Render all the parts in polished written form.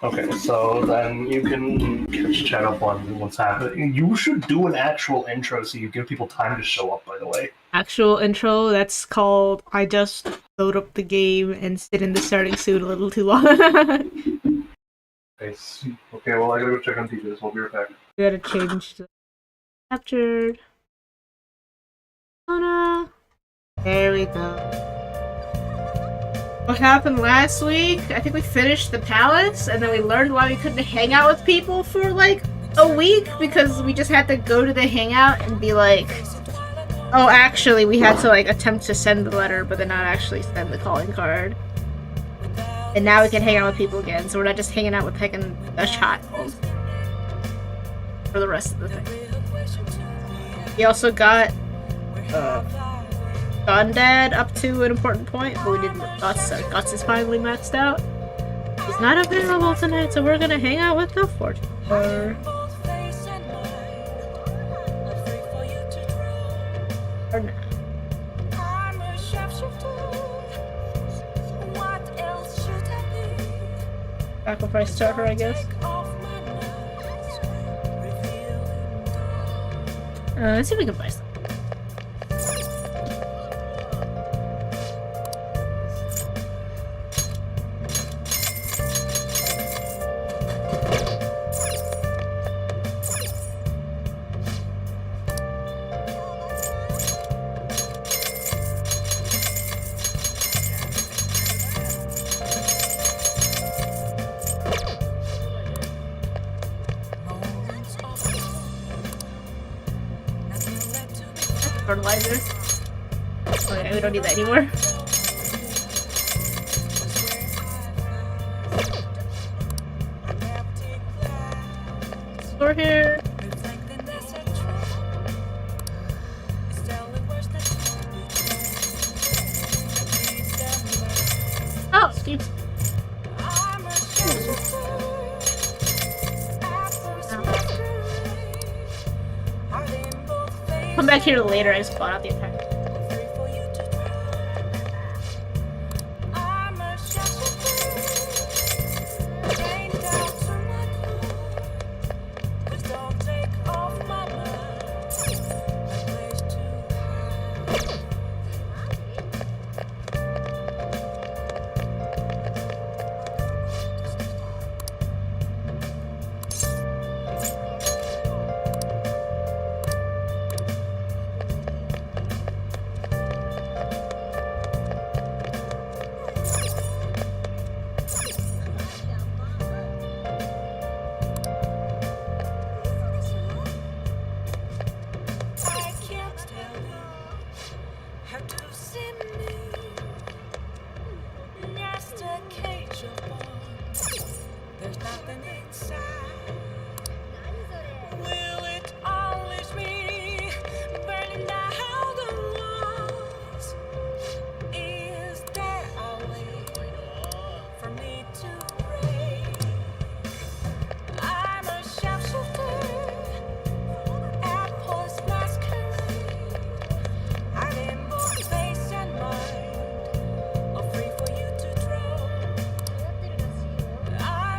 Okay, so then you can catch chat up on what's happening. You should do an actual intro so you give people time to show up, by the way. Actual intro that's called I just load up the game and sit in the starting suit a little too long. Nice. Okay, well, I gotta go check on teachers. We'll be right back. We gotta change the captured. Oh no. There we go. What happened last week? I think we finished the palace and then we learned why we couldn't hang out with people for like a week because we just had to go to the hangout and be like, oh, actually, we had to like attempt to send the letter, but then not actually send the calling card. And now we can hang out with people again, so we're not just hanging out with heckin' a child for the rest of the thing. We also got Gundad up to an important point, but we didn't. Guts is finally maxed out. He's not available tonight, so we're gonna hang out with the Fortune. Or not. Sacrifice to her, I guess. Let's see if we can buy some. Fertilizer. Oh yeah, we don't need that anymore. Store here. Oh, excuse me. Come back here later, I just bought out the attack.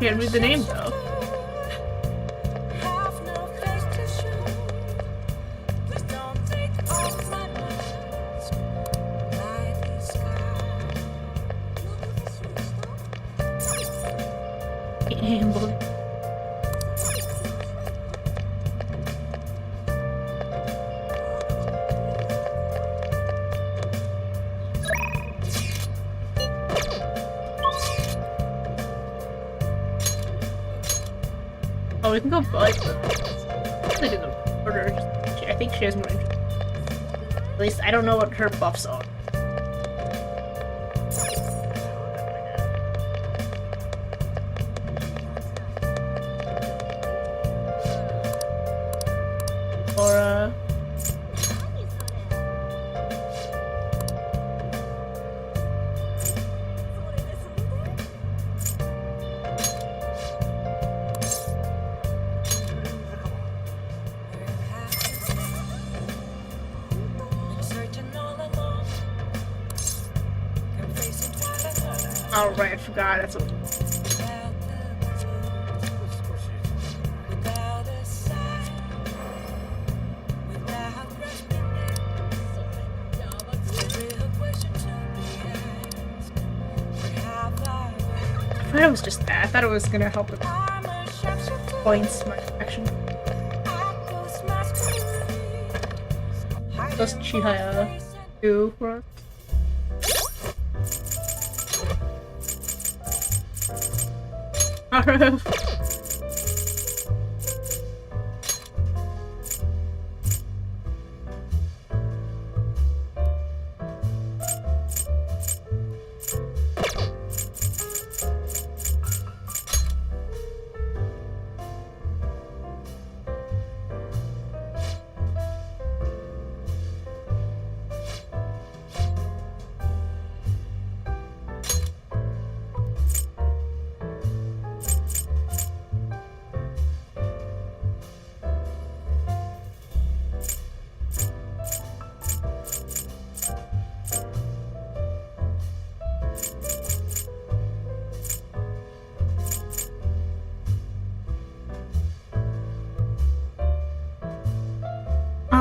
Can't read the name though. Boy. Oh, we can go buy them. I think the order. I think she has more interest. At least I don't know what her buffs are. Laura. Oh right, I forgot. That's what. thought it was just that. I thought it was gonna help with points, my action. Plus Chihaya 2 for us.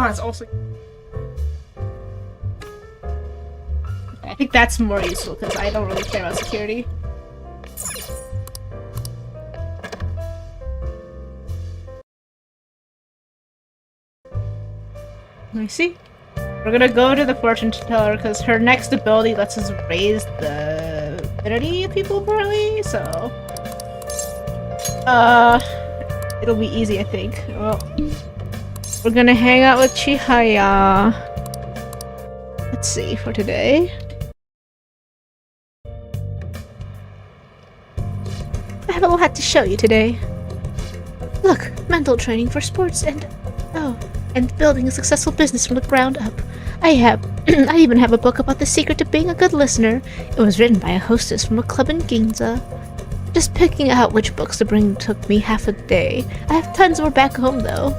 It's also. I think that's more useful because I don't really care about security. I see. We're gonna go to the fortune teller because her next ability lets us raise the ability of people apparently, so it'll be easy, I think. Well, we're gonna hang out with Chihaya. Let's see, for today. I have a lot to show you today. Look, mental training for sports and building a successful business from the ground up. I even have a book about the secret to being a good listener. It was written by a hostess from a club in Ginza. Just picking out which books to bring took me half a day. I have tons more back home though.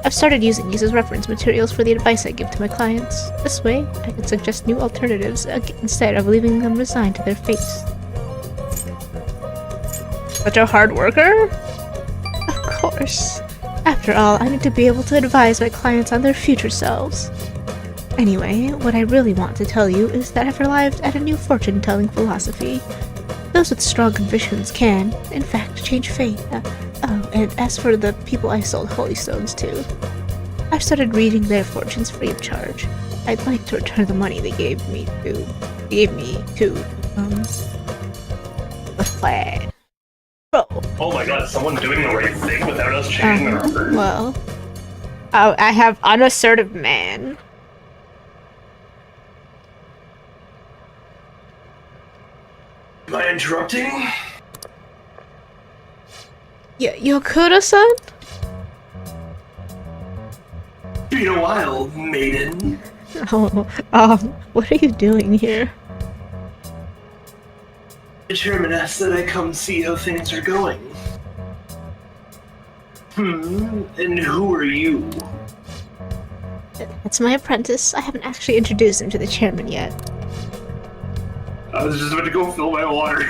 I've started using these as reference materials for the advice I give to my clients. This way, I can suggest new alternatives instead of leaving them resigned to their fates. Such a hard worker? Of course. After all, I need to be able to advise my clients on their future selves. Anyway, what I really want to tell you is that I've arrived at a new fortune-telling philosophy. Those with strong convictions can, in fact, change fate. And as for the people I sold holy stones to, I've started reading their fortunes free of charge. I'd like to return the money they gave me to the flag. Oh my god, is someone doing the right thing without us changing their offer? Well, I have unassertive man. Am I interrupting? Yokura-san? Been a while, maiden. What are you doing here? The chairman asked that I come see how things are going. And who are you? That's my apprentice. I haven't actually introduced him to the chairman yet. I was just about to go fill my water.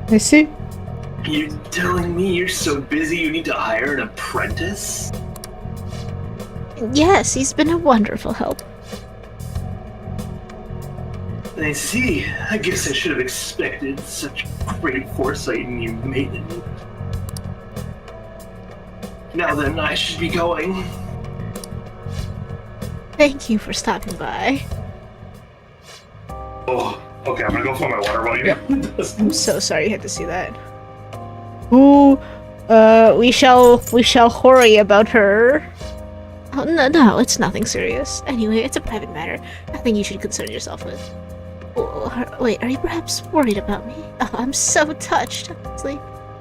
I see. You're telling me you're so busy you need to hire an apprentice? Yes, he's been a wonderful help. I see. I guess I should have expected such great foresight in you, maiden. Now then, I should be going. Thank you for stopping by. Oh, okay, I'm gonna go fill my water while you do this. I'm so sorry you had to see that. Ooh, we shall worry about her. Oh, no, it's nothing serious. Anyway, it's a private matter. Nothing you should concern yourself with. Oh, wait, are you perhaps worried about me? Oh, I'm so touched, honestly.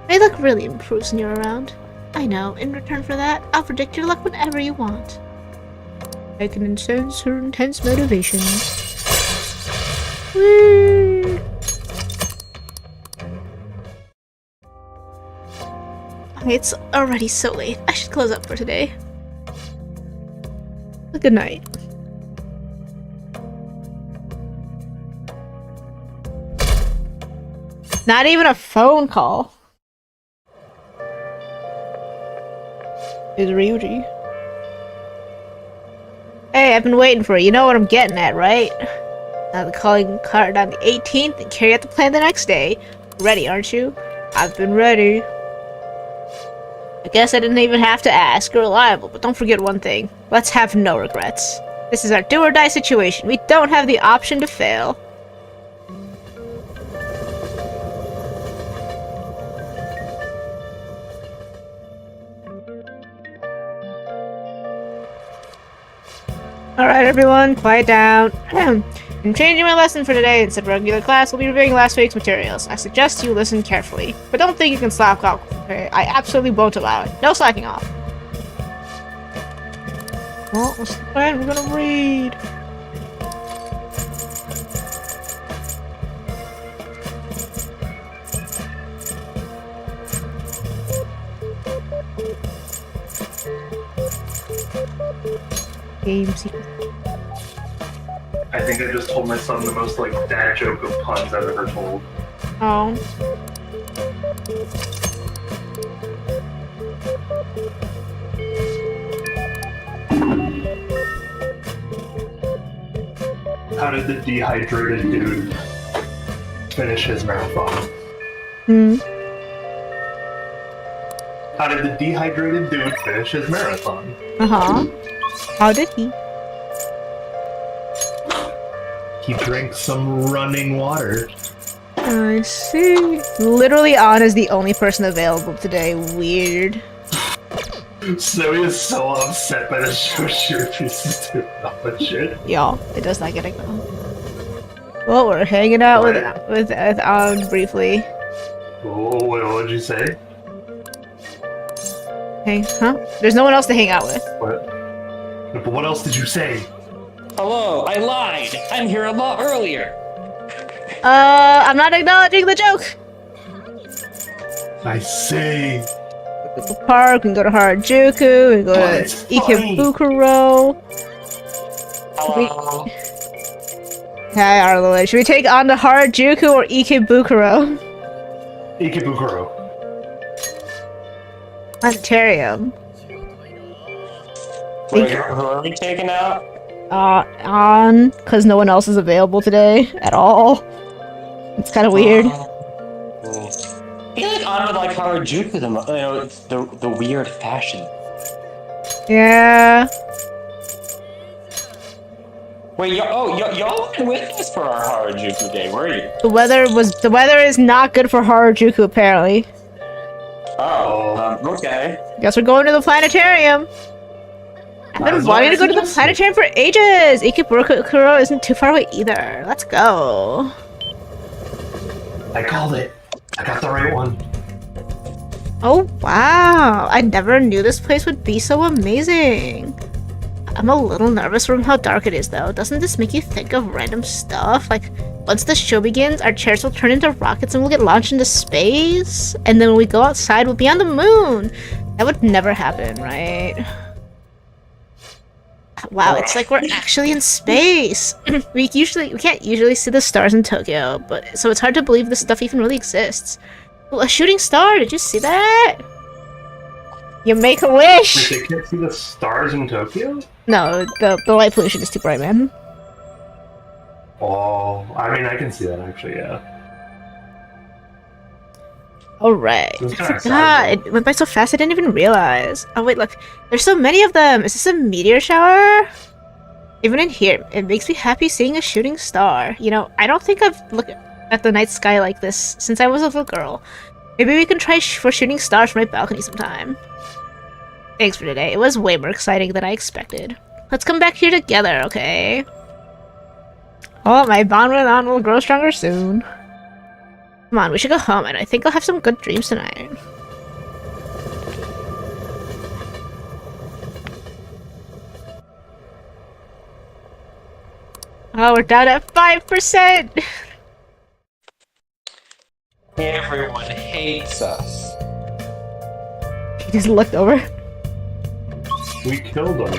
My luck really improves when you're around. I know, in return for that, I'll predict your luck whenever you want. I can sense her intense motivation. Whee! It's already so late. I should close up for today. Good night. Not even a phone call. Is Ryuji. Hey, I've been waiting for you. You know what I'm getting at, right? Now the calling card on the 18th and carry out the plan the next day. Ready, aren't you? I've been ready. I guess I didn't even have to ask. You're reliable, but don't forget one thing. Let's have no regrets. This is our do-or-die situation. We don't have the option to fail. Alright everyone, quiet down. I'm changing my lesson for today. Instead of regular class, we'll be reviewing last week's materials. I suggest you listen carefully. But don't think you can slack off. Okay? I absolutely won't allow it. No slacking off. Well, what's the plan? We're gonna read. Game secret. I think I just told my son the most like dad joke of puns I've ever told. Oh. How did the dehydrated dude finish his marathon? How did the dehydrated dude finish his marathon? Uh-huh. How did he? He drank some running water. I see. Literally, Anna is the only person available today. Weird. So he is so upset by the show she refuses to acknowledge it. Y'all, it does not get it going. Well, we're hanging out with Anna briefly. Oh, what did you say? Hey, huh? There's no one else to hang out with. What? But what else did you say? Hello, I lied. I'm here a lot earlier. I'm not acknowledging the joke. I see. We go to the park, we can go to Harajuku, we can go to Ikebukuro. Hello. Hi, Arlo. Should we take on to Harajuku or Ikebukuro? Ikebukuro. Planetarium. Wait, who are we taking out? On, because no one else is available today at all. It's kind of weird. I feel like on would like Harajuku the weird fashion. Yeah. Wait, y'all went with us for our Harajuku day, were you? The weather is not good for Harajuku apparently. Oh, okay. Guess we're going to the planetarium. I've been wanting to go to the planetarium for ages! Ikebukuro isn't too far away either. Let's go. I called it. I got the right one. Oh wow! I never knew this place would be so amazing. I'm a little nervous from how dark it is though. Doesn't this make you think of random stuff? Like, once the show begins, our chairs will turn into rockets and we'll get launched into space? And then when we go outside, we'll be on the moon! That would never happen, right? Wow, it's like we're actually in space! we can't usually see the stars in Tokyo, but so it's hard to believe this stuff even really exists. Well, a shooting star, did you see that? You make a wish! Wait, they can't see the stars in Tokyo? No, the light pollution is too bright, man. Oh, I mean, I can see that actually, yeah. Alright. It was I kinda forgot. sad, It went by so fast I didn't even realize. Oh wait, look. There's so many of them! Is this a meteor shower? Even in here, it makes me happy seeing a shooting star. You know, I don't think I've looked at the night sky like this since I was a little girl. Maybe we can try for shooting stars from my balcony sometime. Thanks for today. It was way more exciting than I expected. Let's come back here together, okay? Oh, my bond with Anna will grow stronger soon. Come on, we should go home, and I think I'll have some good dreams tonight. Oh, we're down at 5%! Everyone hates us. He just looked over. We killed them.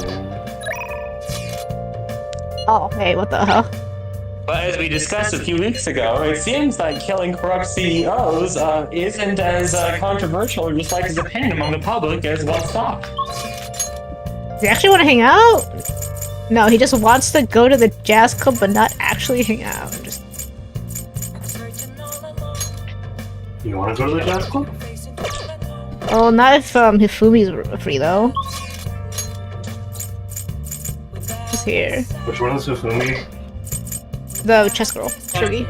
Oh, hey, what the hell? But as we discussed a few weeks ago, it seems like killing corrupt CEOs isn't as controversial or disliked as a pain among the public as once thought. Does he actually want to hang out? No, he just wants to go to the jazz club but not actually hang out. Just... You want to go to the jazz club? Oh, not if Hifumi's free though. Who's here? Which one is Hifumi? The chess girl, Shugi.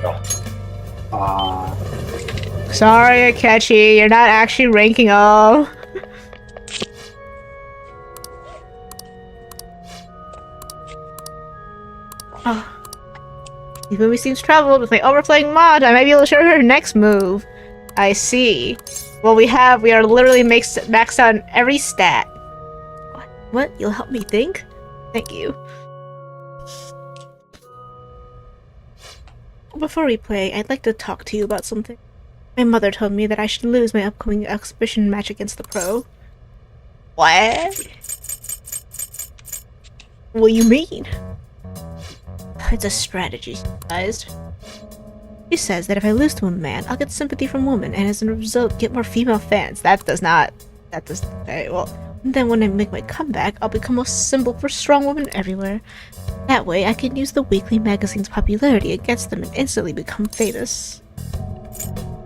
Ah. Sorry, Akechi, you're not actually ranking up. Oh. Hifumi seems troubled with my overplaying mod. I might be able to show her next move. I see. Well, we are literally maxed out on every stat. What? You'll help me think? Thank you. Before we play, I'd like to talk to you about something. My mother told me that I should lose my upcoming exhibition match against the pro. What? What do you mean? It's a strategy, she advised. She says that if I lose to a man, I'll get sympathy from women, and as a result, get more female fans. Okay, well, then when I make my comeback, I'll become a symbol for strong women everywhere. That way, I can use the weekly magazine's popularity against them and instantly become famous.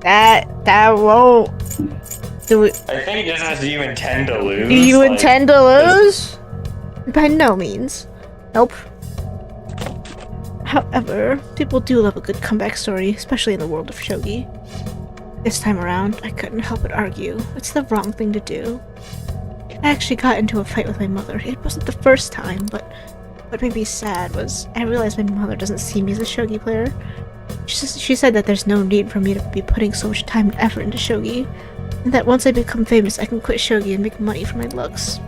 That won't do it. I think just as you intend to lose. Do you intend to lose? By no means. Nope. However, people do love a good comeback story, especially in the world of shogi. This time around, I couldn't help but argue. It's the wrong thing to do. I actually got into a fight with my mother. It wasn't the first time, but what made me sad was I realized my mother doesn't see me as a shogi player. She said that there's no need for me to be putting so much time and effort into shogi, and that once I become famous, I can quit shogi and make money for my looks.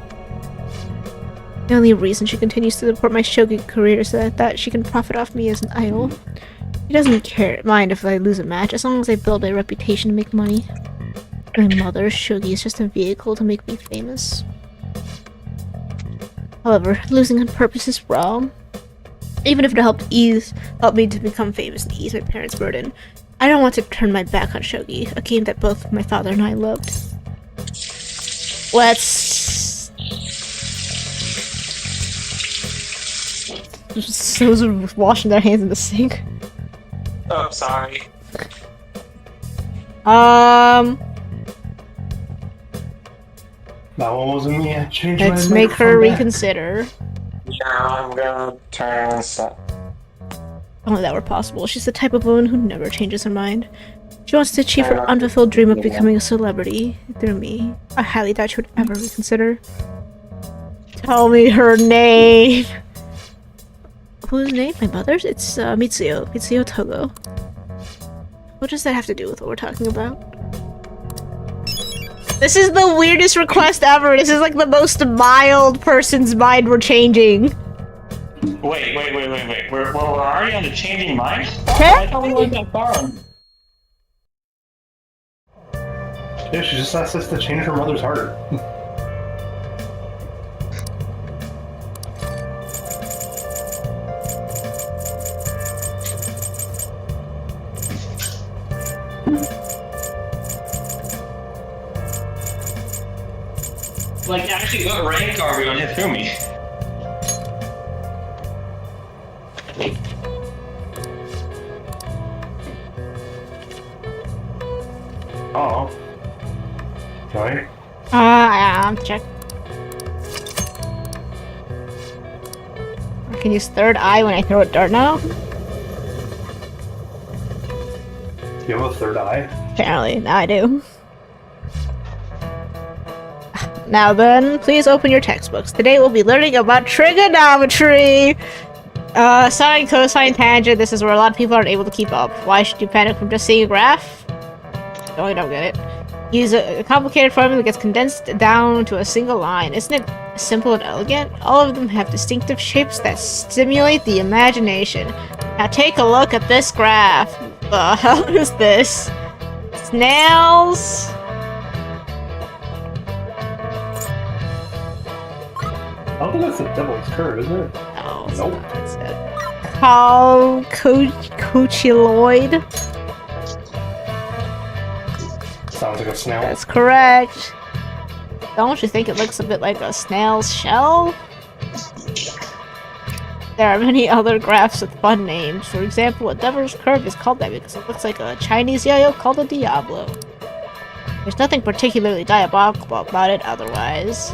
The only reason she continues to support my shogi career is that she can profit off me as an idol. She doesn't mind if I lose a match, as long as I build a reputation to make money. My mother's shogi is just a vehicle to make me famous. However, losing on purpose is wrong. Even if it helped me to become famous and ease my parents' burden, I don't want to turn my back on shogi, a game that both my father and I loved. Those are washing their hands in the sink. Oh, sorry. That one wasn't me. I changed Let's my make her microphone back. reconsider. Yeah, I'm gonna turn this up. Only that were possible. She's the type of woman who never changes her mind. She wants to achieve her unfulfilled dream of becoming a celebrity through me. I highly doubt she would ever reconsider. Tell me her name! Whose name? My mother's? It's Mitsuyo Togo. What does that have to do with what we're talking about? This is the weirdest request ever. This is like the most mild person's mind we're changing. Wait. We're already on the changing mind? Okay. I thought we went that far. Yeah, she just asked us to change her mother's heart. Like, actually, what rank are we on Hifumi? Oh. Sorry. Yeah, check. I can use third eye when I throw a dart now? Do you have a third eye? Apparently, now I do. Now then, please open your textbooks. Today we'll be learning about trigonometry! Sine, cosine, tangent, this is where a lot of people aren't able to keep up. Why should you panic from just seeing a graph? No, I don't get it. Use a complicated formula that gets condensed down to a single line. Isn't it simple and elegant? All of them have distinctive shapes that stimulate the imagination. Now take a look at this graph. The hell is this? Snails? I don't think that's the devil's curve, is it? No, Nope. that's it. Cochiloid? Sounds like a snail. That's correct. Don't you think it looks a bit like a snail's shell? There are many other graphs with fun names. For example, a devil's curve is called that because it looks like a Chinese yo-yo called a Diablo. There's nothing particularly diabolical about it otherwise.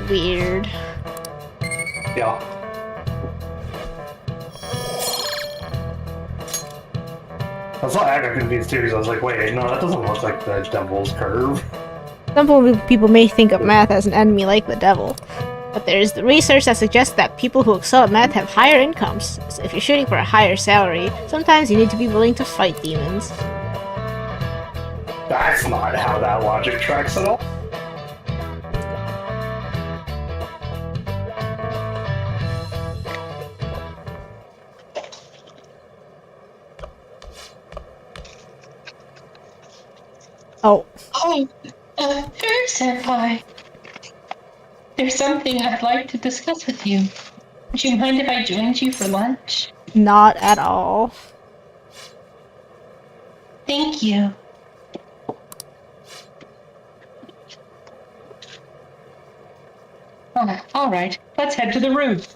Weird. Yeah. That's why I got confused too, because I was like, wait, no, that doesn't look like the Devil's Curve. Some people may think of math as an enemy like the devil, but there is the research that suggests that people who excel at math have higher incomes. So if you're shooting for a higher salary, sometimes you need to be willing to fight demons. That's not how that logic tracks at all. Oh, Oh, Fair Senpai. There's something I'd like to discuss with you. Would you mind if I joined you for lunch? not at all. Thank you. All right, let's head to the roof.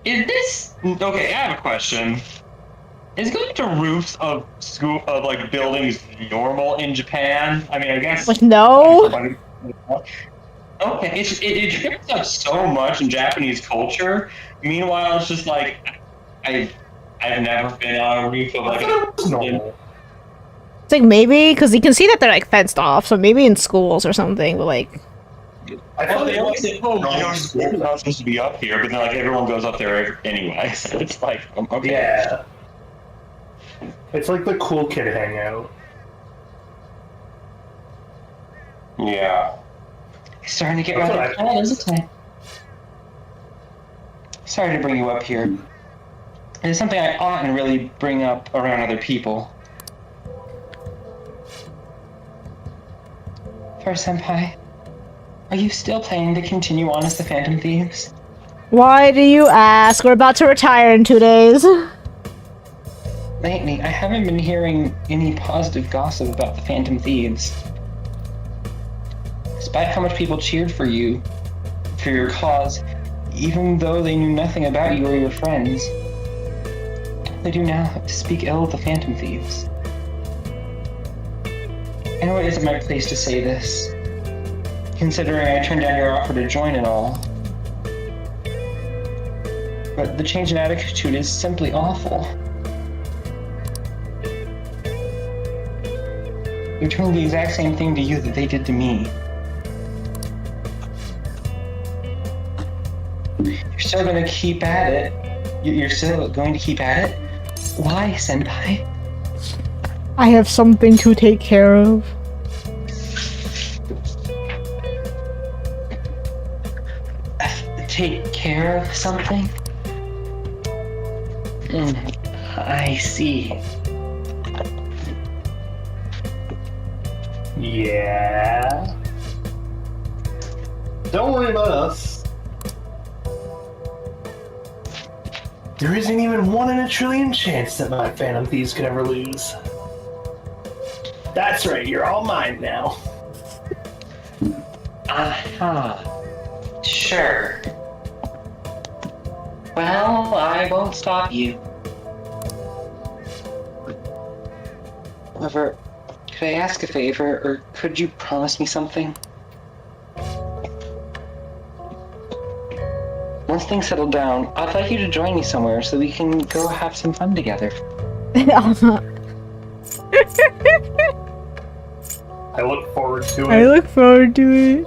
Is this okay? I have a question. Is going to roofs of school of like buildings normal in Japan? I mean, I guess. Like, no? Okay, it trips up so much in Japanese culture. Meanwhile, it's just like I've never been on a roof of I like thought it was normal. It's like maybe, because you can see that they're like fenced off, so maybe in schools or something, but like, I Well, thought they it always was say, "Oh, normal you're school. not supposed to be up here," but then like everyone goes up there anyway. So it's like, okay. Yeah. It's like the cool kid hangout. Yeah. It's starting to get That's rather what I- cold, isn't it? Sorry to bring you up here. It is something I oughtn't really bring up around other people. Fair Senpai, are you still planning to continue on as the Phantom Thieves? why do you ask? We're about to retire in 2 days. Lately, I haven't been hearing any positive gossip about the Phantom Thieves. Despite how much people cheered for you, for your cause, even though they knew nothing about you or your friends, they do now speak ill of the Phantom Thieves. I know it isn't my place to say this, considering I turned down your offer to join and all. But the change in attitude is simply awful. They're doing the exact same thing to you that they did to me. You're still gonna keep at it. You're still going to keep at it? Why, Senpai? I have something to take care of. Take care of something? I see. Yeah. Don't worry about us. There isn't even 1 in a trillion chance that my Phantom Thieves could ever lose. That's right, you're all mine now. Aha. Sure. Well, I won't stop you. However, could I ask a favor, or could you promise me something? Once things settle down, I'd like you to join me somewhere so we can go have some fun together. I look forward to I it. look forward to it.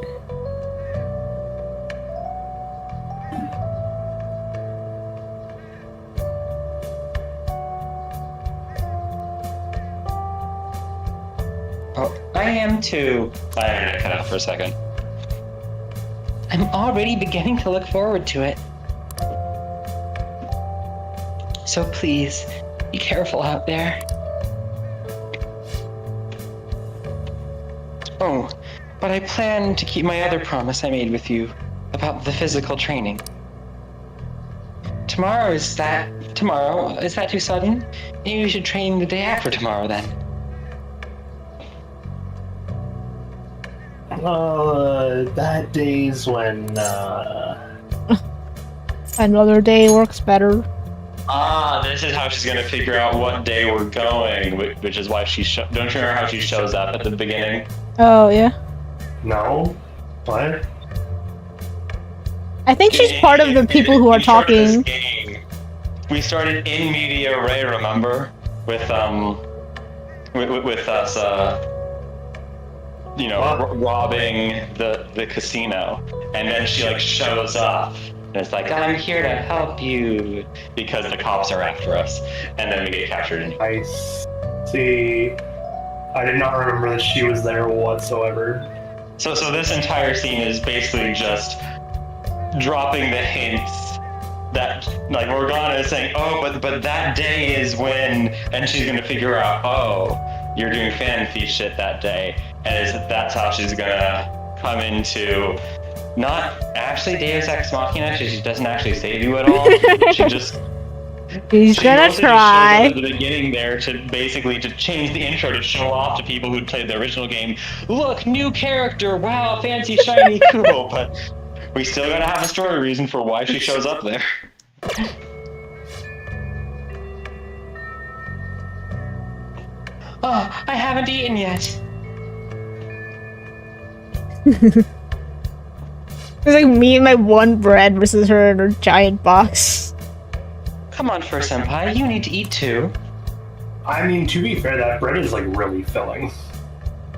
Oh, I am too. I had to cut out for a second. I'm already beginning to look forward to it. So please, be careful out there. Oh, but I plan to keep my other promise I made with you about the physical training. Tomorrow, is that too sudden? Maybe we should train the day after tomorrow then. That day's when, Another day works better. This is how she's gonna figure out what day we're going, which is why don't you remember how she shows up at the beginning? Oh, yeah. No? What? I think she's part of the people who are We started this talking. game. We started in media res, remember? With us, robbing the casino, and then she like shows up, and it's like, I'm here to help you, because the cops are after us, and then we get captured. I see. I did not remember that she was there whatsoever. So this entire scene is basically just dropping the hints that, like, Morgana is saying, oh, but that day is when, and she's gonna figure out, oh, you're doing fantasy shit that day, and that's how she's gonna come into not actually Deus Ex Machina. She doesn't actually save you at all. She's gonna mostly just shows try. up at the beginning there to change the intro to show off to people who played the original game. Look, new character. Wow, fancy, shiny, cool. But we still gotta have a story reason for why she shows up there. Oh, I haven't eaten yet. It's like me and my one bread versus her in her giant box. Come on, First Senpai, you need to eat too. I mean, to be fair, that bread is like really filling.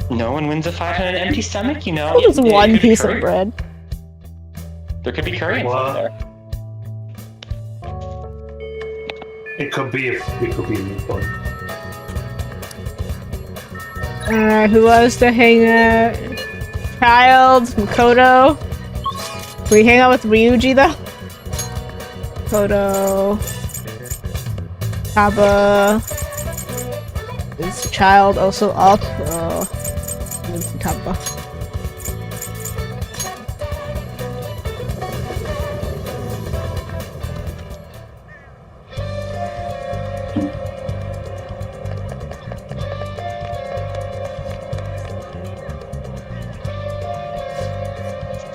No one wins a fight on an empty stomach, you know. Just It one could be piece curry. of bread. There could be curry What? inside there. It could be meatball. Alright, who wants to hang out? Child, Makoto. Can we hang out with Ryuji though? Makoto. Taba. Is the child also up? Taba.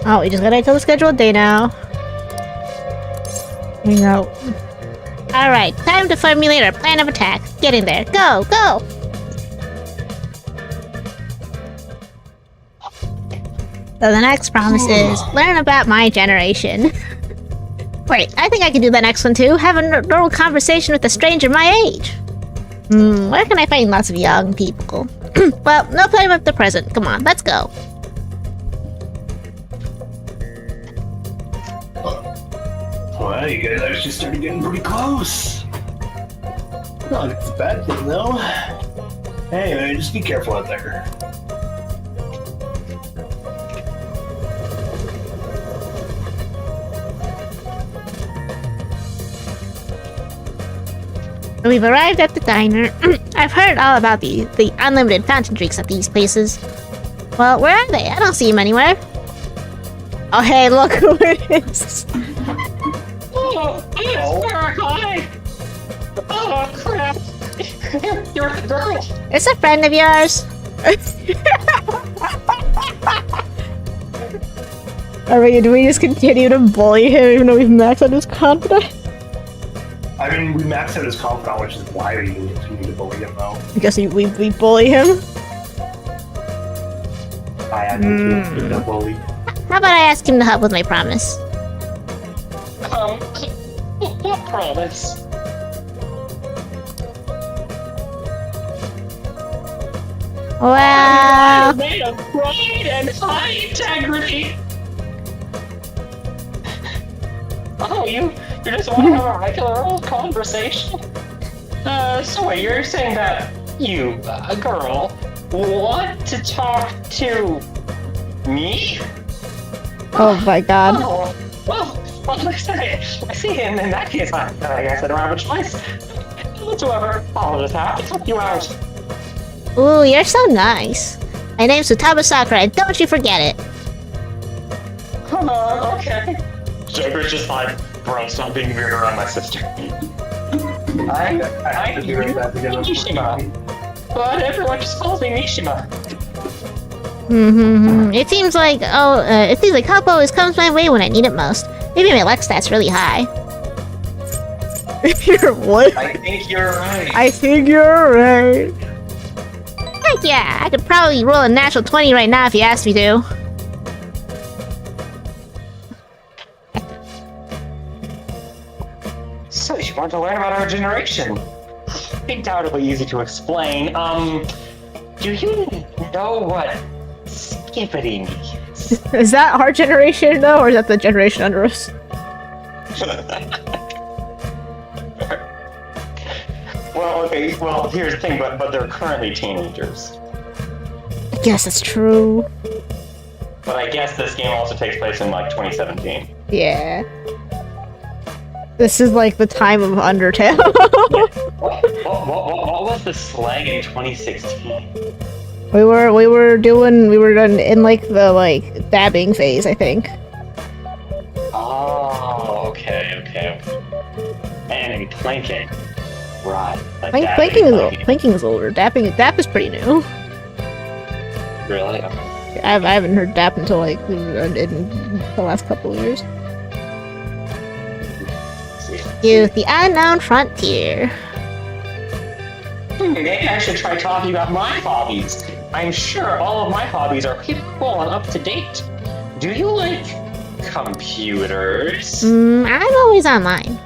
Oh, we just gotta wait till the scheduled day now. Hang out. Alright, time to formulate our plan of attack. Get in there. Go, go! So the next promise is learn about my generation. Wait, I think I can do that next one too. Have a normal conversation with a stranger my age. Where can I find lots of young people? Well, no playing with the present. Come on, let's go. Well, you guys actually started getting pretty close. Not it's a bad thing though. Hey, man, just be careful out there. We've arrived at the diner. I've heard all about the unlimited fountain drinks at these places. Well, where are they? I don't see them anywhere. Oh, hey, look who it is. Oh, it's Farakai! Oh, crap! You're the girl! It's a friend of yours. Alright, do we just continue to bully him even though we've maxed out his confidence? I mean, we maxed out his confidant, which is why we continue to bully him, though. Because we bully him? I had to be bully. How about I ask him to help with my promise? What promise? Well, Made of pride and high integrity! Oh, you just want to have a regular old conversation? So wait, you're saying that you, a girl, want to talk to me? oh my god. Oh, well, I see, and in that case, I guess I don't have a choice. Whatsoever, I'll just have to cut you out. Ooh, you're so nice. My name's Futaba Sakura, and don't you forget it. Okay. Joker's just like, bro, stop being weird around my sister. I have to do it back together. Mishima, but everyone just calls me Mishima. It seems like help always comes my way when I need it most. Maybe my luck stat's really high. You're what? I think you're right. I think you're right. Heck yeah, I could probably roll a natural 20 right now if you asked me to. So you want to learn about our generation? Undoubtedly easy to explain. Do you know what skippity means? Is that our generation though, or is that the generation under us? Well, okay, well, here's the thing, but they're currently teenagers. I guess that's true. But I guess this game also takes place in, like, 2017. Yeah. This is like the time of Undertale. What was the slang in 2016? we were in like the dabbing phase, I think. Oh, okay. And planking. Right. Like Planking is older. Dap is pretty new. Really? I haven't heard dap until like in the last couple of years. Youth, the unknown frontier. Maybe I should try talking about my hobbies. I'm sure all of my hobbies are pretty cool and up to date. Do you like computers? I'm always online.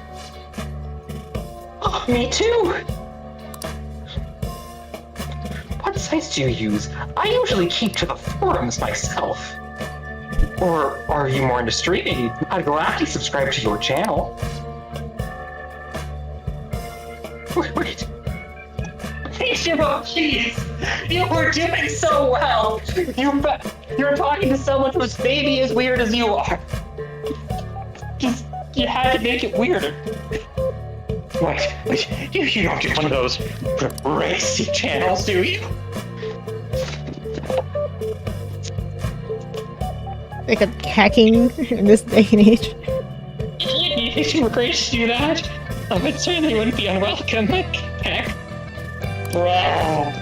Oh, me too. What sites do you use? I usually keep to the forums myself. Or are you more into streaming? I'd gladly subscribe to your channel. Wait. Nishimo, please! You were doing so well! You're talking to someone who's maybe as weird as you are. You had to make it weirder. What? You don't do one of those racy channels, do you? Like a hacking in this day and age. If you were great to do that, I would certainly wouldn't be unwelcome. Heck. Bro,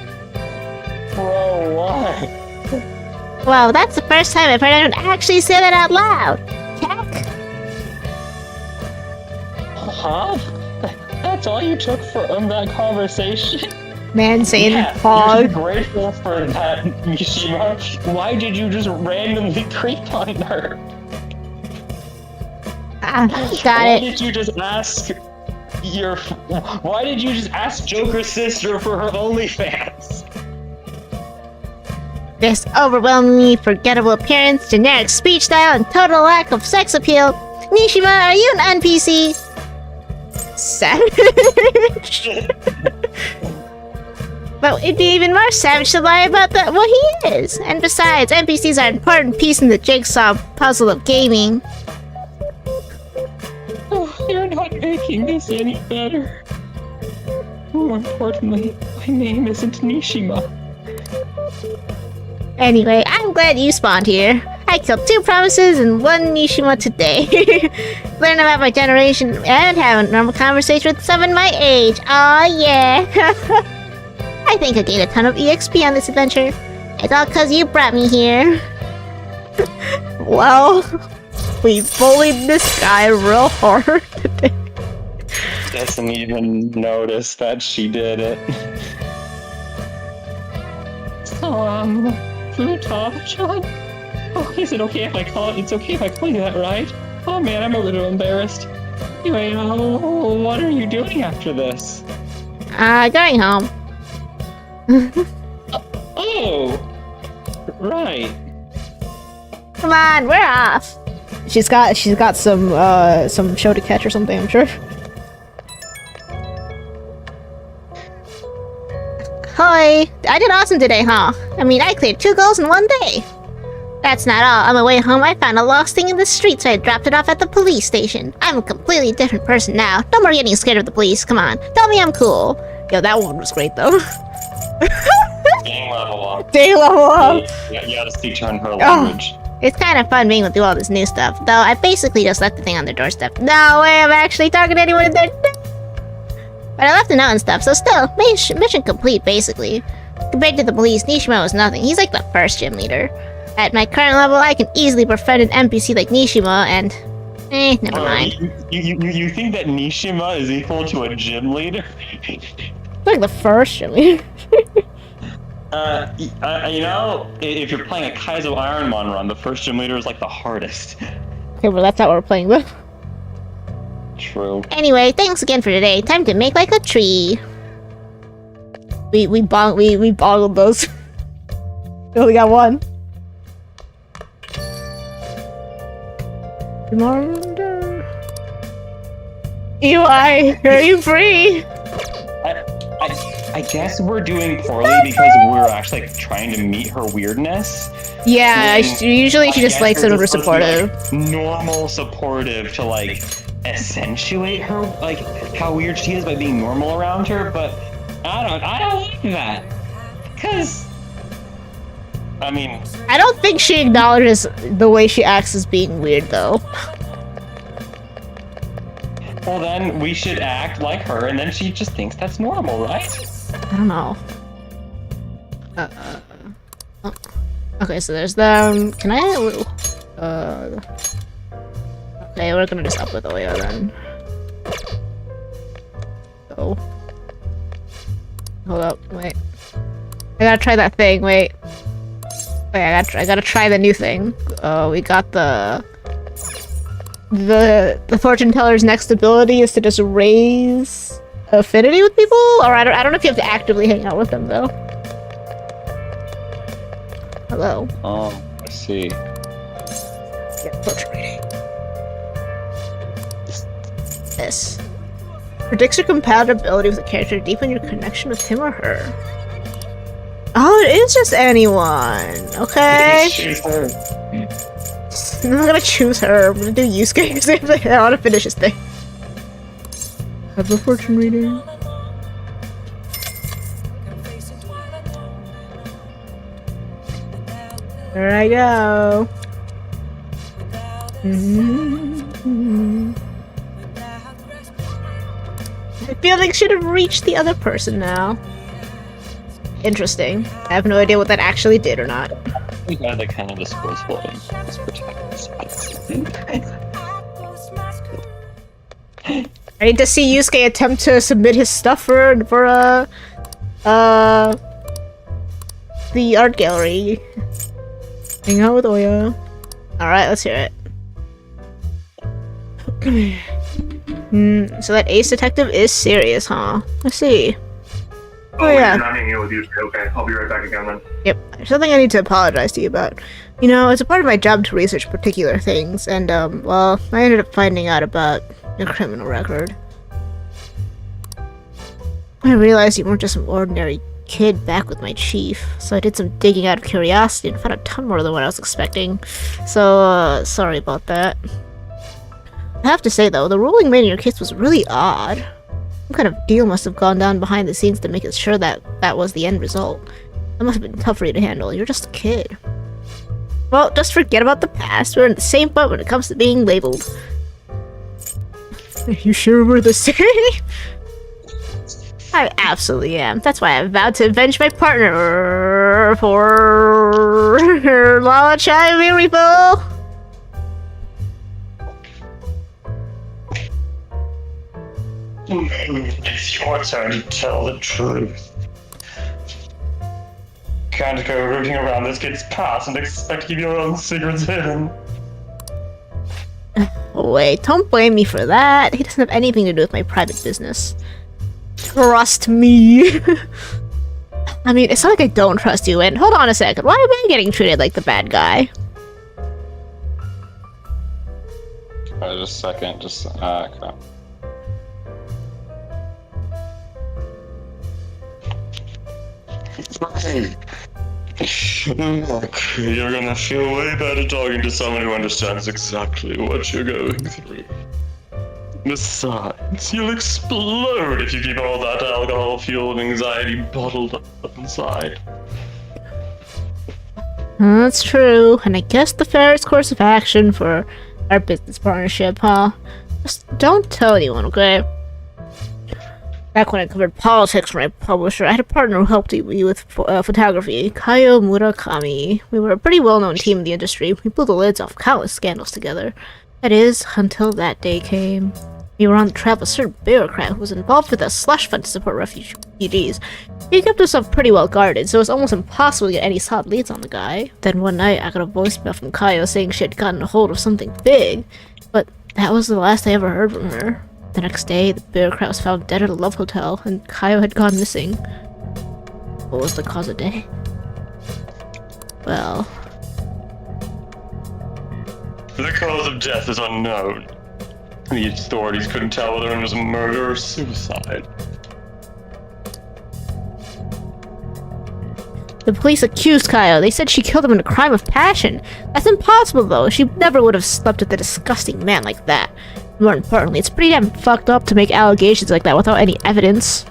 why? Wow, that's the first time I've heard anyone actually say that out loud. Heck. Huh? That's all you took from that conversation? Man saying You should hog. be grateful for that, Mishima. Why did you just randomly creep on her? Got Why it. did you just ask Why did you just ask Joker's sister for her OnlyFans? This overwhelmingly forgettable appearance, generic speech style, and total lack of sex appeal. Nishima, are you an NPC? Savage. But it'd be even more savage to lie about that. Well, he is. And besides, NPCs are an important piece in the jigsaw puzzle of gaming. Oh, you're not making this any better. More importantly, my name isn't Nishima. Anyway, I'm glad you spawned here. I killed 2 promises and 1 Nishima today. Learn about my generation and have a normal conversation with someone my age. Aw, yeah. I think I gained a ton of EXP on this adventure. It's all cause you brought me here. Well, we bullied this guy real hard today. Doesn't even notice that she did it. So, Plutarchon? Oh, is it okay if I call it? It's okay if I call you that, right? Oh man, I'm a little embarrassed. Anyway, what are you doing after this? Going home. Oh! Right. Come on, we're off. She's got some show to catch or something, I'm sure. Hoi! I did awesome today, huh? I mean, I cleared 2 goals in 1 day. That's not all. On my way home, I found a lost thing in the street, so I dropped it off at the police station. I'm a completely different person now. No more getting scared of the police. Come on, tell me I'm cool. Yo, that one was great though. Game level up. Day level up. You gotta speak to her in her language. It's kind of fun being able to do all this new stuff, though I basically just left the thing on their doorstep. No way I'm actually talking to anyone in there. But I left a note and stuff, so still, mission complete, basically. Compared to the police, Nishima was nothing. He's like the first gym leader. At my current level, I can easily befriend an NPC like Nishima, and Never Bro, mind. you think that Nishima is equal to a gym leader? Like the first, I mean. You know, if you're playing a Kaizo Ironmon run, the first gym leader is like the hardest. Okay, well that's not what we're playing though. True. Anyway, thanks again for today. Time to make like a tree. We boggled those. We only got one. Reminder. Eli, are you free? I guess we're doing poorly because we're actually like, trying to meet her weirdness. Yeah, usually she just likes them we're for supportive. Normal supportive to like accentuate her like how weird she is by being normal around her, but I don't like that. Cause I mean, I don't think she acknowledges the way she acts as being weird though. well then we should act like her and then she just thinks that's normal, right? I don't know. Oh. Okay, so there's them. Can I? Okay, we're gonna just up with Oya then. Oh. Hold up, wait. I gotta try that thing. Wait. I gotta try the new thing. Oh, we got the fortune teller's next ability is to just raise affinity with people, or I don't know if you have to actively hang out with them though. Hello. Oh, I see. Yeah, portrait reading. This predicts your compatibility with a character, deepen your connection with him or her. Oh, it is just anyone. Okay. I'm not gonna choose her. I'm gonna do Yusuke because I want to finish this thing. Have a fortune reading. There I go. I feel like should have reached the other person now. Interesting. I have no idea what that actually did or not. We got the kind of disposable protectors. I need to see Yusuke attempt to submit his stuff for the art gallery. Hang out with Oya. Alright, let's hear it. So that ace detective is serious, huh? Let's see. Oh wait, yeah. I'm not hanging out with you. Okay, I'll be right back again then. Yep, there's something I need to apologize to you about. You know, it's a part of my job to research particular things, and, well, I ended up finding out about your criminal record. I realized you weren't just some ordinary kid back with my chief, so I did some digging out of curiosity and found a ton more than what I was expecting. So, sorry about that. I have to say, though, the ruling made in your case was really odd. Some kind of deal must have gone down behind the scenes to make it sure that that was the end result. That must have been tough for you to handle. You're just a kid. Well, just forget about the past. We're in the same boat when it comes to being labeled. Are you sure we're the same? I absolutely am. That's why I vowed to avenge my partner for Lala Chai Miripo. It's your turn to tell the truth. Can't go rooting around this kid's past and expect to keep your own secrets hidden. Wait, don't blame me for that. He doesn't have anything to do with my private business. Trust me. I mean, it's not like I don't trust you, and hold on a second. Why am I getting treated like the bad guy? Just a second, okay. Look, you're gonna feel way better talking to someone who understands exactly what you're going through. Besides, you'll explode if you keep all that alcohol-fueled anxiety bottled up inside. That's true, and I guess the fairest course of action for our business partnership, huh? Just don't tell anyone, okay? Back when I covered politics for my publisher, I had a partner who helped me with photography, Kaio Murakami. We were a pretty well-known team in the industry. We blew the lids off countless scandals together. That is, until that day came. We were on the trail of a certain bureaucrat who was involved with a slush fund to support refugees. He kept himself pretty well guarded, so it was almost impossible to get any solid leads on the guy. Then one night, I got a voicemail from Kaio saying she had gotten a hold of something big, but that was the last I ever heard from her. The next day, the bureaucrat was found dead at a love hotel, and Kaio had gone missing. What was the cause of death? Well... The cause of death is unknown. The authorities couldn't tell whether it was a murder or suicide. The police accused Kaio. They said she killed him in a crime of passion. That's impossible, though. She never would have slept with a disgusting man like that. More importantly, it's pretty damn fucked up to make allegations like that without any evidence.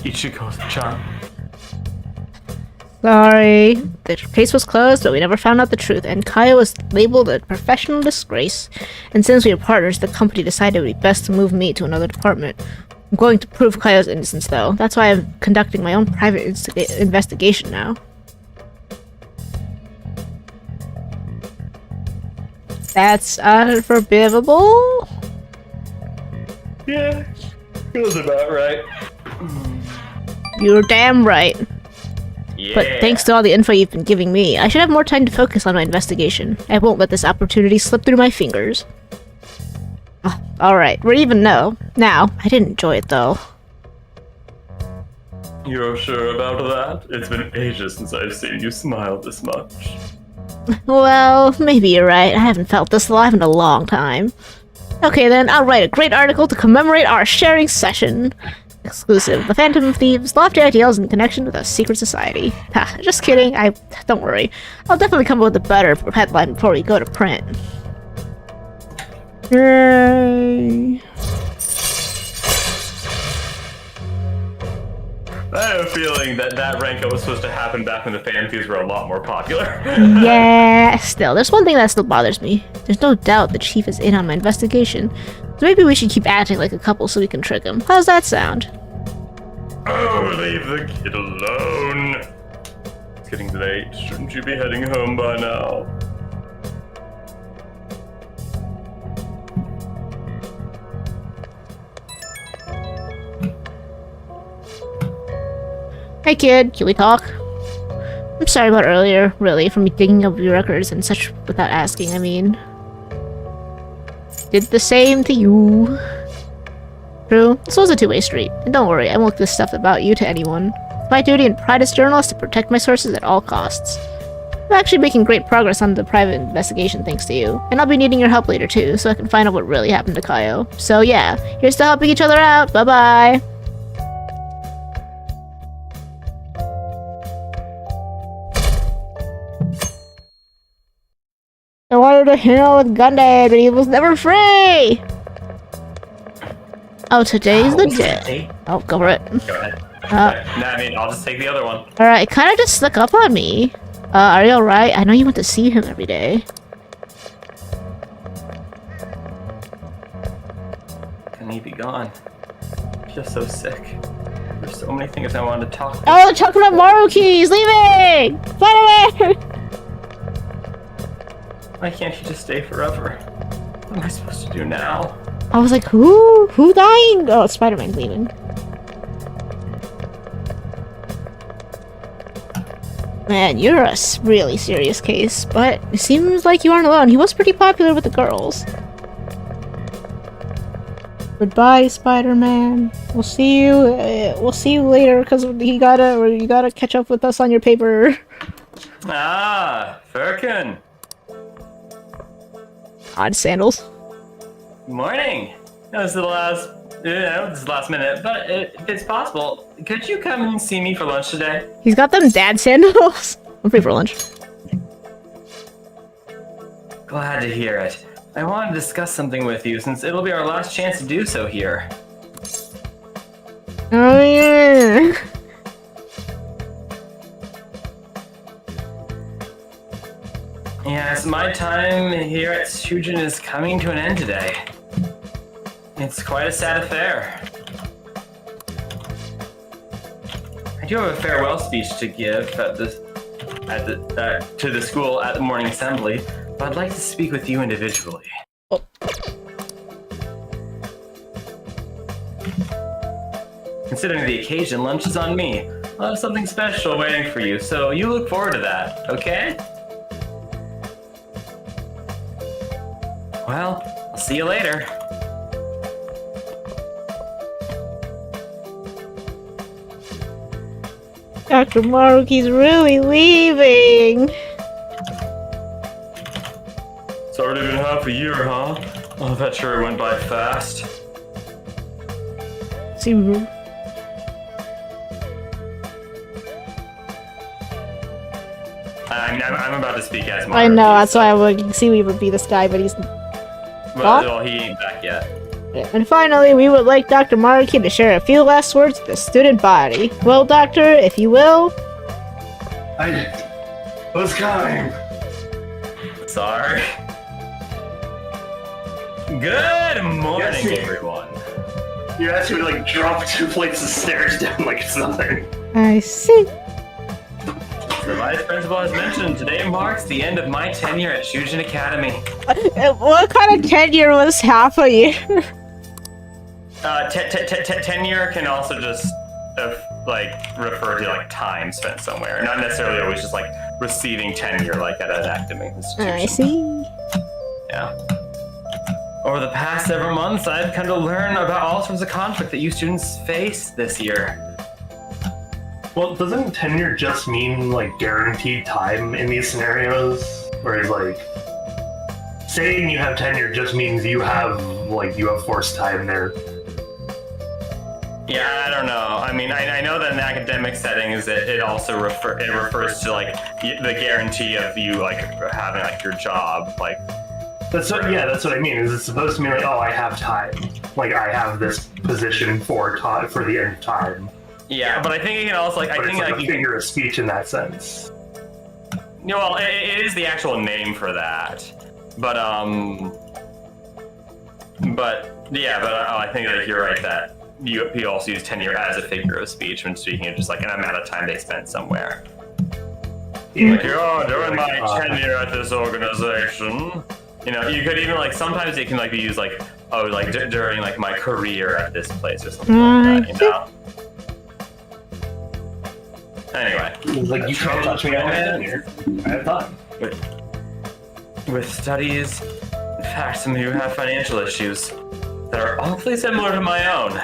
Ichiko-chan. Sorry. The case was closed, but we never found out the truth, and Kaio was labeled a professional disgrace. And since we were partners, the company decided it would be best to move me to another department. I'm going to prove Kaio's innocence, though. That's why I'm conducting my own private investigation now. That's unforgivable? Yeah, feels about right. You're damn right. Yeah. But thanks to all the info you've been giving me, I should have more time to focus on my investigation. I won't let this opportunity slip through my fingers. Oh, alright, we're even now. I didn't enjoy it though. You're sure about that? It's been ages since I've seen you smile this much. Well, maybe you're right. I haven't felt this alive in a long time. Okay then, I'll write a great article to commemorate our sharing session. Exclusive. The Phantom Thieves' lofty ideals in connection with a secret society. Ha, just kidding. Don't worry. I'll definitely come up with a better headline before we go to print. Yay. I have a feeling that rank-up was supposed to happen back when the Phantom Thieves were a lot more popular. Yeah, still, there's one thing that still bothers me. There's no doubt the chief is in on my investigation, so maybe we should keep acting like a couple so we can trick him. How's that sound? Oh, leave the kid alone. It's getting late. Shouldn't you be heading home by now? Hey kid, can we talk? I'm sorry about earlier, really, for me digging up your records and such without asking, I mean. Did the same to you. True, this was a two-way street. And don't worry, I won't leak this stuff about you to anyone. It's my duty and pride as a journalist to protect my sources at all costs. I'm actually making great progress on the private investigation thanks to you. And I'll be needing your help later too, so I can find out what really happened to Kaio. So yeah, here's to helping each other out. Bye-bye! I wanted to hang out with Gundam, but he was never free! Oh, today's the day. Oh, go for it. Go ahead. I mean, I'll just take the other one. Alright, it kind of just snuck up on me. Are you alright? I know you went to see him every day. Can he be gone? I feel so sick. There's so many things I wanted to talk about. Oh, the Chocolate Maruki! He's leaving! Spider-Man! Why can't he just stay forever? What am I supposed to do now? I was like, who? Who dying? Oh, Spider-Man's leaving. Man, you're a really serious case, but it seems like you aren't alone. He was pretty popular with the girls. Goodbye, Spider-Man. We'll see you later, because you gotta catch up with us on your paper. Ah, Firkin. Odd sandals. Morning. This is the last minute, but if it's possible, could you come and see me for lunch today? He's got them dad sandals. I'm free for lunch. Glad to hear it. I want to discuss something with you since it'll be our last chance to do so here. Oh yeah. Yes, my time here at Shujin is coming to an end today. It's quite a sad affair. I do have a farewell speech to give to the school at the morning assembly, but I'd like to speak with you individually. Considering the occasion, lunch is on me. I'll have something special waiting for you, so you look forward to that, okay? Well, I'll see you later. Dr. Maruki's really leaving. It's already been half a year, huh? Oh, that sure went by fast. See, I'm about to speak as Maruki. I know, that's why I would see we would be this guy, but he's Well, he ain't back yet. And finally, we would like Dr. Maruki to share a few last words with the student body. Well, Doctor, if you will. I was coming. Sorry. Good morning, Yes, everyone. You asked me to like drop 2 flights of stairs down like it's nothing. I see. The vice principal has mentioned today marks the end of my tenure at Shujin Academy. What kind of tenure was half a year? Tenure can also just refer to like time spent somewhere, not necessarily always just like receiving tenure like at an academic institution. I see. Yeah. Over the past several months, I've come to learn about all sorts of conflict that you students face this year. Well, doesn't tenure just mean like guaranteed time in these scenarios? Whereas like saying you have tenure just means you have forced time there. Yeah, I don't know. I mean, I know that in academic settings, it also refers to like the guarantee of you like having like your job. Like That's what I mean. Is it supposed to mean like, oh, I have time, like I have this position for the end of time? yeah, but I think it can also like But I think it's like like a figure of speech in that sense. well, it is the actual name for that, but I think like you're right that you also use tenure as a figure of speech when speaking of just like an amount of time they spent somewhere. Yeah. Like, oh, during my tenure at this organization, you know, you could even like sometimes it can like be used like, oh, like during like my career at this place or something like that, you know. Anyway, It's like you can't touch me on my tenure. I have time. with studies, in fact, some of you have financial issues that are awfully similar to my own.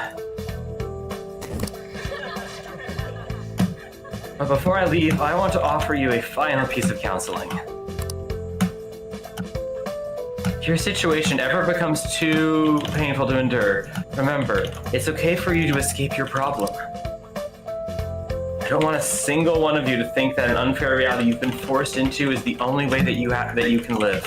But before I leave, I want to offer you a final piece of counseling. If your situation ever becomes too painful to endure, remember, it's okay for you to escape your problem. I don't want a single one of you to think that an unfair reality you've been forced into is the only way that you can live.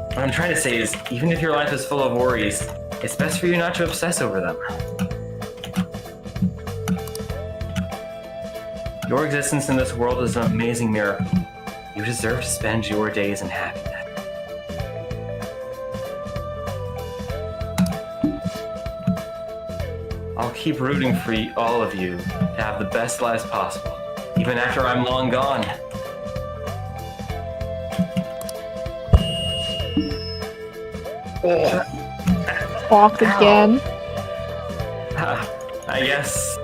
What I'm trying to say is, even if your life is full of worries, it's best for you not to obsess over them. Your existence in this world is an amazing miracle. You deserve to spend your days in happiness. I'll keep rooting for all of you to have the best lives possible, even after I'm long gone. Walk again. I guess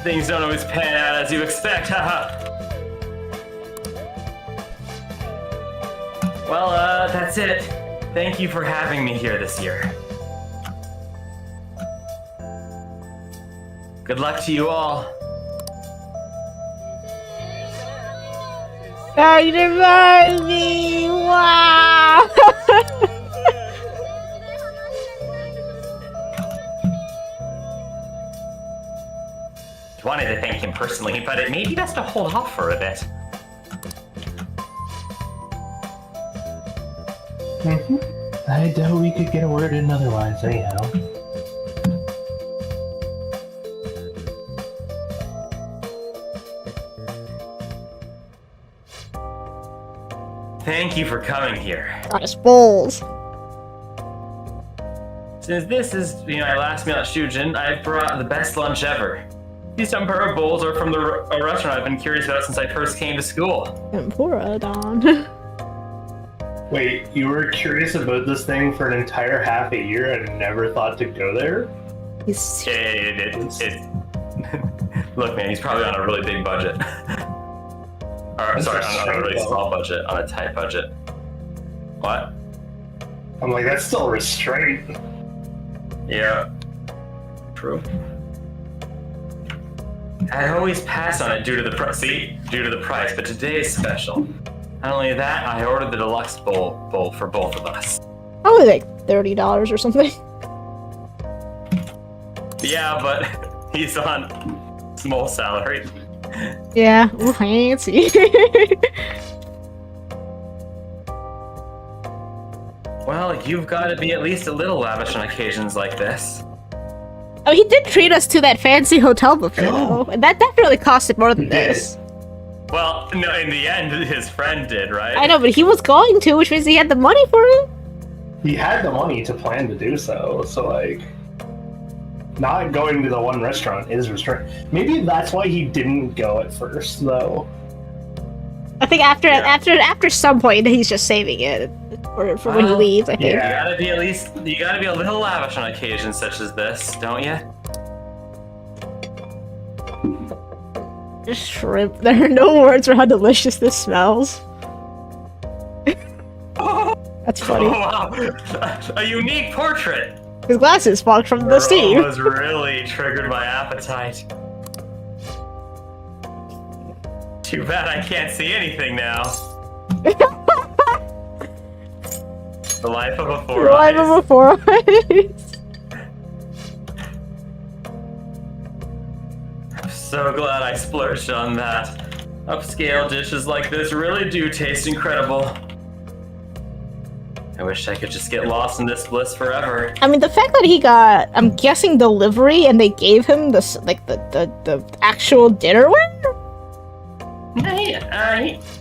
things don't always pan out as you expect, haha. Well, that's it. Thank you for having me here this year. Good luck to you all. Dr. Maruki! Wow! I wanted to thank him personally, but it may be best to hold off for a bit. I doubt we could get a word in otherwise, anyhow. Thank you for coming here. Got his balls. Since this is, my last meal at Shujin, I've brought the best lunch ever. These tempura bowls are from a restaurant I've been curious about since I first came to school. Tempura, Don. Wait, you were curious about this thing for an entire half a year and never thought to go there? He's... Look, man, he's probably on a really big budget. Or, sorry, on a really small budget, on a tight budget. What? I'm like, that's still restraint. Yeah. True. I always pass on it due to the price. Due to the price, but today's special. Not only that, I ordered the deluxe bowl for both of us. Probably like $30 or something. Yeah, but he's on small salary. Yeah, ooh, fancy. Well, you've got to be at least a little lavish on occasions like this. Oh, he did treat us to that fancy hotel buffet, though. And that definitely costed more than this. Well, no, in the end, his friend did, right? I know, but he was going to, which means he had the money for it. He had the money to plan to do so, so like... Not going to the one restaurant is restraint. Maybe that's why he didn't go at first, though. I think after some point, he's just saving it for when he leaves, I think. Yeah. You gotta be a little lavish on occasions such as this, don't you? Just shrimp. There are no words for how delicious this smells. That's funny. Oh, wow. A unique portrait! His glasses fogged from the steam. It was really triggered my appetite. Too bad I can't see anything now. The life of a four eyes. Life of a four eyes. I'm so glad I splurged on that. Upscale dishes like this really do taste incredible. I wish I could just get lost in this bliss forever. I mean, the fact that he got, I'm guessing, delivery, and they gave him the actual dinnerware.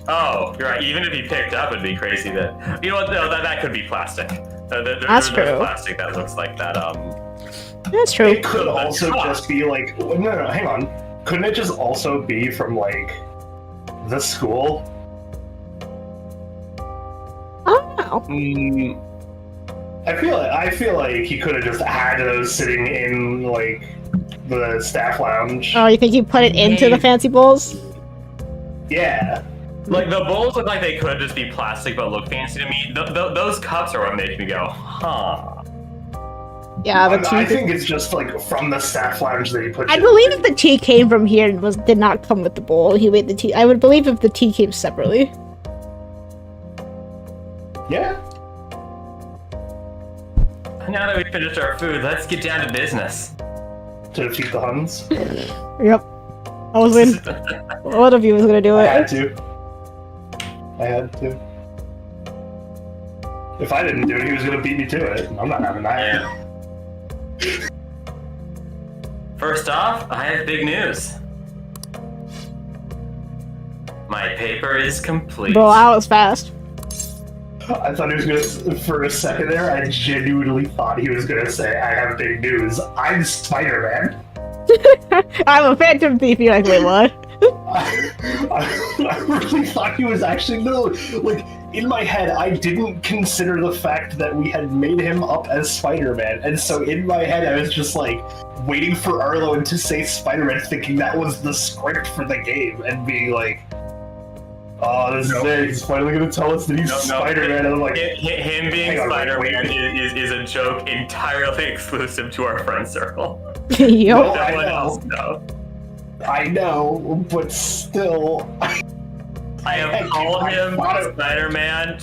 Oh, you're right. Even if he picked up, it'd be crazy that you know what? No, that could be plastic. That's true. There's plastic that looks like that. That's true. It could also just be like, no, hang on. Couldn't it just also be from like the school? Oh. I feel like he could have just had those sitting in like the staff lounge. Oh, you think you put it into the fancy bowls? Yeah. Like the bowls look like they could just be plastic but look fancy to me. Those cups are what make me go, huh? Yeah, the tea. I think it's just like from the staff lounge that he put. I believe if the tea came from here and did not come with the bowl, he made the tea. I would believe if the tea came separately. Yeah. Now that we finished our food, let's get down to business. To defeat the Huns. Yep. I was in. One of you was gonna do I it. had to. If I didn't do it, he was gonna beat me to it. I'm not having that. Yeah. First off, I have big news. My paper is complete. Bro, I was fast. I thought he was gonna. For a second there, I genuinely thought he was gonna say, "I have big news. I'm Spider-Man." I'm a Phantom Thief. You're like, wait, what? I really thought he was actually like in my head. I didn't consider the fact that we had made him up as Spider-Man, and so in my head I was just like waiting for Arlo to say Spider-Man, thinking that was the script for the game, and being like, "Oh, this is it. He's finally gonna tell us that he's Spider-Man." And I'm like, him being Spider-Man is a joke entirely exclusive to our friend circle. Yup. No, No one else knows. I know, but still. I have called him Spider-Man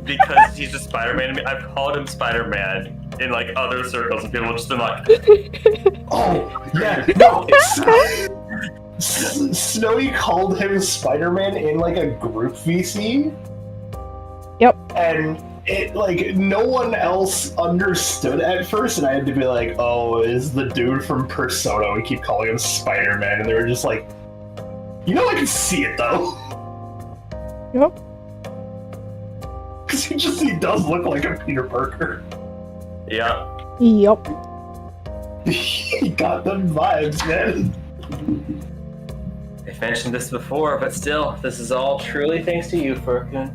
because he's just Spider-Man to me. I've called him Spider-Man in like other circles, and people just been like, "Oh, yeah, no." Snowy called him Spider-Man in like a group VC. Yep. And it like no one else understood at first, and I had to be like, "Oh, is the dude from Persona? We keep calling him Spider-Man," and they were just like, "You know, I can see it though." Yep. Because he does look like a Peter Parker. yeah. Yup. He got them vibes, man. I've mentioned this before, but still, this is all truly thanks to you, Furkun.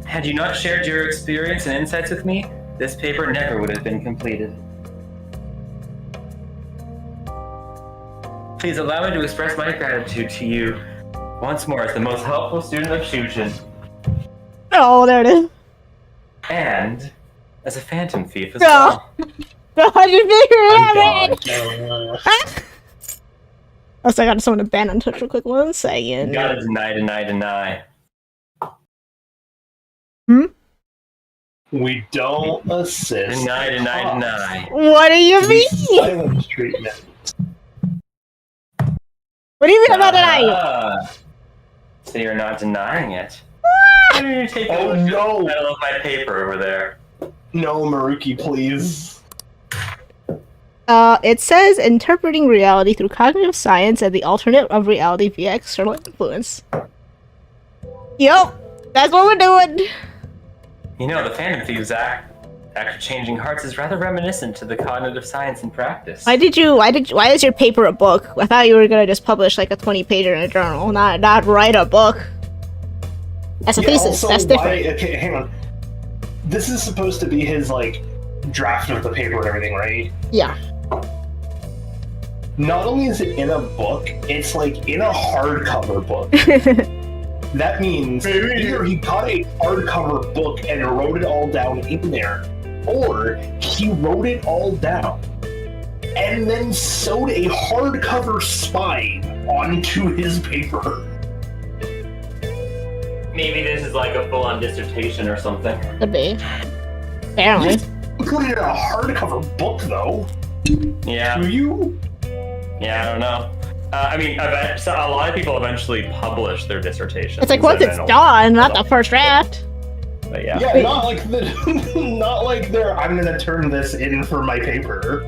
Had you not shared your experience and insights with me, this paper never would have been completed. Please allow me to express my gratitude to you once more as the most helpful student of Shujin, Oh, there it is. and as a phantom thief as Oh. well. God, you figure it out, man! God. Also, I got someone to ban on Twitch real quick. 1 second. Gotta deny. We don't assist. Deny. What do you mean? Silence treatment. What do you mean about denying it? So you're not denying it? Take a Oh look at the no! title of my paper over there. No, Maruki, please. It says interpreting reality through cognitive science and the alternate of reality via external influence. Yup, that's what we're doing. You know, the Phantom Thieves Act, after changing hearts, is rather reminiscent to the cognitive science in practice. Why is your paper a book? I thought you were gonna just publish like a 20-pager in a journal, not write a book. That's a thesis. Also, That's different. Okay, hang on. This is supposed to be his, like, draft of the paper and everything, right? Yeah. Not only is it in a book, it's, like, in a hardcover book. That means either he got a hardcover book and wrote it all down in there, or he wrote it all down and then sewed a hardcover spine onto his paper. Maybe this is like a full-on dissertation or something. Could be. Apparently. Put it in a hardcover book, though. Yeah. Do you? Yeah, I don't know. I mean, I bet so a lot of people eventually publish their dissertations. It's like once it's done, not the first draft. But yeah. Yeah, not like not like they're. I'm gonna turn this in for my paper.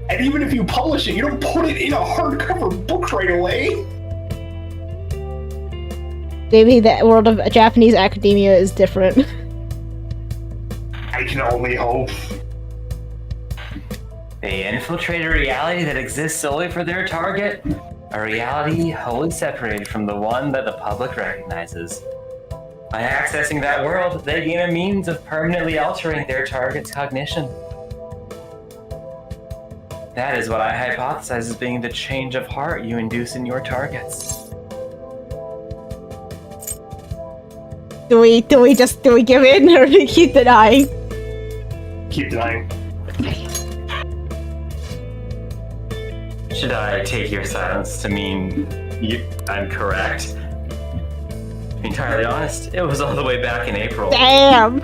And even if you publish it, you don't put it in a hardcover book right away. Maybe the world of Japanese academia is different. I can only hope. They infiltrate a reality that exists solely for their target, a reality wholly separated from the one that the public recognizes. By accessing that world, they gain a means of permanently altering their target's cognition. That is what I hypothesize as being the change of heart you induce in your targets. Do we give in or do we keep denying? Keep denying. Should I take your silence to mean I'm correct? To be entirely honest, it was all the way back in April. Damn!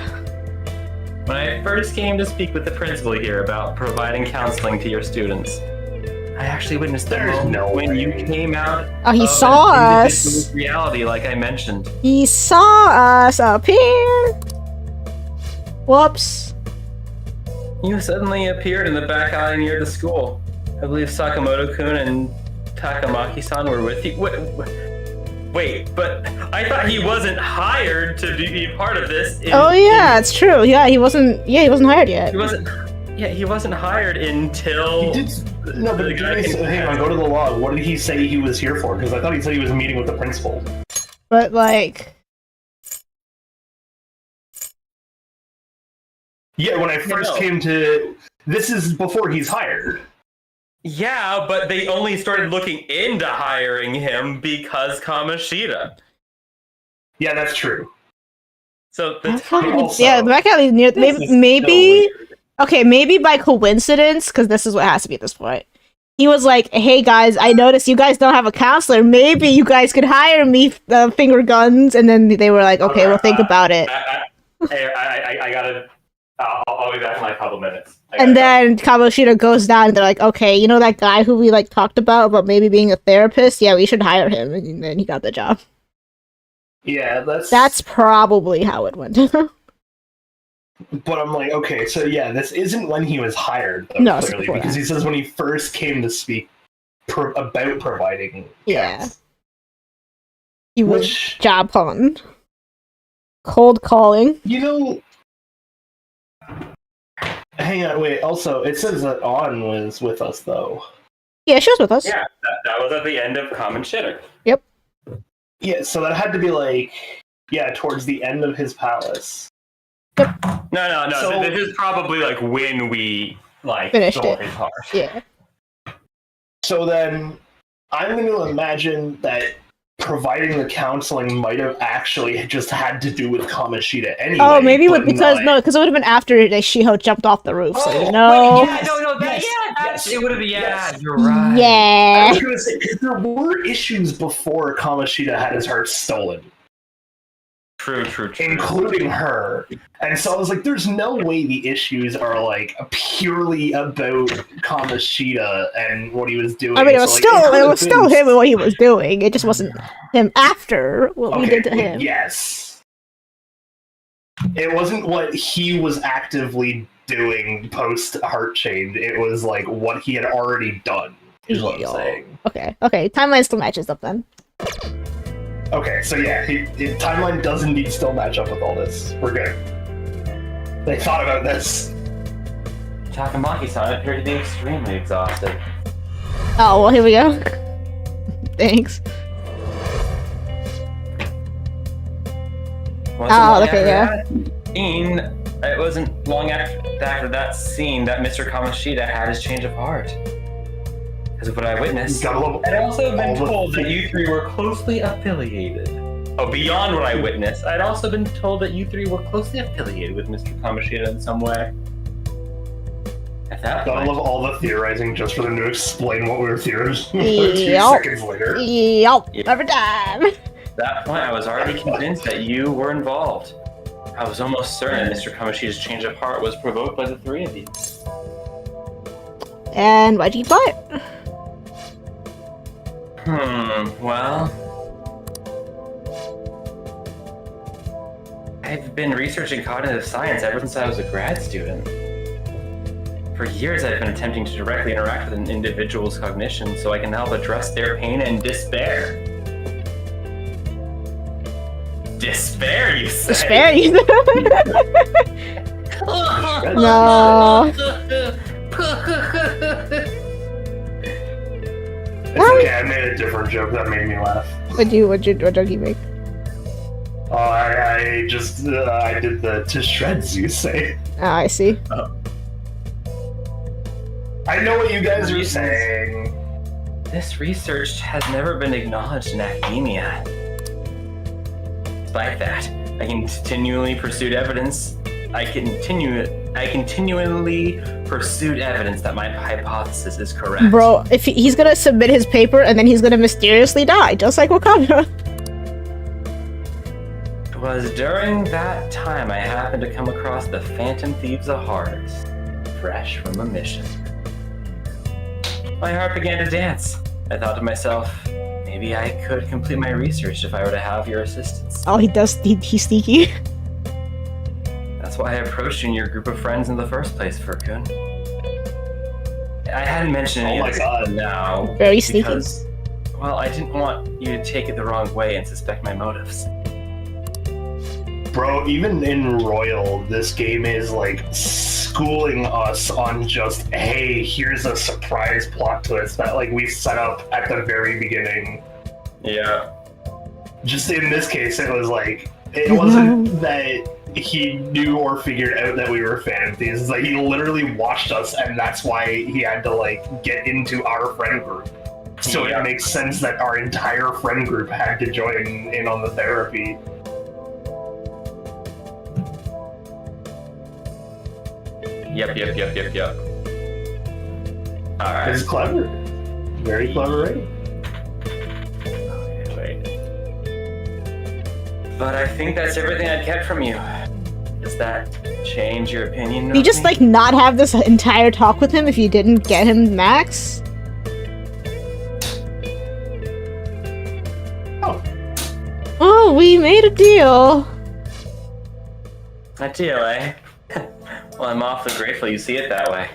When I first came to speak with the principal here about providing counseling to your students, I actually witnessed the There's moment no when way. you came out Oh, he of saw an us. individual's reality, like I mentioned. He saw us up here! Whoops. You suddenly appeared in the back alley near the school. I believe Sakamoto-kun and Takamaki-san were with you. Wait, but I thought he wasn't hired to be part of this. Oh yeah, it's true. Yeah, he wasn't hired yet. He wasn't. Yeah, he wasn't hired until. He did. No, but hang on, go to the log. What did he say he was here for? Because I thought he said he was meeting with the principal. But like, Yeah, when I first came to. This is before he's hired. Yeah, but they only started looking into hiring him because Kamoshida. Yeah, that's true. So the Also- yeah, the back alley near This is maybe. so weird. Okay, maybe by coincidence, because this is what has to be at this point. He was like, "Hey guys, I noticed you guys don't have a counselor. Maybe you guys could hire me, finger guns." And then they were like, "Okay, we'll think about it." I gotta. I'll be back in like a couple minutes. And then Kamoshida goes down, and they're like, "Okay, you know that guy who we like talked about maybe being a therapist? Yeah, we should hire him." And then he got the job. Yeah, That's probably how it went. But I'm like, okay, so yeah, this isn't when he was hired, though, No, it's clearly, before because that. he says when he first came to speak about providing. Yeah. gas. He was Which, job hunting, cold calling. you know, hang on, wait. Also, it says that On was with us though. Yeah, she was with us. Yeah, that was at the end of Common Shitter. Yeah, so that had to be like, yeah, towards the end of his palace. No. So- This is probably like when we like Finished stole it. his heart. Yeah. So then, I'm going to imagine that providing the counseling might have actually just had to do with Kamoshida anyway. Oh, maybe but because not- it would have been after that Shiho jumped off the roof. So Wait, no. yeah, no, that, Yes, yeah, yes, it would have been. Yeah, yes. you're right. I Yeah. was going to say, 'cause there were issues before Kamoshida had his heart stolen, True. including her. And so I was like, there's no way the issues are like purely about Kamoshida and what he was doing. I mean, it was So, like, still could've still been- him and what he was doing. It just wasn't him after what we did to him. Yes. It wasn't what he was actively doing post Heart Chain. It was like what he had already done, is what I'm Yeah. saying. Okay. Timeline still matches up then. Okay, so yeah, timeline does indeed still match up with all this. We're good. They thought about this. Takamaki-san appeared to be extremely exhausted. Oh well, here we go. Thanks. It wasn't long after that scene that Mr. Kamoshida had his change of heart. Because of what I witnessed. Gotta love I'd also been all the- told that you three were closely affiliated. Oh, beyond what I witnessed, I'd also been told that you three were closely affiliated with Mr. Kamoshida in some way. At that Gotta point, love all the theorizing just for them to explain what we were theorizing 2 Yep. seconds later. Yup. Every time. at that point, I was already convinced that you were involved. I was almost certain Mr. Kamoshida's change of heart was provoked by the three of you. And why'd you buy it? Well... I've been researching cognitive science ever since I was a grad student. For years, I've been attempting to directly interact with an individual's cognition so I can help address their pain and despair. Despair, you say? Despair you. No. No. It's okay, I made a different joke that made me laugh. What joke you make? Oh, I just, I did the to shreds, you say. Oh, I see. I know what you guys are saying. This research has never been acknowledged in academia. Despite that, I continually pursued evidence. I continually pursued evidence that my hypothesis is correct. Bro, if he's gonna submit his paper and then he's gonna mysteriously die, just like Wakanda. It was during that time I happened to come across the Phantom Thieves of Hearts, fresh from a mission. My heart began to dance. I thought to myself, maybe I could complete my research if I were to have your assistance. Oh, he does. He's sneaky. That's why I approached you and your group of friends in the first place, Furkun. I hadn't mentioned any Oh of my this God. until now Very sneaky. because, well, I didn't want you to take it the wrong way and suspect my motives. Bro, even in Royal, this game is like schooling us on just, hey, here's a surprise plot twist that like we set up at the very beginning. Yeah. Just in this case, it was like, it wasn't that he knew or figured out that we were Phantom Thieves. It's like he literally watched us, and that's why he had to like get into our friend group. So Yeah. it makes sense that our entire friend group had to join in on the therapy. Yep. Alright. It's clever. Very clever writing. Okay, wait. But I think that's everything I kept from you. Does that change your opinion? You just of me? like not have this entire talk with him if you didn't get him Max. Oh, we made a deal. A deal, eh? Well, I'm awfully grateful you see it that way.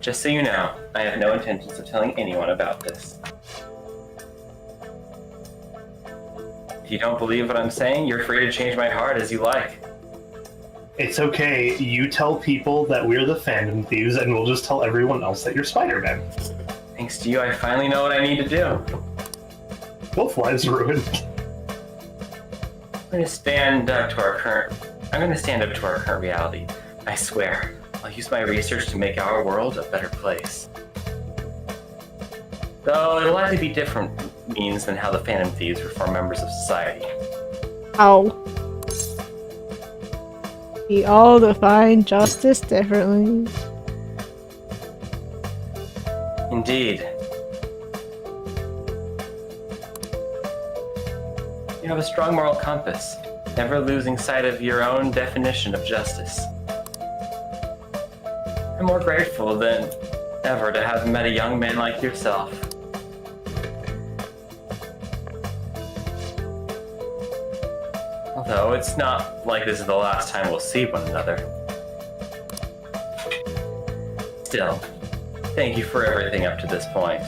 Just so you know, I have no intentions of telling anyone about this. If you don't believe what I'm saying, you're free to change my heart as you like. It's okay. You tell people that we're the Phantom Thieves, and we'll just tell everyone else that you're Spider-Man. Thanks to you, I finally know what I need to do. Both lives ruined. I'm gonna stand up to our current reality. I swear. I'll use my research to make our world a better place. Though it'll likely be different means than how the Phantom Thieves reform members of society. Oh. We all define justice differently. Indeed. You have a strong moral compass, never losing sight of your own definition of justice. I'm more grateful than ever to have met a young man like yourself. Although it's not like this is the last time we'll see one another. Still, thank you for everything up to this point.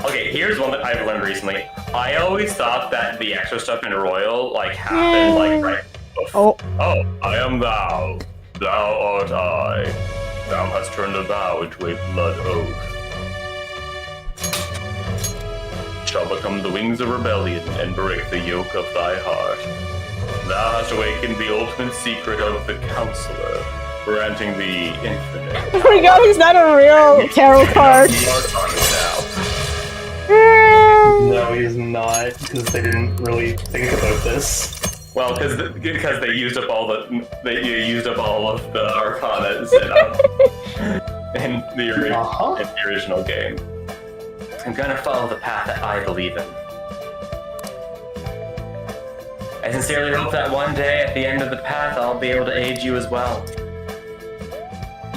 Okay, here's one that I've learned recently. I always thought that the extra stuff in Royal happened right before. Oh, I am thou. Thou art I. Thou hast turned a vow into a blood oath. Shall become the wings of rebellion and break the yoke of thy heart. Thou hast awakened the ultimate secret of the Counselor, granting the infinite. Oh my god, he's not a real tarot card. No, he's not, because they didn't really think about this. Well, because they used up all the of the Arcanas in the original game. I'm gonna follow the path that I believe in. I sincerely hope that one day, at the end of the path, I'll be able to aid you as well.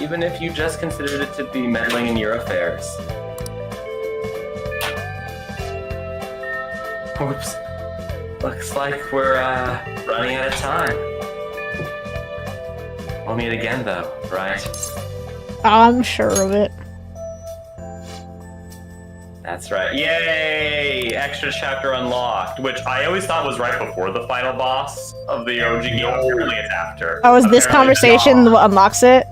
Even if you just considered it to be meddling in your affairs. Oops. Looks like we're running out of time. We'll meet again though, right? I'm sure of it. That's right. Yay! Extra chapter unlocked, which I always thought was right before the final boss of the OG game. Apparently it's after. Oh, is this conversation what unlocks it?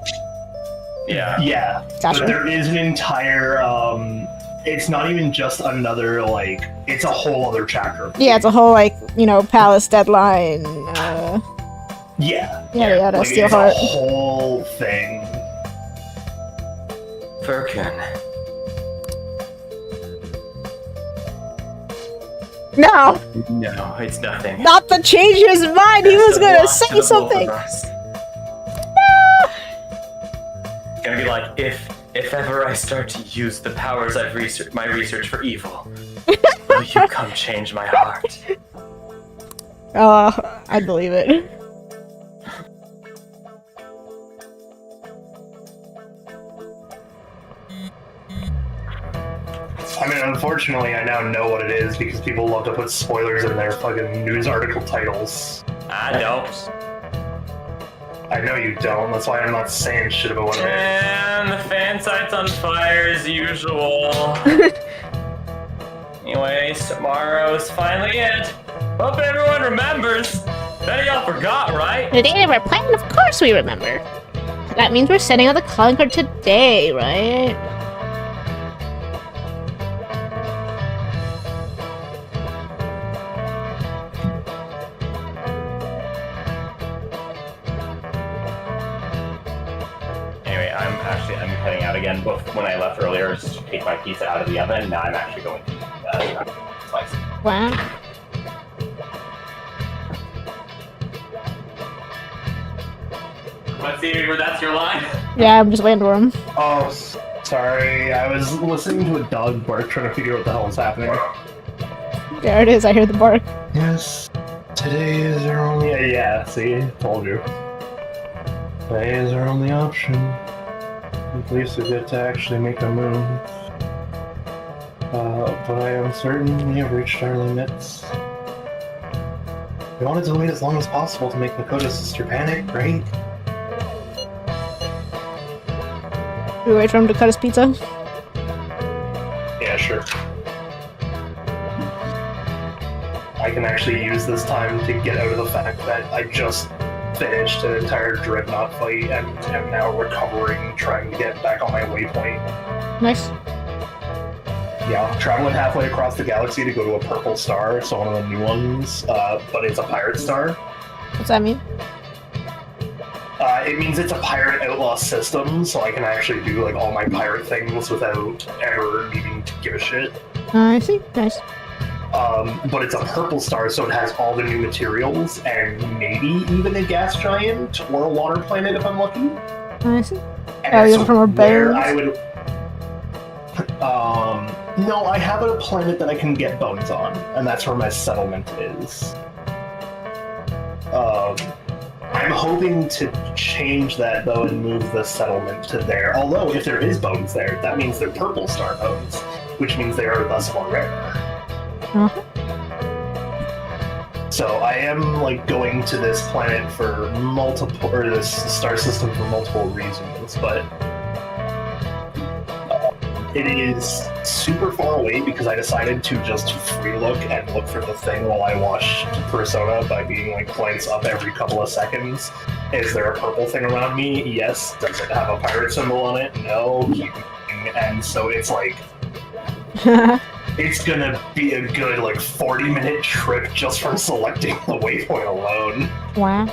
Yeah. Yeah. Gotcha. But there is an entire, it's not even just another, it's a whole other chapter. Yeah, it's a whole, palace deadline, Yeah. yada, It's Steelheart. a whole thing. Firkun. No! No, it's nothing. Not to change his mind! He was gonna Lost to say the both something! of us. It's gonna be like, if ever I start to use the powers I've my research for evil, will you come change my heart? I believe it. I mean, unfortunately, I now know what it is because people love to put spoilers in their fucking news article titles. I don't. I know you don't, that's why I'm not saying shit about what it is. And the fan site's on fire as usual. Anyways, tomorrow's finally it. Hope everyone remembers. None of y'all forgot, right? The date of our plan, of course we remember. That means we're sending out the calling card today, right? Anyway, I'm heading out again. But when I left earlier, just to take my pizza out of the oven, now I'm actually going to slice it. Wow. Let's see where that's your line. Yeah, I'm just waiting for him. Oh, sorry, I was listening to a dog bark trying to figure out what the hell is happening. There it is, I hear the bark. Yes, today is our only... Yeah, see, told you. Today is our only option. At least we get to actually make a move. But I am certain we have reached our limits. We wanted to wait as long as possible to make Makoto's sister panic, right? We wait for him to cut his pizza. Yeah, sure. I can actually use this time to get out of the fact that I just finished an entire Dreadnought fight and am now recovering, trying to get back on my waypoint. Nice. Yeah, traveling halfway across the galaxy to go to a purple star, so one of the new ones, but it's a pirate star. What's that mean? It means it's a pirate outlaw system, so I can actually do like all my pirate things without ever needing to give a shit. I see. Nice. But it's a purple star, so it has all the new materials and maybe even a gas giant or a water planet if I'm lucky. I see. And Oh, you're so from our where bears? I would. No, I have a planet that I can get bones on, and that's where my settlement is. I'm hoping to change that though and move the settlement to there. Although if there is bones there, that means they're purple star bones, which means they are thus more rare. Uh-huh. So I am like going to this planet for multiple, or this star system for multiple reasons, but it is super far away because I decided to just free look and look for the thing while I watched Persona by being like points up every couple of seconds. Is there a purple thing around me? Yes. Does it have a pirate symbol on it? No. Keep moving. And so it's like, it's gonna be a good like 40-minute trip just from selecting the waypoint alone. Wow.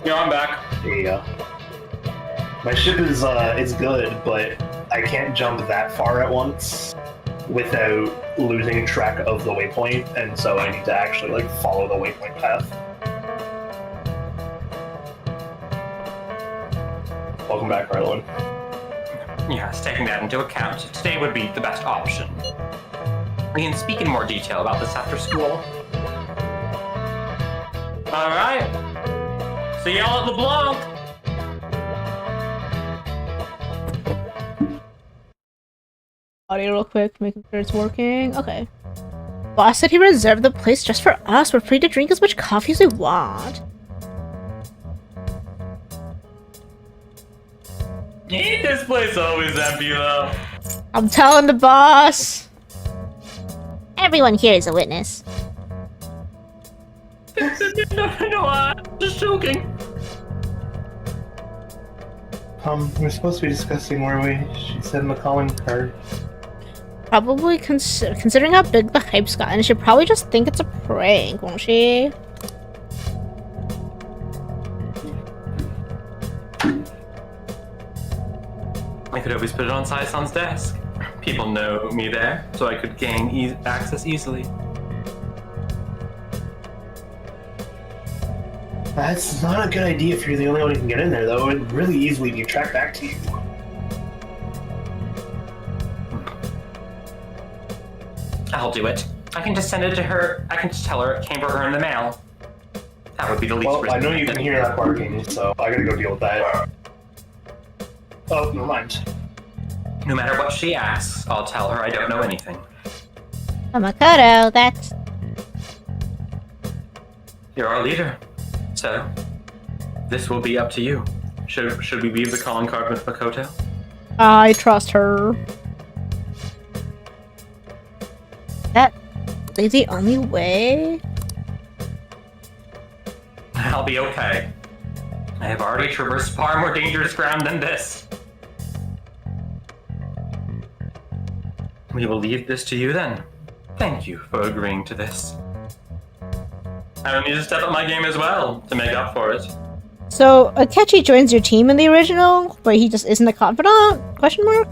Yeah, I'm back. Yeah. My ship is good, but I can't jump that far at once without losing track of the waypoint, and so I need to actually like follow the waypoint path. Welcome back, Rylan. Yes, taking that into account, today would be the best option. We can speak in more detail about this after school. Alright. See y'all at the blog! Audio real quick, making sure it's working. Okay. Boss said he reserved the place just for us. We're free to drink as much coffee as we want. Ain't this place always empty though? I'm telling the boss. Everyone here is a witness. No, I'm just joking. We're supposed to be discussing where we should send the calling card. Probably considering how big the hype's gotten, she'll probably just think it's a prank, won't she? I could always put it on Sai-san's desk. People know me there, so I could gain access easily. That's not a good idea if you're the only one who can get in there, though. It'd really easily be tracked back to you. I'll do it. I can just send it to her. I can just tell her it came for her in the mail. That would be the least Well, risky. I know you can hear that barking, so I gotta go deal with that. Oh, never mind. No matter what she asks, I'll tell her I don't know anything. Oh, Makoto, that's... You're our leader. So, this will be up to you. Should we leave the calling card with Makoto? I trust her. That is the only way? I'll be okay. I have already traversed far more dangerous ground than this. We will leave this to you then. Thank you for agreeing to this. I will need to step up my game as well to make up for it. So, Akechi joins your team in the original, but he just isn't a confidant? Question mark?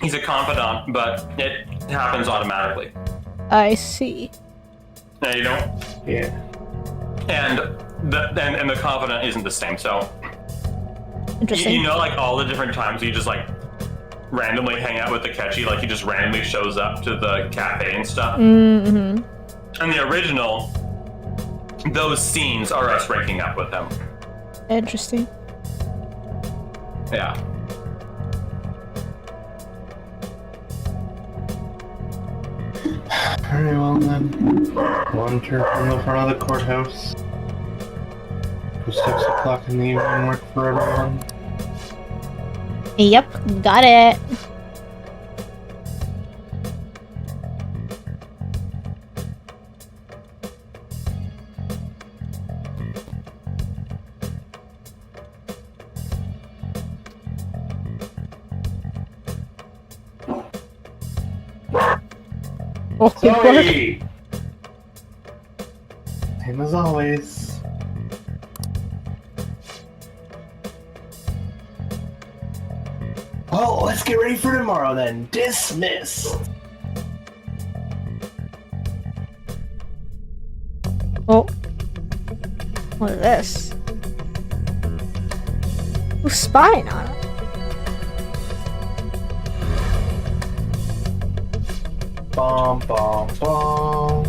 He's a confidant, but it happens automatically. I see. No, you don't. Yeah. And the confidant isn't the same. So Interesting. you know, like all the different times you just like randomly hang out with Akechi, like he just randomly shows up to the cafe and stuff. Mm-hmm. In the original, those scenes are us ranking up with them. Interesting. Yeah. Very well then. Wander from the front of the courthouse. Go 6 o'clock in the evening, work for everyone. Yep, got it. Oh, book. Zoe! Same as always. Well, let's get ready for tomorrow then. Dismiss. Oh. What is this? Who's spying on him? Bum, bum, bum.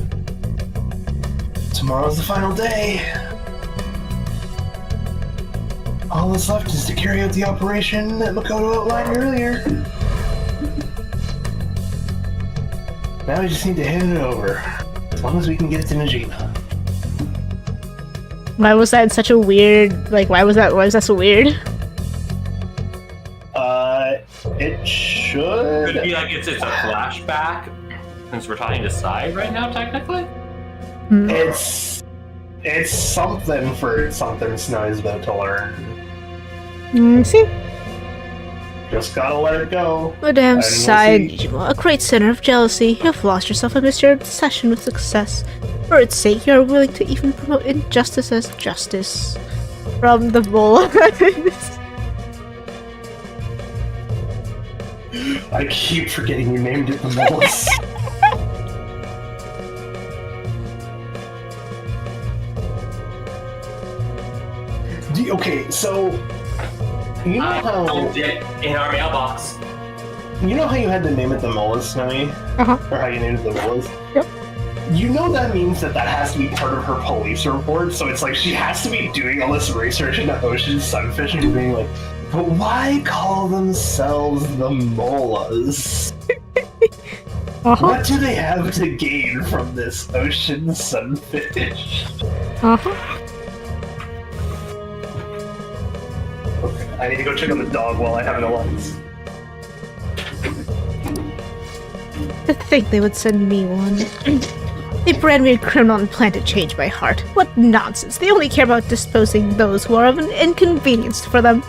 Tomorrow's the final day. All that's left is to carry out the operation that Makoto outlined earlier. Now we just need to hand it over. As long as we can get it to Najima. Why was that such a weird, like, why was that so weird? It should... Could be like it's a flashback, since we're talking to Sai right now, technically. It's something for something Snow is about to learn. See? Just gotta let it go. Madame we'll Sai see. Nijima, a great center of jealousy. You have lost yourself amidst your obsession with success. For its sake, you are willing to even promote injustice as justice. From the bull. I keep forgetting you named it the Molus. Okay, so you know how in our mailbox. you had to name it the Molus, Snowy? Uh-huh. Or how you named it the Molus? Yep. You know that means that has to be part of her police report, so it's like she has to be doing all this research into ocean sunfish and being like, but why call themselves the Molas? Uh-huh. What do they have to gain from this ocean sunfish? Uh-huh. Okay, I need to go check on the dog while I have no lights. To think they would send me one. They brand me a criminal and plan to change my heart. What nonsense. They only care about disposing those who are of an inconvenience for them.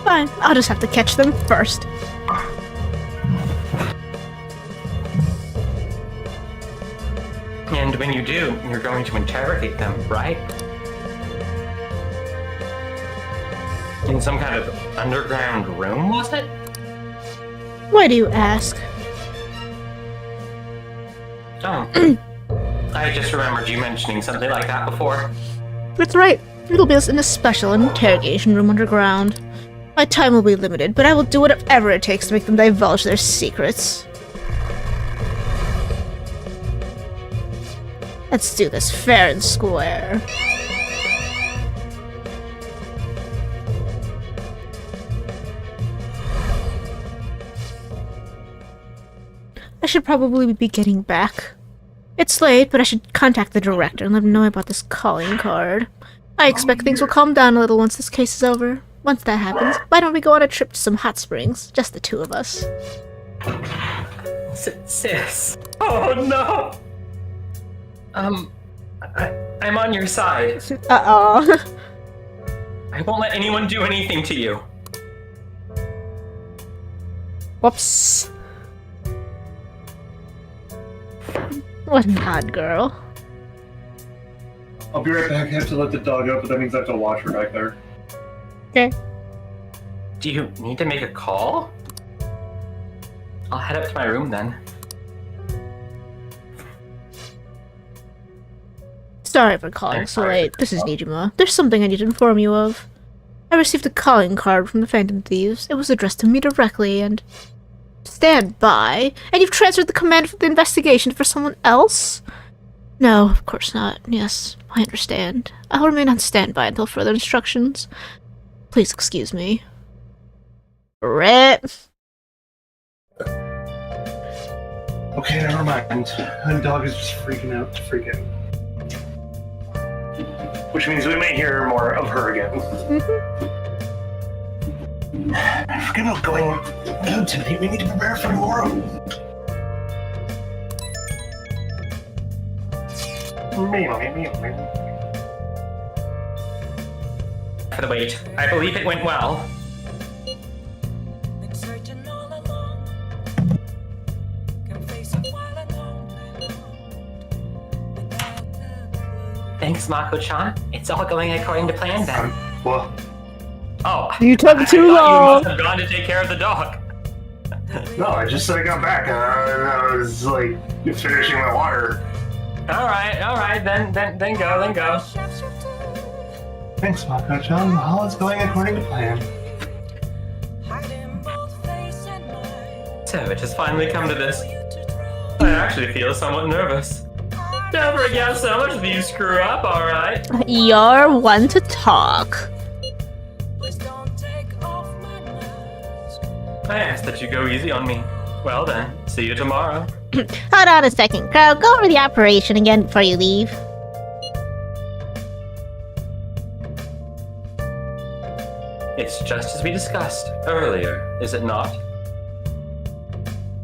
Fine, I'll just have to catch them first. And when you do, you're going to interrogate them, right? In some kind of underground room, was it? Why do you ask? Oh. I just remembered you mentioning something like that before. That's right. It'll be in a special interrogation room underground. My time will be limited, but I will do whatever it takes to make them divulge their secrets. Let's do this fair and square. I should probably be getting back. It's late, but I should contact the director and let him know about this calling card. I expect things will calm down a little once this case is over. Once that happens, why don't we go on a trip to some hot springs? Just the two of us. Sis. Oh no! I'm on your side. Uh-oh. I won't let anyone do anything to you. Whoops. What an odd girl. I'll be right back. I have to let the dog out, but that means I have to watch her back there. Okay. Do you need to make a call? I'll head up to my room then. Sorry for calling so late. This is Nijima. There's something I need to inform you of. I received a calling card from the Phantom Thieves. It was addressed to me directly, and... Stand by? And you've transferred the command of the investigation for someone else? No, of course not. Yes, I understand. I'll remain on standby until further instructions. Please excuse me. Rip. Okay, never mind. The dog is just freaking out. Freaking. Which means we may hear more of her again. I forget about going out tonight. We need to prepare for tomorrow. For the wait. I believe it went well. Thanks, Mako-chan. It's all going according to plan then. Well, Oh, You took I too thought long. You must have gone to take care of the dog. no, I just said I got back and I was like finishing my water. All right, then go. Thanks, Mako-chan. All is going according to plan. So it has finally come to this. I actually feel somewhat nervous. Never again so much if you screw up, alright? You're one to talk. I asked that you go easy on me. Well then, see you tomorrow. Hold on a second, Crow. Go over the operation again before you leave. It's just as we discussed earlier, is it not?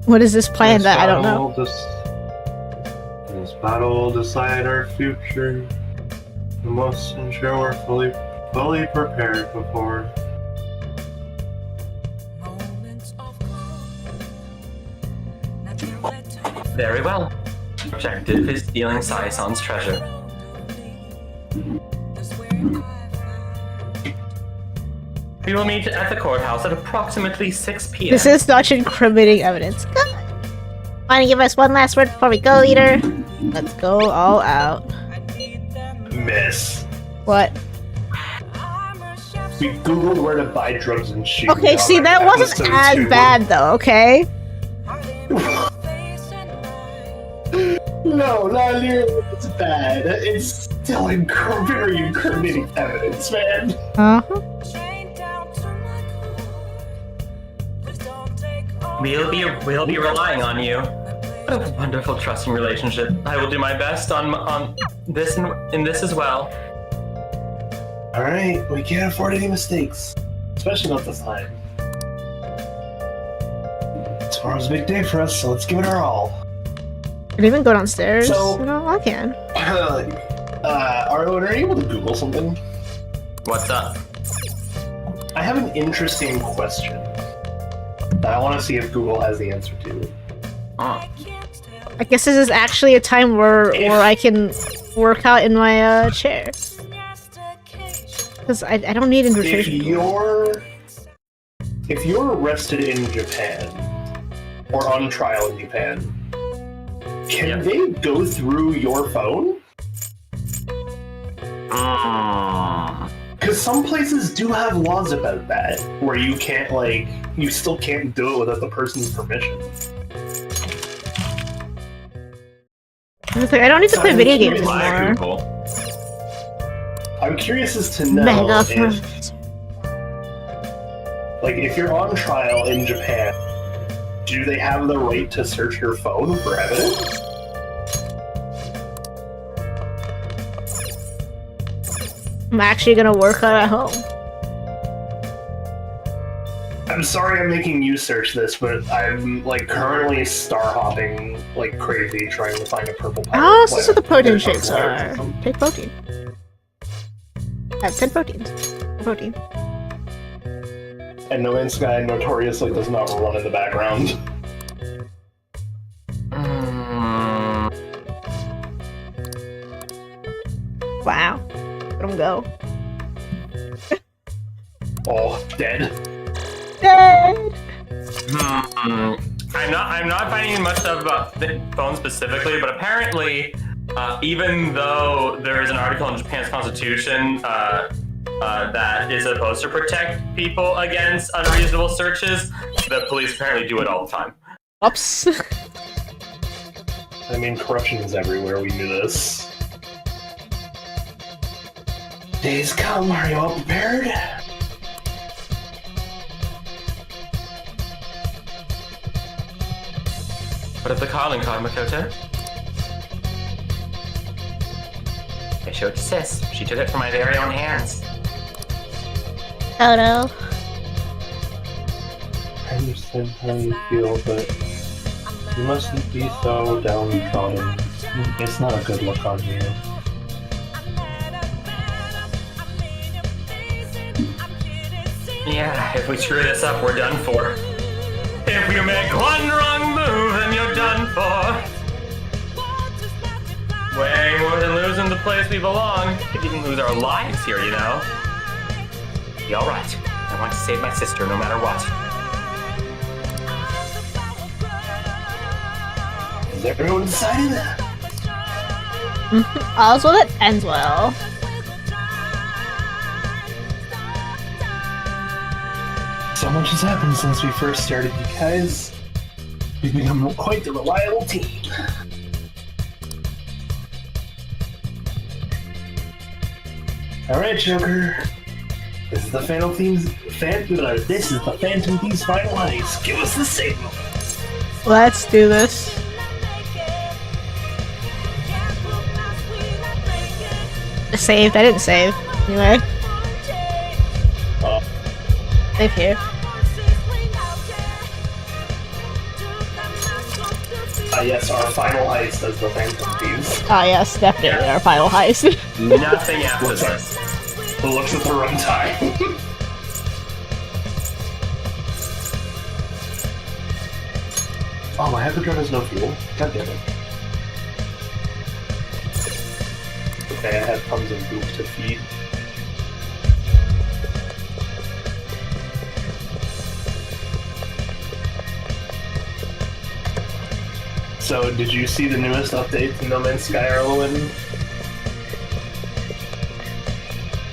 What is this plan that I don't know? This battle will decide our future. We must ensure we're fully prepared before. Very well. Objective is stealing Saison's treasure. We will meet at the courthouse at approximately 6 p.m. This is such incriminating evidence. Good. Want to give us one last word before we go, leader? Let's go all out. Miss. What? We googled where to buy drugs and shit. Okay, see, that wasn't as bad though, okay? No, not nearly as bad. It's still very incriminating evidence, man. Uh-huh. We'll be relying on you. What a wonderful, trusting relationship. I will do my best on this in this as well. All right, we can't afford any mistakes, especially not this time. Tomorrow's a big day for us, so let's give it our all. Can I even go downstairs? So- No, I can. Arlen, are you able to Google something? What's up? I have an interesting question that I want to see if Google has the answer to. Oh. I guess this is actually a time where I can work out in my chair. Because I don't need If invitation. you're arrested in Japan or on trial in Japan, can they go through your phone? Because some places do have laws about that, where you can't, like, you still can't do it without the person's permission. It's like, I don't need to play video games Why, anymore. Google? I'm curious as to know Mega if, friends. like, if you're on trial in Japan, do they have the right to search your phone for evidence? I'm actually gonna work out at home. I'm sorry I'm making you search this, but I'm, like, currently star hopping like crazy trying to find a purple powder. Oh, so plant. the protein There's no shakes water. are. Take protein. I have 10 proteins. Protein. And No Man's Sky notoriously does not run in the background. Wow. Let him go. Oh, dead. Dead! I'm not finding much stuff about the phone specifically, but apparently, even though there is an article in Japan's constitution that is supposed to protect people against unreasonable searches, the police apparently do it all the time. Oops. I mean, corruption is everywhere, we knew this. Days come, are you all prepared? What of the calling card, Makoto? I showed it to Sis. She took it from my very own hands. Oh no. I understand how you feel, but you mustn't be so downtrodden. It's not a good look on you. Yeah, if we screw this up, we're done for. If you make one wrong move, then you're done for. Way more than losing the place we belong. Could even lose our lives here, you know? Be alright. I want to save my sister no matter what. Has everyone decided? All's well that ends well. So much has happened since we first started, you guys. We've become quite the reliable team. Alright, Joker. This is the Phantom Thieves final heist. Give us the signal. Let's do this. I saved. I didn't save. Anyway. Save here. Yes, our final heist as the Phantom Thieves. Ah, yes, definitely our final heist. Nothing after Looks like- this. Who looks at the runtime? Oh, my hyperdrive has no fuel. God damn it. Okay, I have tons of goop to feed. So, did you see the newest update to No Man's Sky, Arlowin?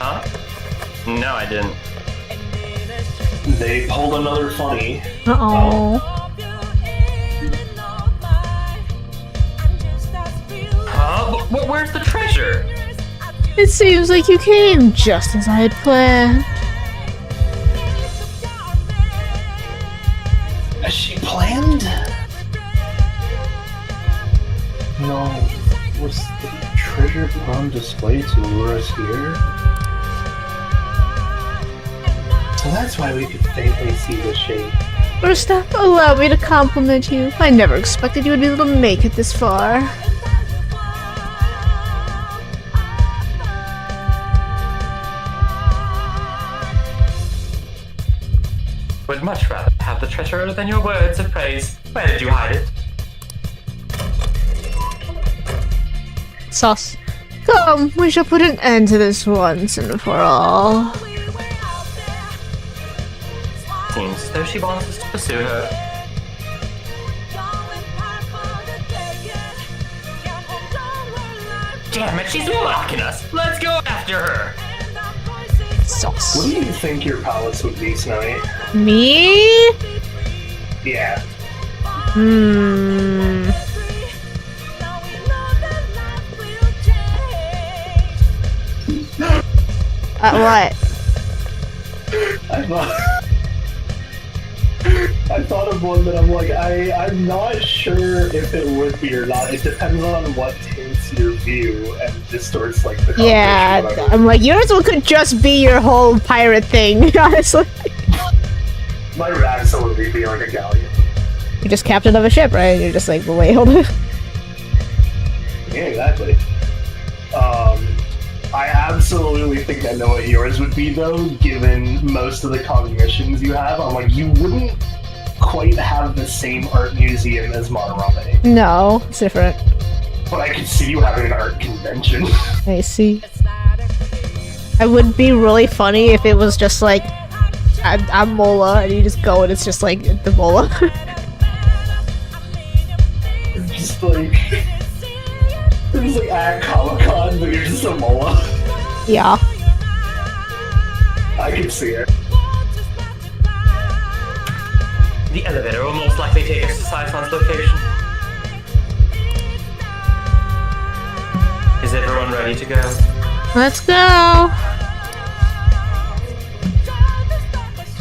Huh? No, I didn't. They pulled another funny. Uh-oh. Huh? Where's the treasure? It seems like you came just as I had planned. As she planned? No. Was the treasure put on display to lure us here? So that's why we could faintly see the shape. First up, allow me to compliment you. I never expected you would be able to make it this far. Would much rather have the treasure than your words of praise. Where did you hide it? Sus. Come, we shall put an end to this once and for all. Seems as though she wants us to pursue her. Damn it, she's mocking us! Let's go after her! Sus. What do you think your palace would be, Snowy? Me? Yeah. What? I thought of one that I'm like, I'm not sure if it would be or not. It depends on what tints your view and distorts like the Yeah, conversation, whatever. I'm like, yours could just be your whole pirate thing, honestly. My would absolutely be like a galleon. You're just captain of a ship, right? You're just like, well, wait, hold on. Yeah, exactly. I absolutely think I know what yours would be, though, given most of the cognitions you have. I'm like, you wouldn't quite have the same art museum as Monoramine, No, it's different. but I could see you having an art convention. I see. It would be really funny if it was just like, I'm Mola, and you just go and it's just like the Mola. Just like... It's like at Comic-Con, but you're just a Mola. Yeah. I can see it. The elevator will most likely take us to Saison's location. Is everyone ready to go? Let's go!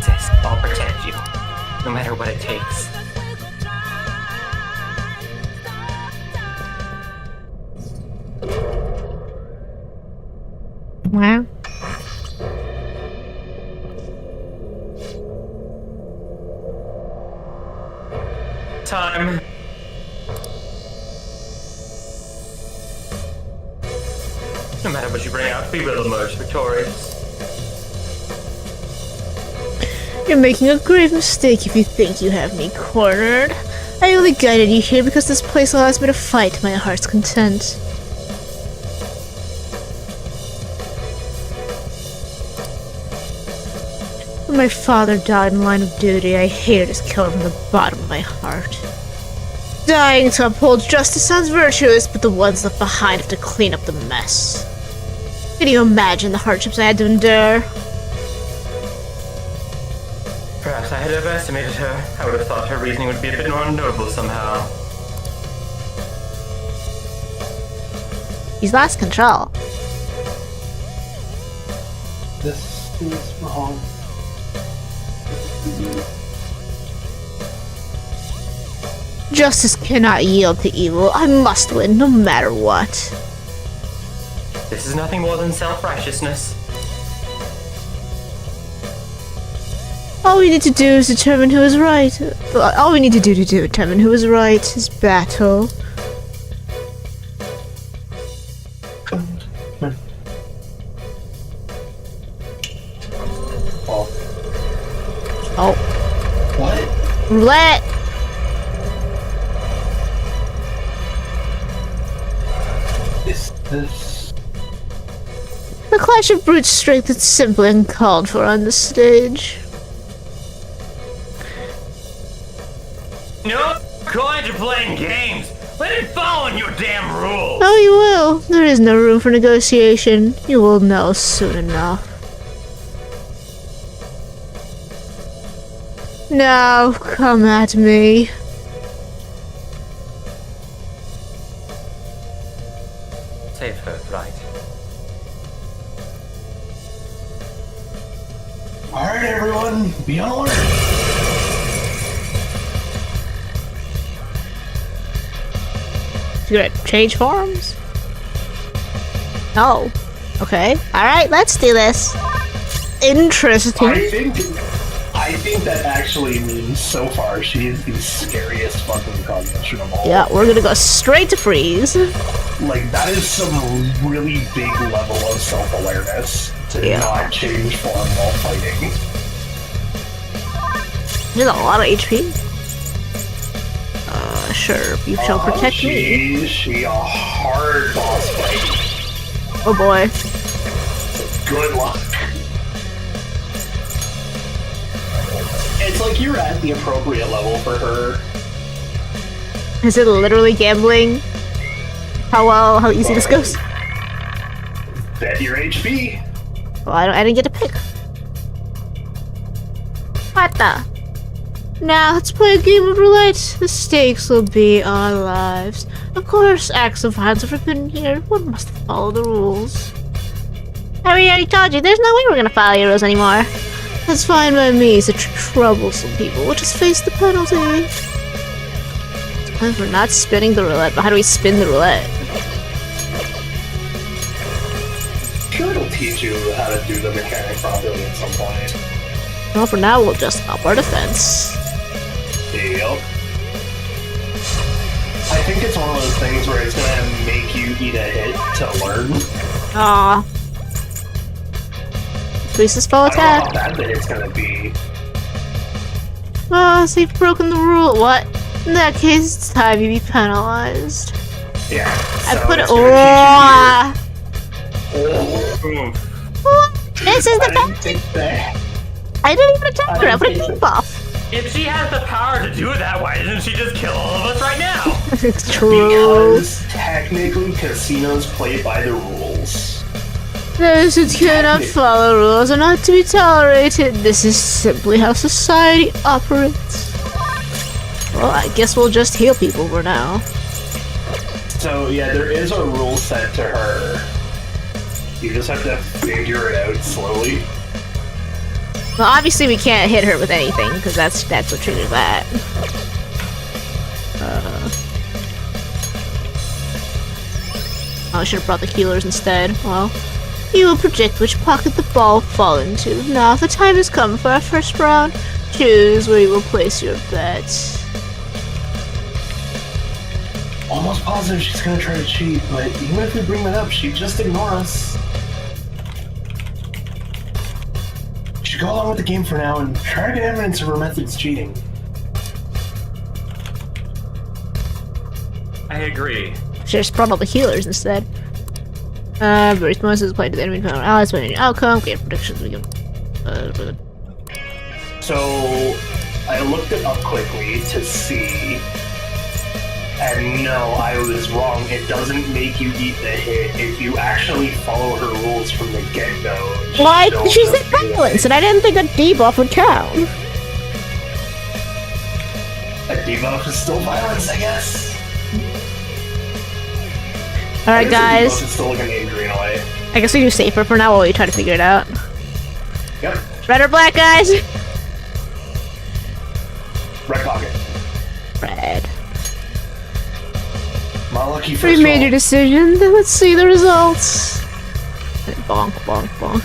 Sis, I'll protect you, no matter what it takes. Wow. Time. No matter what you bring out, we will emerge victorious. You're making a grave mistake if you think you have me cornered. I only guided you here because this place allows me to fight to my heart's content. my father died in line of duty, I hated his killer from the bottom of my heart. Dying to uphold justice sounds virtuous, but the ones left behind have to clean up the mess. Can you imagine the hardships I had to endure? Perhaps I had overestimated her. I would have thought her reasoning would be a bit more noble somehow. He's lost control. This is wrong. Justice cannot yield to evil. I must win, no matter what. This is nothing more than self-righteousness. All we need to do is determine who is right. All we need to do to determine who is right is battle. Oh. What? Roulette! Is this? A clash of brute strength that's simply uncalled for on this stage. No, going to playing games. Let it follow your damn rules. Oh, you will. There is no room for negotiation. You will know soon enough. Now, come at me. Save her, right? Alright, everyone, be on alert. You gonna change forms? No. Okay. Alright, let's do this. Interesting. I think that actually means so far she is the scariest fucking combination of all. Yeah, we're gonna go straight to freeze. Like, that is some really big level of self-awareness to not change form while fighting. There's a lot of HP. Sure, you shall protect me. She a hard boss fight. Oh boy. Good luck. It's like you're at the appropriate level for her. Is it literally gambling? How easy this goes? Bet your HP. Well, I didn't get to pick. What the? Now let's play a game of roulette. The stakes will be our lives. Of course, acts of violence are forbidden here. One must follow the rules. I already told you, there's no way we're gonna follow your rules anymore. That's fine by me, such troublesome people. We'll just face the penalty. We're not spinning the roulette, but how do we spin the roulette? Sure, it'll teach you how to do the mechanic properly at some point. Well, for now, we'll just up our defense. Yep. I think it's one of those things where it's gonna make you eat a hit to learn. Aww. Increase the spell I don't know attack. how bad the hit's gonna be. Oh, so you've broken the rule. What? In that case, it's time you be penalized. Yeah. I so put it. it's gonna Oh, teach you your- this is I the didn't best. think that. I didn't even attack her. I put a think keep off. If she has the power to do that, why doesn't she just kill all of us right now? It's true. Because technically casinos play by the rules. Those who cannot follow rules are not to be tolerated. This is simply how society operates. Well, I guess we'll just heal people for now. So yeah, there is a rule set to her. You just have to figure it out slowly. Well, obviously we can't hit her with anything, because that's what triggers that. I should have brought the healers instead. Well, you will predict which pocket the ball will fall into. Now, if the time has come for our first round, choose where you will place your bet. Almost positive she's gonna try to cheat, but even if we bring that up, she'd just ignore us. She should go along with the game for now and try to get evidence of her methods cheating. I agree. Just brought all the healers instead. Responses applied to the enemy panel. Allies winning outcome. Create predictions. We can. So I looked it up quickly to see, and no, I was wrong. It doesn't make you eat the hit if you actually follow her rules from the get-go. Why? She said violence, and I didn't think a debuff would count. A debuff is still violence, I guess. Alright, I guys. guess a debuff is still like an green away. I guess we do safer for now while we try to figure it out. Yep. Red or black, guys? Red pocket. Red. My lucky first We made roll. your decision, then let's see the results. Bonk, bonk, bonk.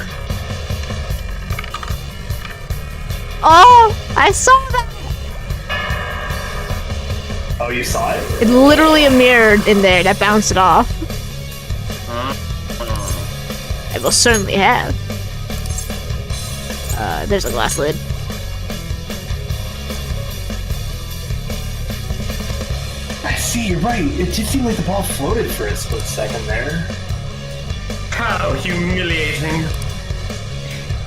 Oh! I saw that! Oh, you saw it? It literally a mirror in there that bounced it off. I will certainly have. There's a glass lid. I see, you're right. It did seem like the ball floated for a split second there. How humiliating.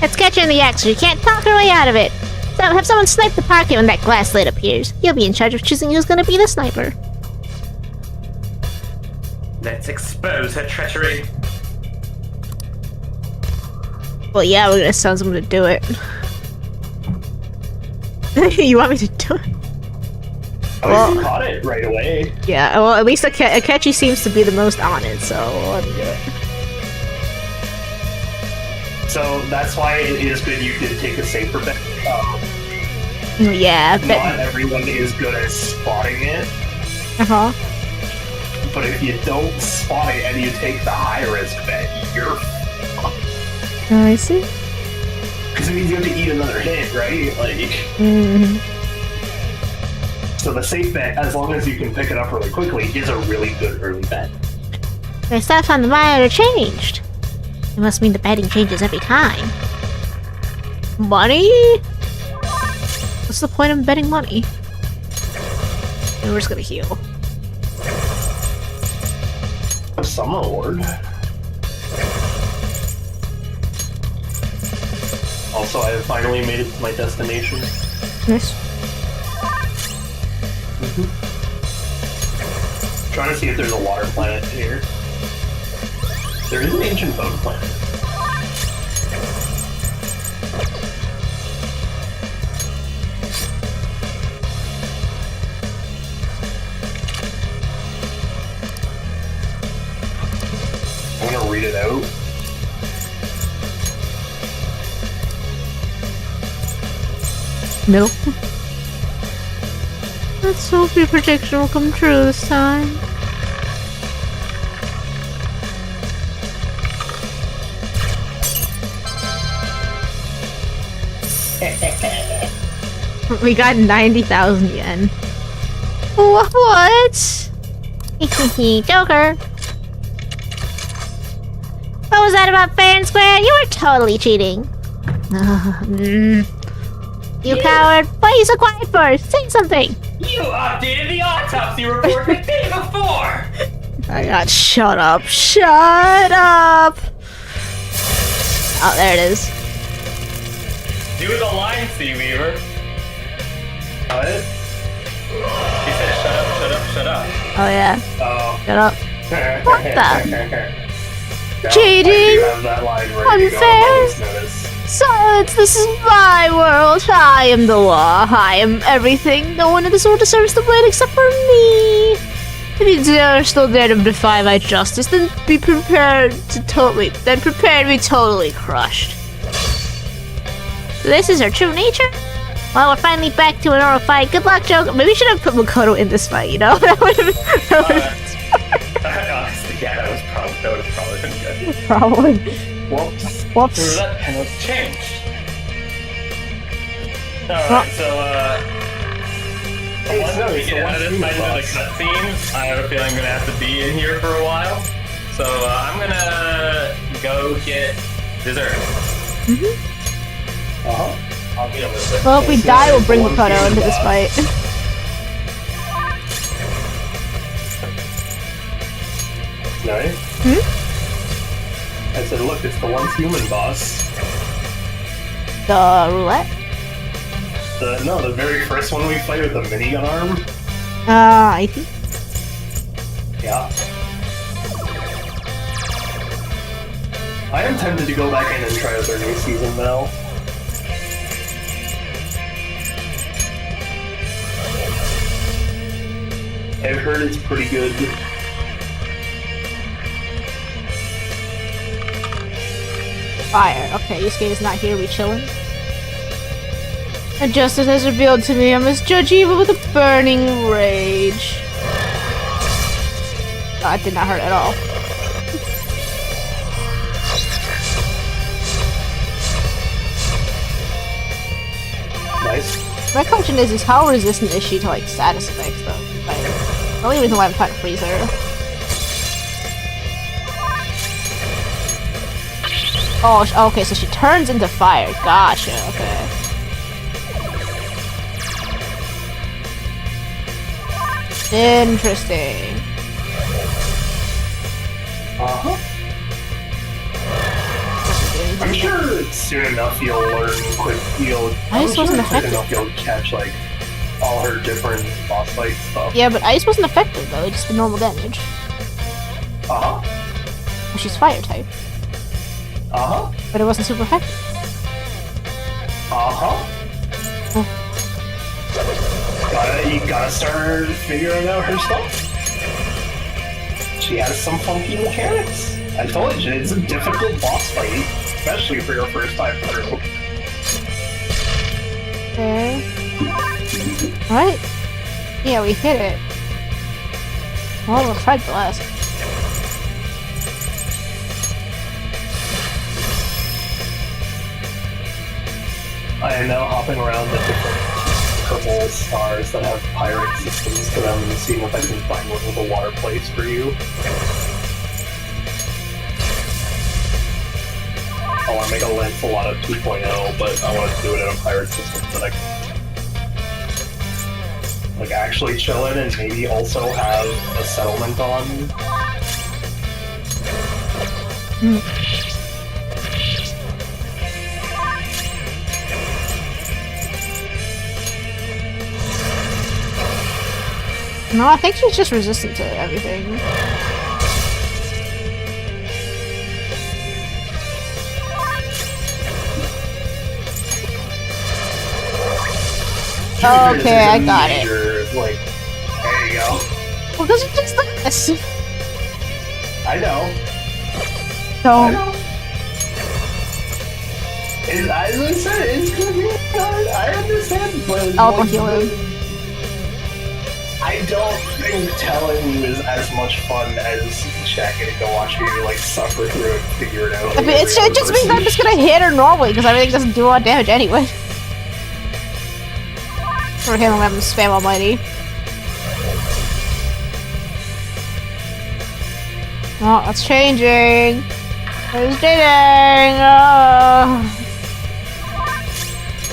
Let's catch her in the act so you can't talk her way out of it. So have someone snipe the pocket when that glass lid appears. You'll be in charge of choosing who's gonna be the sniper. Let's expose her treachery. Well, yeah, we're gonna send someone to do it. You want me to do it? Oh, Well- you caught it right away. Yeah, well, at least Akechi seems to be the most on it, so let me do it. So that's why it is good you did take a safer bet. Yeah, Not but... everyone is good at spotting it, Uh-huh. but if you don't spot it and you take the high risk bet, you're I see. because it means you have to eat another hit, right? Like, Mm. so the safe bet, as long as you can pick it up really quickly, is a really good early bet. The stuff on the monitor changed. It must mean the betting changes every time. Money? What's the point of betting money? And we're just gonna heal. Some reward. Also, I have finally made it to my destination. Yes. Trying to see if there's a water planet here. There is an ancient bone planet. I'm gonna read it out. No. Let's hope your prediction will come true this time. We got 90,000 yen. What? Joker. What was that about fair and square? You were totally cheating. You coward. What are you so quiet for? Say something. You updated the autopsy report the day before! I got shut up. Shut up. Oh, there it is. Do the line, Seaweaver. What? He said shut up, shut up, shut up. Oh yeah. Oh. Shut up. What the? No, Cheating? I do have that line ready to go Unfair? on Moment's notice. Silence. This is my world. I am the law. I am everything. No one in this world deserves the blade except for me. If you dare still dare to defy my justice, then be prepared to prepare to be totally crushed. So this is her true nature? Well, we're finally back to an oral fight. Good luck, Joker. Maybe we should have put Makoto in this fight, you know? That would've Honestly, yeah, that would have probably been good. probably. Whoops. Whoops. That pen was changed. Alright, so, once we get out of this fight into the cutscenes, I have a feeling I'm gonna have to be in here for a while. So, I'm gonna go get dessert. Uh-huh. I'll be able to. Well, if we die, we'll bring Makoto into this fight. No? I said, look, it's the once human boss. The roulette? The very first one we fight with the minigun arm. I think. Yeah. I am tempted to go back in and try out their new season now. I've heard it's pretty good. Fire. Okay, Yusuke is not here. We chilling. And justice has revealed to me I must judge evil with a burning rage. Oh, that did not hurt at all. Nice. My question is how resistant is she to like status effects though? Like, the only reason why I'm trying to freeze her. Oh, okay, so she turns into fire. Gotcha, okay. Interesting. Uh-huh. I'm sure soon enough you'll learn quick. Ice wasn't effective. Enough you'll catch like all her different boss fight stuff. Yeah, but ice wasn't effective though, it just did normal damage. Uh-huh. Well, she's fire type, Uh-huh. but it wasn't super effective. Uh-huh. You gotta start figuring out her stuff. She has some funky mechanics. I told you, it's a difficult boss fight, especially for your first time through. Okay. Right? Yeah, we hit it. Well, we'll try the last. I am now hopping around the different purple stars that have pirate systems to them and seeing if I can find one with a water place for you. I want to make a Lancelot 2.0, but I want to do it in a pirate system so that I can like actually chill in and maybe also have a settlement on. No, I think she's just resistant to everything. Okay, I got it. Like, there you go. Well, does it just like this? I know. I So, know. As I said, it's gonna be hard. I understand, but I'll heal him. I don't think telling you is as much fun as checking to watch you like suffer through it and figure it out. I mean, it just means I'm just gonna hit her normally because everything doesn't do a lot of damage anyway. For him, I'm having spam almighty. Oh, that's changing. It's changing.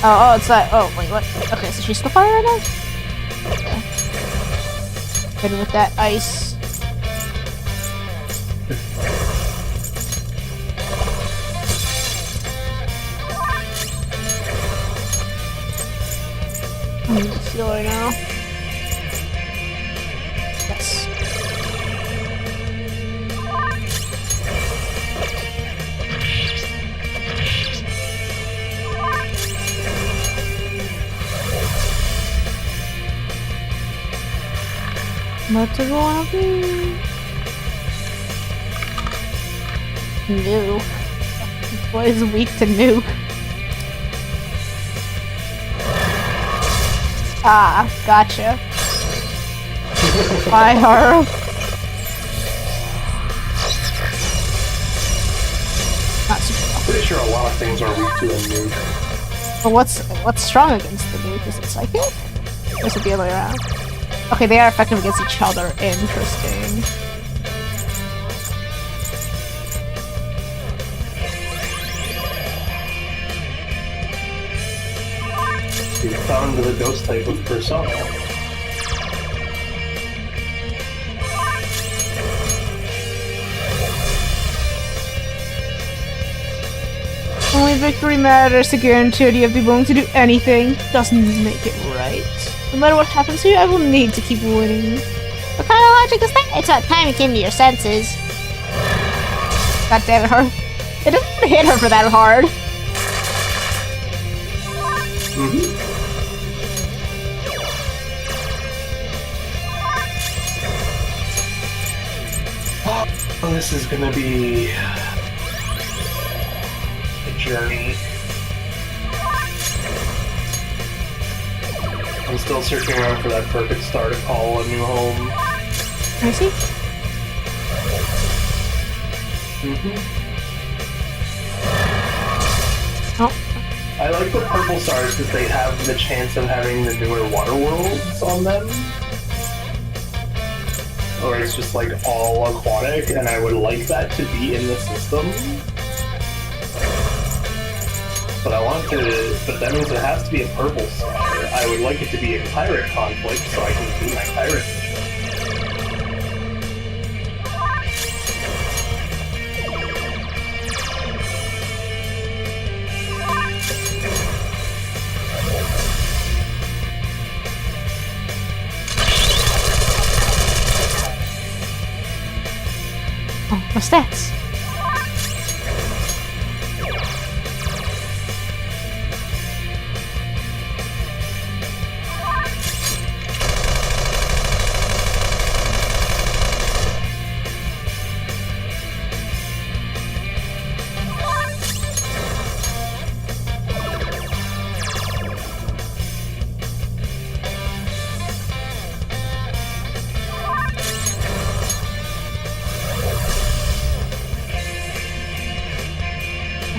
Oh, it's that. Oh, wait, what? Okay, so she's still fire right now? Okay. Good with that ice. I'm gonna heal right now. Yes. What's it gonna be? New. What is weak to new? Ah, gotcha. Bye, Haru. Not super. I'm pretty sure a lot of things are weak to a nuke. But what's strong against the nuke? Is it psychic? Or is it the other way around? Okay, they are effective against each other. Interesting. You found the ghost type of Persona. Only victory matters to guarantee you'll be willing to do anything doesn't make it right. No matter what happens here, I will need to keep winning. What kind of logic is that? It's about time you came to your senses. God damn it, her. It doesn't hit her for that hard. Oh, this is gonna be a journey. I'm still searching around for that perfect star to call a new home. I see. Oh. I like the purple stars because they have the chance of having the newer water worlds on them. Or it's just like all aquatic, and I would like that to be in the system. But that means it has to be a purple star. I would like it to be a pirate conflict so I can do my pirate mission. Oh, what's that?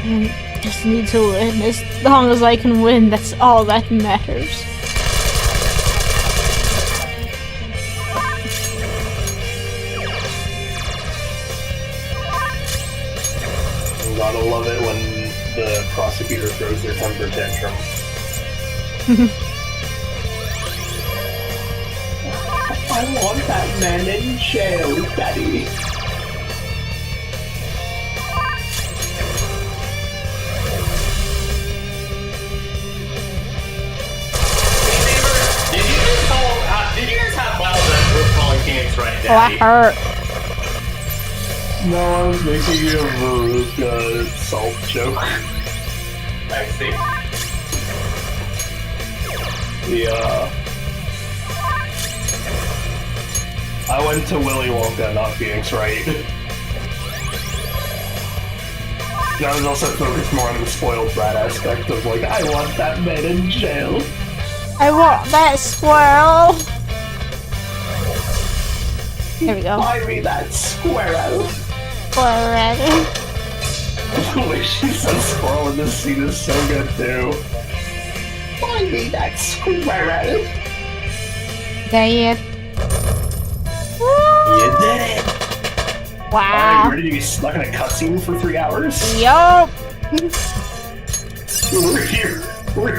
I just need to win. As long as I can win, that's all that matters. You gotta love it when the prosecutor throws their temper tantrum. I want that man in jail, Daddy. Did you guys have Wild that we're calling Phoenix right, Oh, that Daddy? hurt. No, I was making a Veruca salt joke. I see. I went to Willy Wonka, not Phoenix Wright. And I was also focused more on the spoiled brat aspect of like, I want that man in jail. I want that squirrel. There we go. Buy me that squirrel. Squirrel. The way she says squirrel in this scene is so good too. Buy me that squirrel. There you. You did it. Alright, Wow. you ready to be stuck in a cutscene for 3 hours? Yup. We're here for a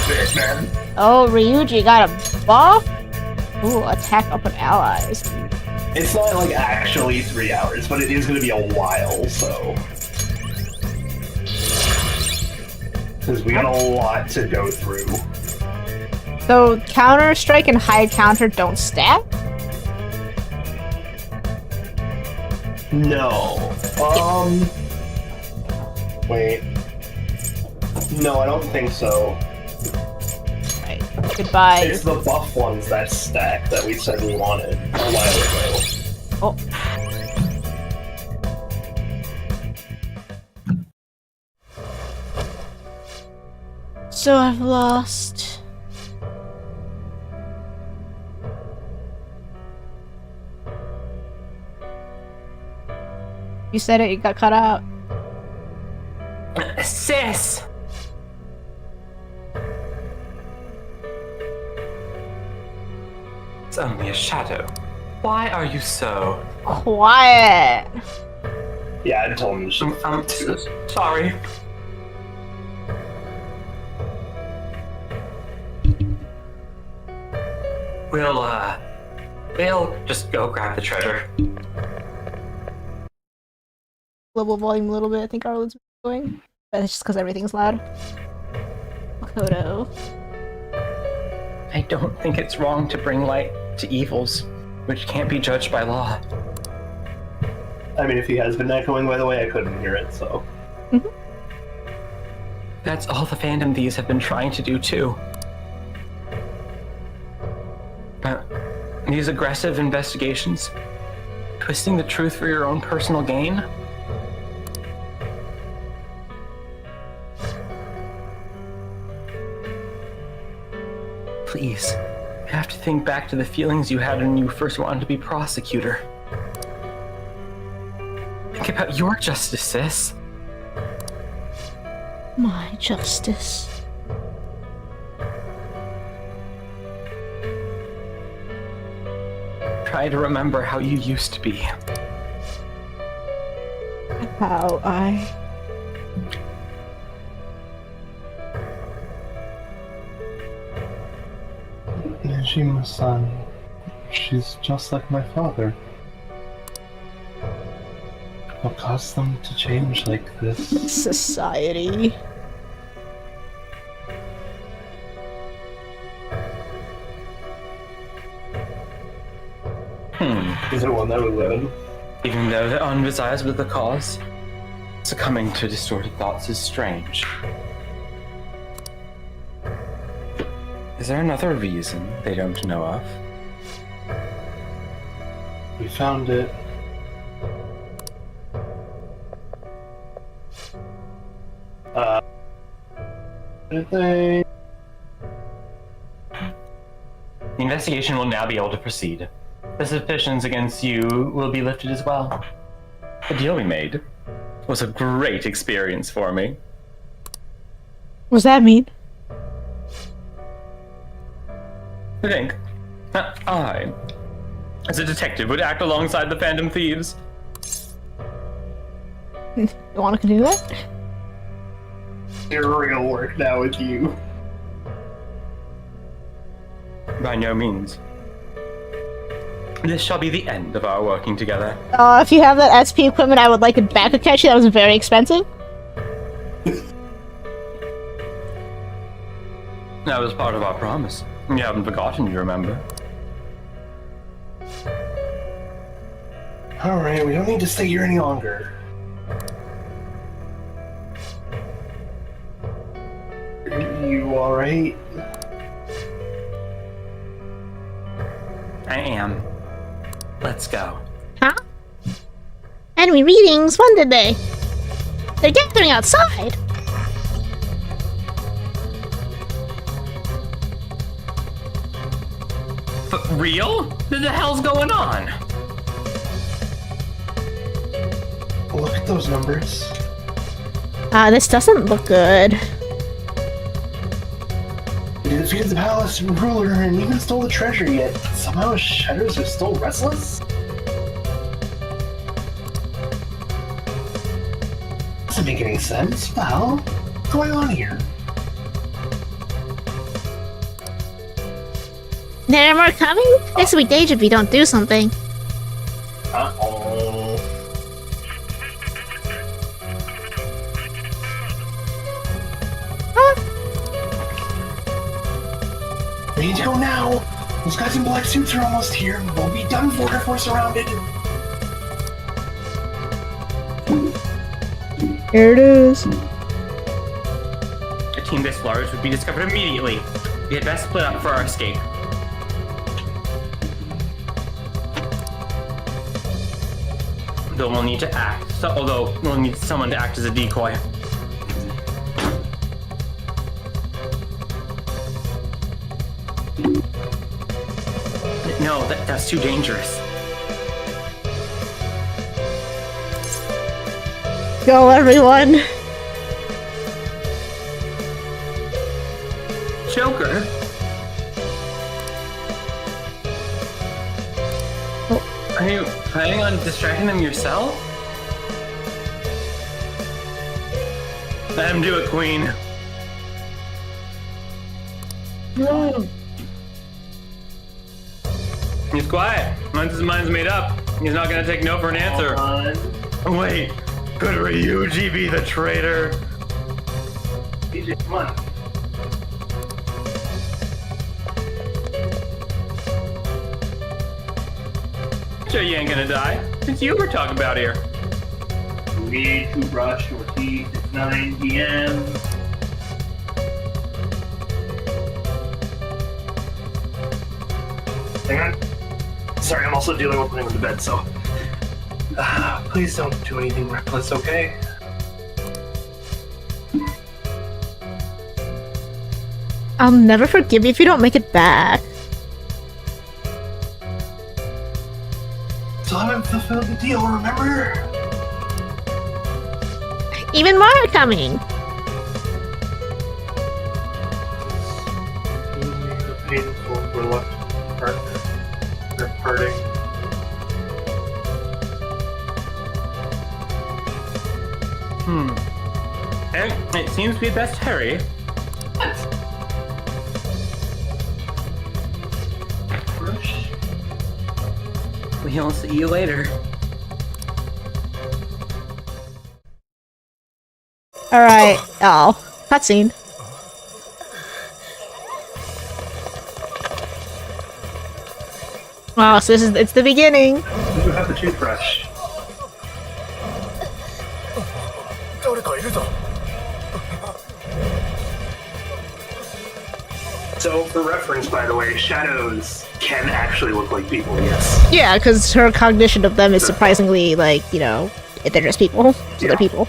bit, man. Oh, Ryuji got a buff? Ooh, attack up on allies. It's not like actually 3 hours, but it is going to be a while, so. Because we got a lot to go through. So, counter strike and hide counter don't stack? No. Wait. No, I don't think so. Right. Goodbye. It's the buff ones that stack that we said we wanted a while ago. Oh. So I've lost. You said it, you got cut out. Sis! It's only a shadow. Why are you so... Quiet. Yeah, I told him to I'm sorry. We'll just go grab the treasure. Global volume a little bit, I think Arlen's going. But it's just because everything's loud. Makoto. I don't think it's wrong to bring light to evils, which can't be judged by law. I mean, if he has been echoing, by the way, I couldn't hear it, so. That's all the Phantom Thieves have been trying to do, too. These aggressive investigations, twisting the truth for your own personal gain. Please, you have to think back to the feelings you had when you first wanted to be prosecutor. Think about your justice, sis. My justice. Try to remember how you used to be. How I... Nejima-san, she's just like my father. What caused them to change like this? Society. Is it one that we live in? Even though the undesires with the cause, succumbing to distorted thoughts is strange. Is there another reason they don't know of? We found it. I think... The investigation will now be able to proceed. The suspicions against you will be lifted as well. The deal we made was a great experience for me. What does that mean? I think that I, as a detective, would act alongside the Phantom Thieves. You want to continue that? Real work now with you. By no means. This shall be the end of our working together. If you have that SP equipment, I would like it back, Akechi. That was very expensive. That was part of our promise. You haven't forgotten, you remember? Alright, we don't need to stay here any longer. You alright? I am. Let's go. Huh? Enemy readings? When did they? They're gathering outside. For real? What the hell's going on? Look at those numbers. This doesn't look good. We defeated the palace ruler and even stole the treasure, yet somehow Shudders are still restless? Doesn't make any sense. What the hell? What's going on here? There are more coming? This will be dangerous if we don't do something. Uh-oh. We need to go now! Those guys in black suits are almost here. We'll be done for if we're surrounded. Here it is. A team this large would be discovered immediately. We had best split up for our escape. Though we'll need to act. Although we'll need someone to act as a decoy. No, that's too dangerous. Go, everyone. Joker? Oh. Are you planning on distracting them yourself? Let him do it, Queen. No. He's quiet. Once his mind's made up, he's not gonna take no for an answer. Wait, could Ryuji be the traitor? PJ, come on. Sure you ain't gonna die. Since you were talking about here. You need to brush your teeth. It's 9 p.m. Hang on. Sorry, I'm also dealing with putting him to bed, so. Please don't do anything reckless, okay? I'll never forgive you if you don't make it back. Still haven't fulfilled the deal, remember? Even more are coming. The painful, reluctant partner. They're parting. And it seems we best hurry. Brush. We'll see you later. Alright. Oh. Cutscene. Wow, so it's the beginning. You have the toothbrush. So, for reference, by the way, shadows can actually look like people, yes. Yeah, because her cognition of them is surprisingly, like, you know, they're just people. So Yeah. they're people.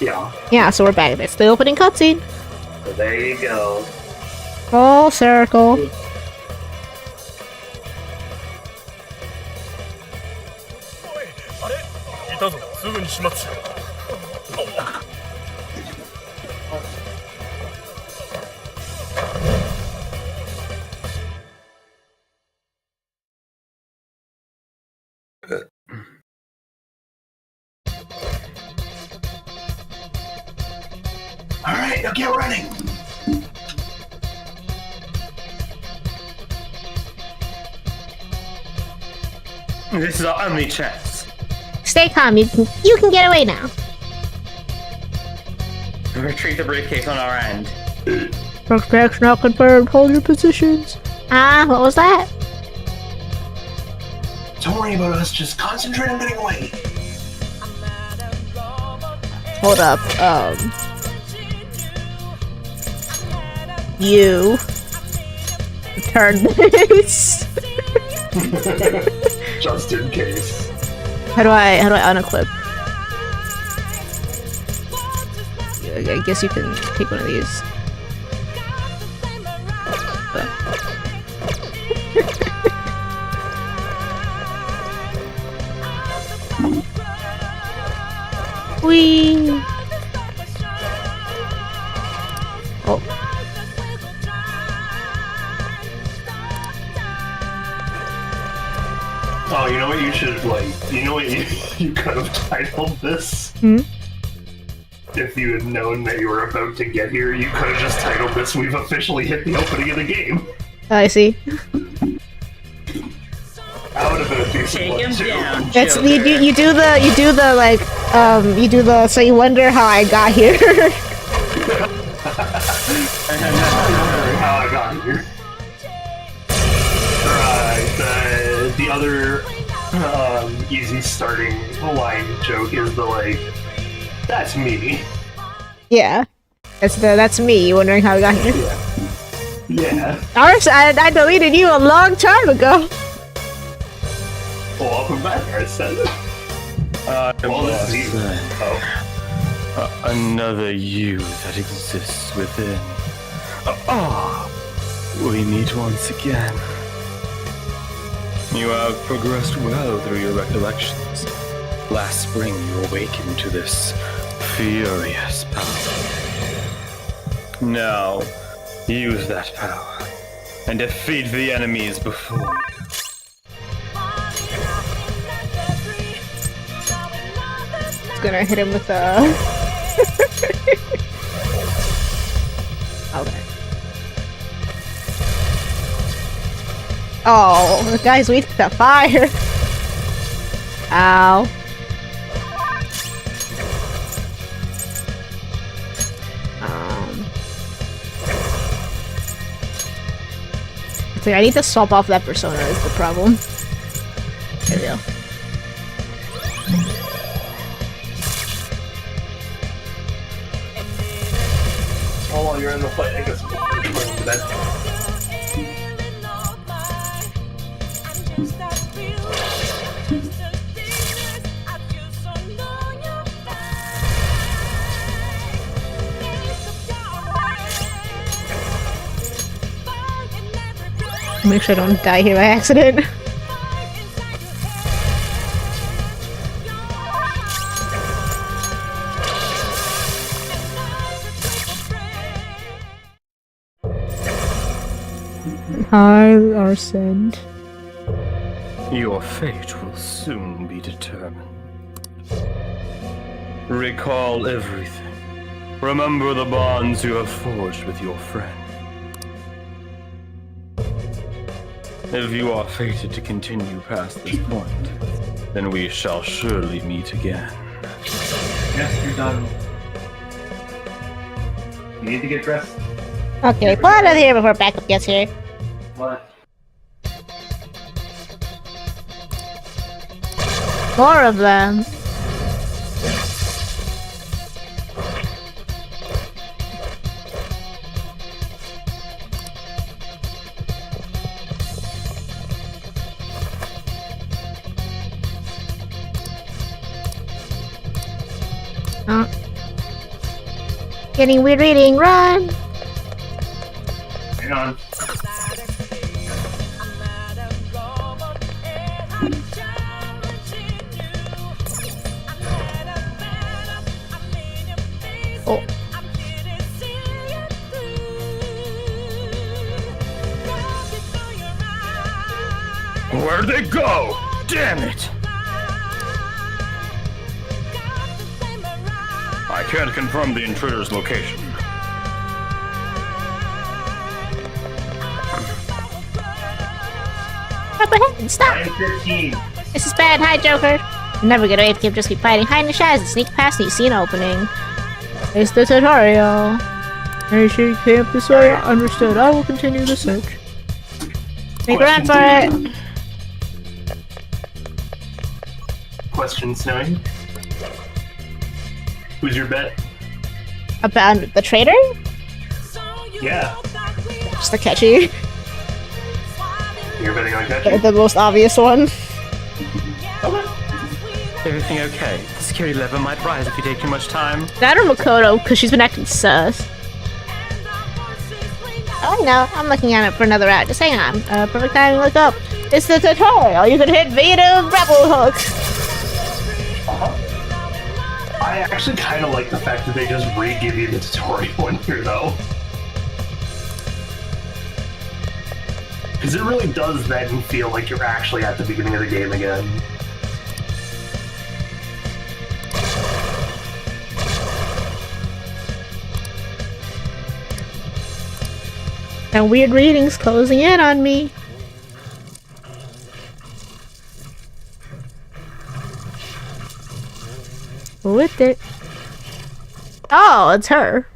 Yeah. Yeah, so we're back. It's the opening cutscene. So there you go. Full circle. いたぞ、すぐに始末しろ。 Alright, now get running! This is our only chance. Stay calm. You can get away now. Retrieve the briefcase on our end. Protection not confirmed. Hold your positions. Ah, what was that? Don't worry about us, just concentrate on getting away. Hold up. You turn this. Just in case. How do I unequip? I guess you can take one of these. Whee! Oh. Oh, you know what you should, like, you know what you could have titled this? Hmm? If you had known that you were about to get here, you could have just titled this, "We've officially hit the opening of the game." I see. That would have been a decent Take one, him too. down. That's Joker. you do the like you do the so you wonder how I got here. How I got here. Alright, the other easy starting line joke is the, like, "That's me." Yeah. That's me wondering how I got here. Yeah. Ours, I deleted you a long time ago. Well, welcome back, I said it. Well, this is easy. Oh. Another you that exists within. We meet once again. You have progressed well through your recollections. Last spring you awakened to this furious power. Now, use that power and defeat the enemies before you. It's gonna hit him with a. Okay. Oh, the guy's weak to fire. Ow. Wait, I need to swap off that persona is the problem. There we go. Oh, while you're in the fight, I guess we're going to bed. Make sure I don't die here by accident. Hi, Arsene. Your fate will soon be determined. Recall everything. Remember the bonds you have forged with your friend. If you are fated to continue past this point, then we shall surely meet again. Yes, you're done. You need to get dressed. Okay, pull out of here before backup gets here. What? More of them. Oh. Getting weird reading, run! Hang on. Oh. Where'd they go? Damn it! I can't confirm the intruder's location. Up ahead, stop! 9:15. This is bad, hi Joker! Never get away if you just keep fighting, hide in the shadows and sneak past and you see an opening. It's the tutorial. I should camp this way. Understood. I will continue the search. Make a run for it. Question, Snowy. Who's your bet? About the traitor? Yeah. Just the catchy. You're betting on catching? The most obvious one. Everything okay? The security level might rise if you take too much time. That or Makoto, because she's been acting sus. Oh no, I'm looking at it for another route. Just hang on. Perfect time to look up. It's the tutorial. You can hit V to Rebel Hook. I actually kind of like the fact that they just re-give you the tutorial in here, though. Because it really does then feel like you're actually at the beginning of the game again. And weird readings closing in on me. With it. Oh, it's her.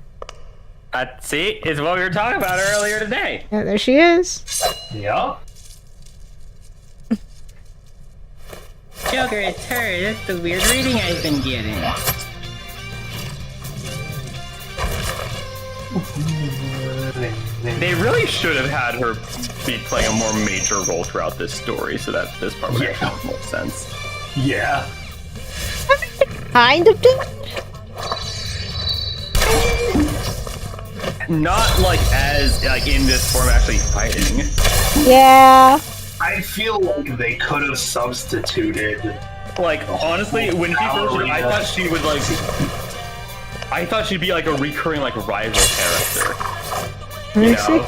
See, it's what we were talking about earlier today. Yeah, there she is. Yeah? Joker, it's her. That's the weird reading I've been getting. They really should have had her be playing a more major role throughout this story, so that this part would actually make more sense. Yeah. Kind of did. Not like as like in this form actually fighting. Yeah. I feel like they could have substituted. Like honestly, when she first, I thought she would like. I thought she'd be like a recurring like rival character. You know?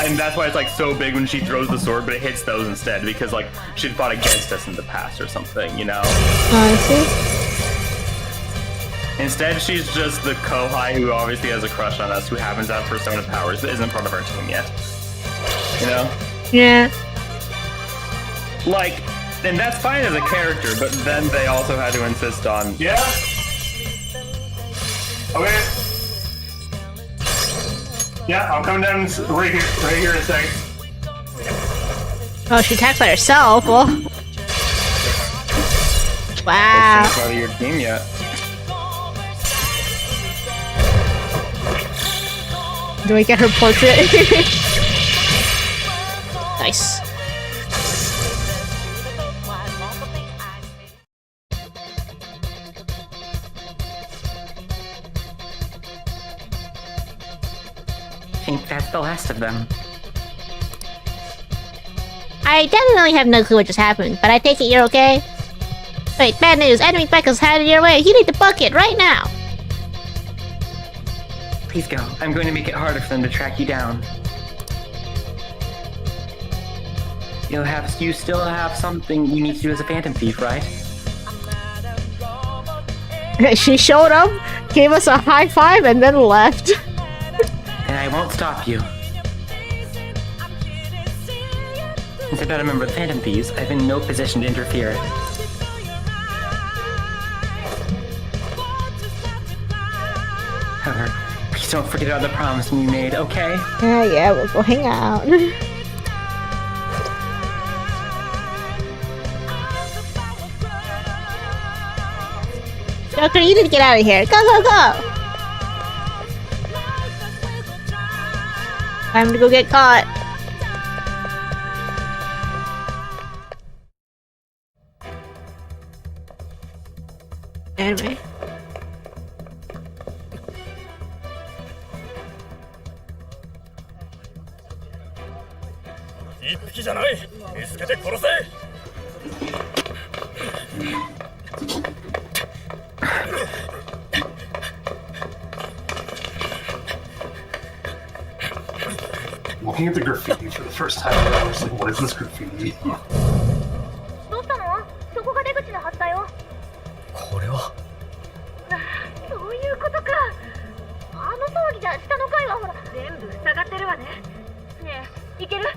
And that's why it's like so big when she throws the sword, but it hits those instead because like she'd fought against us in the past or something, you know? I see. Instead, she's just the Kohai who obviously has a crush on us, who happens to have persona powers, but isn't part of our team yet. You know? Yeah. Like, and that's fine as a character, but then they also had to insist on. Yeah? Okay. Yeah, I'll come down right here in a sec. Oh, she attacked by herself. Well. Wow. She's not out of your team yet. Do I get her portrait? Nice. I think that's the last of them. I definitely have no clue what just happened, but I take it you're okay? Wait, bad news. Enemy Becca's headed your way. You need the bucket right now. Please go. I'm going to make it harder for them to track you down. You still have something you need to do as a Phantom Thief, right? She showed up, gave us a high five, and then left. And I won't stop you. Since I'm not a member of the Phantom Thieves, I'm in no position to interfere. However, please don't forget about the promise we made, okay? Yeah, we'll go hang out. Joker, you need to get out of here. Go, go, go! Time to go get caught. Anyway. 一匹じゃない。見つけて殺せ。 Looking at the graffiti for the first time, I was like, what is this graffiti? どうしたの？そこが出口のはずだよ。これは。そういうことか。あの騒ぎじゃ下の階はほら全部塞がってるわね。ねえ、行ける？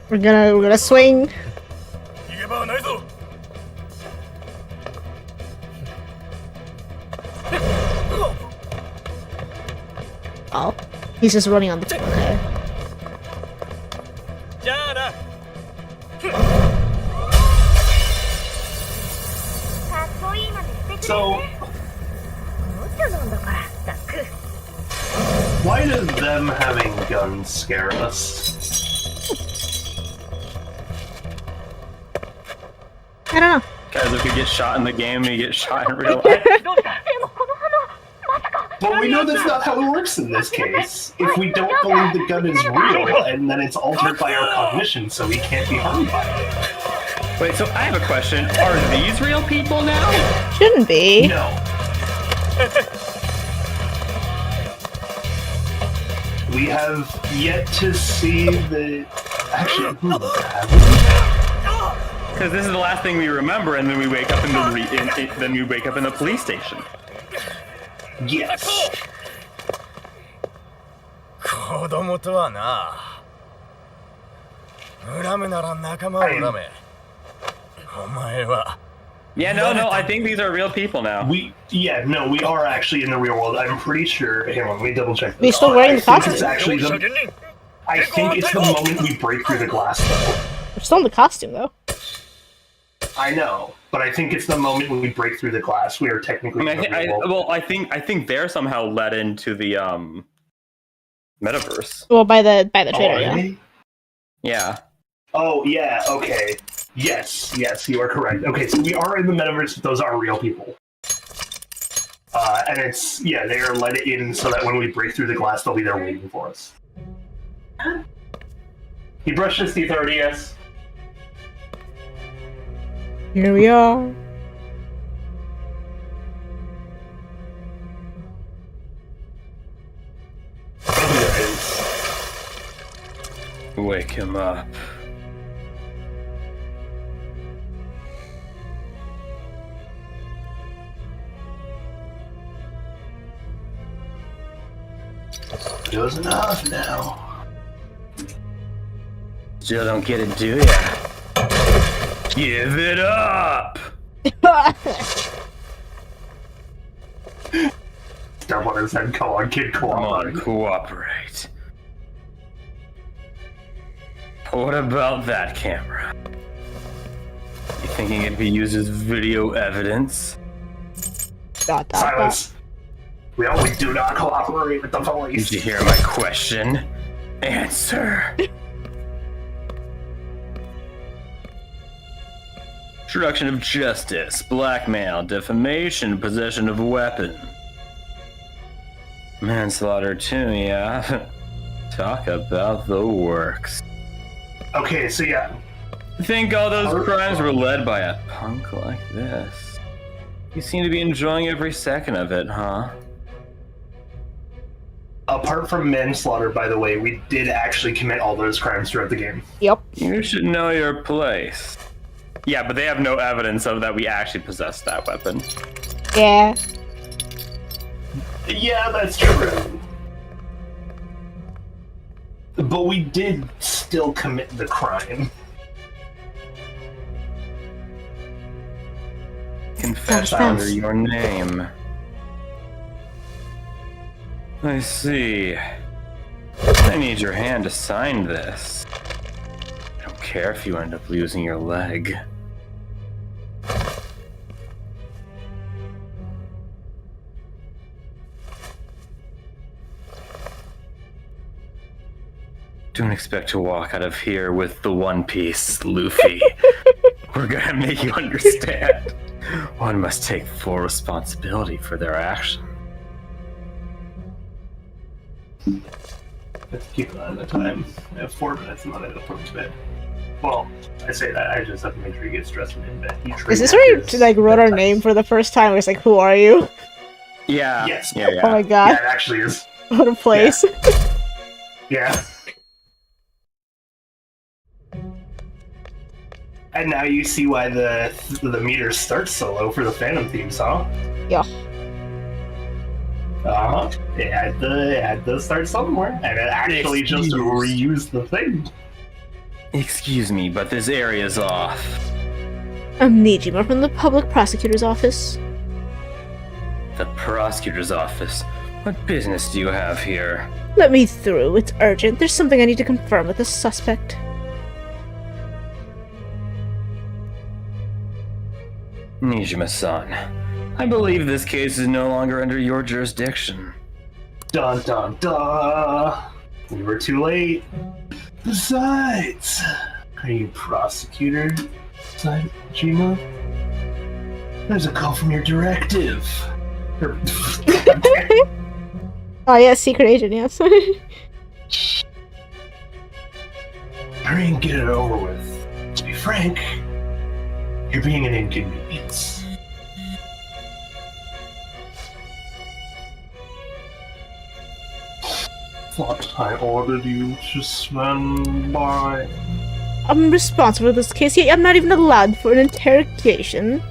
We're gonna swing. 逃げ場はないぞ。 Oh, he's just running on the. Okay. So, why does them having guns scare us? I don't know. Because if you get shot in the game, you get shot in real life. But we know that's not how it works in this case. If we don't believe the gun is real, and then it's altered by our cognition, so we can't be harmed by it. Wait, so I have a question. Are these real people now? Shouldn't be. No. We have yet to see the... Actually, have we? Because this is the last thing we remember, and then we wake up in the then we wake up in the police station. Yes. 子供とはな。恨むなら仲間を恨め。お前は。Yeah, no, I think these are real people now. We are actually in the real world. I'm pretty sure. Hang on, let me double check. We're still wearing the costume. It's actually the. I think it's the moment we break through the glass, though. We're still in the costume, though. I know, but I think it's the moment when we break through the glass. We are technically. I think they're somehow led into the metaverse. Well, by the trailer, yeah. They? Yeah. Oh yeah. Okay. Yes, you are correct. Okay, so we are in the metaverse. Those are real people. And it's they are let in so that when we break through the glass, they'll be there waiting for us. He brushed his teeth already, yes. Here we are. Wake him up. It enough now. Still don't get it, do ya? Give it up! Step on his head, come on, kid, cooperate. Come on, cooperate. What about that camera? You thinking it could be used as video evidence? Silence. We do not cooperate with the police. Did you hear my question? Answer. Obstruction of justice, blackmail, defamation, possession of a weapon. Manslaughter too, yeah. Talk about the works. Okay, so yeah. Think all those crimes were led by a punk like this? You seem to be enjoying every second of it, huh? Apart from manslaughter, by the way, we did actually commit all those crimes throughout the game. Yep. You should know your place. Yeah, but they have no evidence of that we actually possessed that weapon. Yeah. Yeah, that's true. But we did still commit the crime. Confess under your name. I see. I need your hand to sign this. I don't care if you end up losing your leg. Don't expect to walk out of here with the One Piece, Luffy. We're gonna make you understand. One must take full responsibility for their action. Let's keep an eye on the time. I have 4 minutes and then I have to put him to bed. Well, I say that, I just have to make sure he gets dressed and in bed. Is this where you like wrote our name for the first time? It's like, who are you? Yeah. Yes. Yeah. Oh my god. Yeah, it actually is. What a place. Yeah. And now you see why the meter starts so low for the Phantom themes, huh? Yeah. It had to start somewhere, and it actually just reused the thing. Excuse me, but this area's off. I'm Nijima from the Public Prosecutor's Office. The prosecutor's office? What business do you have here? Let me through, it's urgent. There's something I need to confirm with the suspect. Nijima-san, I believe this case is no longer under your jurisdiction. Dun dun dun! We were too late. Besides, are you prosecutor, Nijima? There's a call from your directive. Oh yeah, secret agent, yes. Hurry and get it over with. To be frank, you're being an inconvenience. Thought I ordered you to stand by. I'm responsible for this case, yet I'm not even allowed for an interrogation.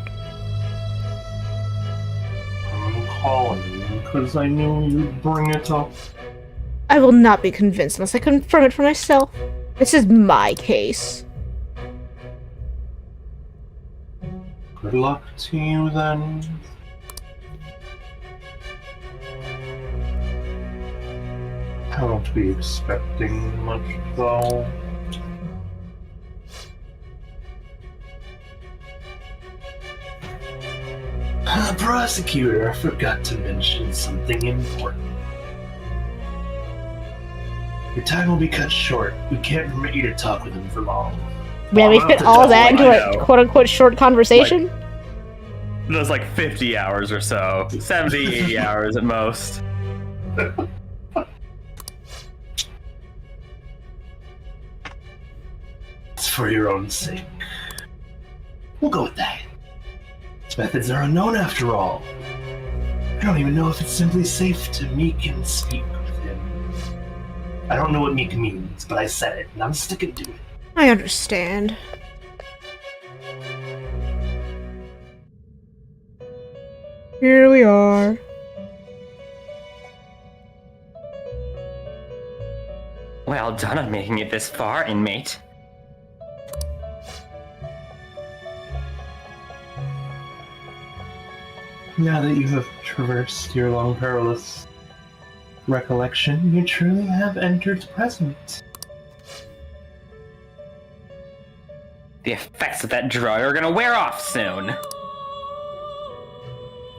I'm calling you because I knew you'd bring it up. I will not be convinced unless I confirm it for myself. This is my case. Good luck to you then. I won't be expecting much though. Prosecutor, I forgot to mention something important. Your time will be cut short. We can't permit you to talk with him for long. Yeah, we fit all that into a quote-unquote short conversation? There's like 50 hours or so. 70, 80 hours at most. It's for your own sake. We'll go with that. His methods are unknown after all. I don't even know if it's simply safe to meet and speak with him. I don't know what meek means, but I said it, and I'm sticking to it. I understand. Here we are. Well done on making it this far, inmate. Now that you have traversed your long perilous recollection, you truly have entered the present. The effects of that drug are gonna wear off soon.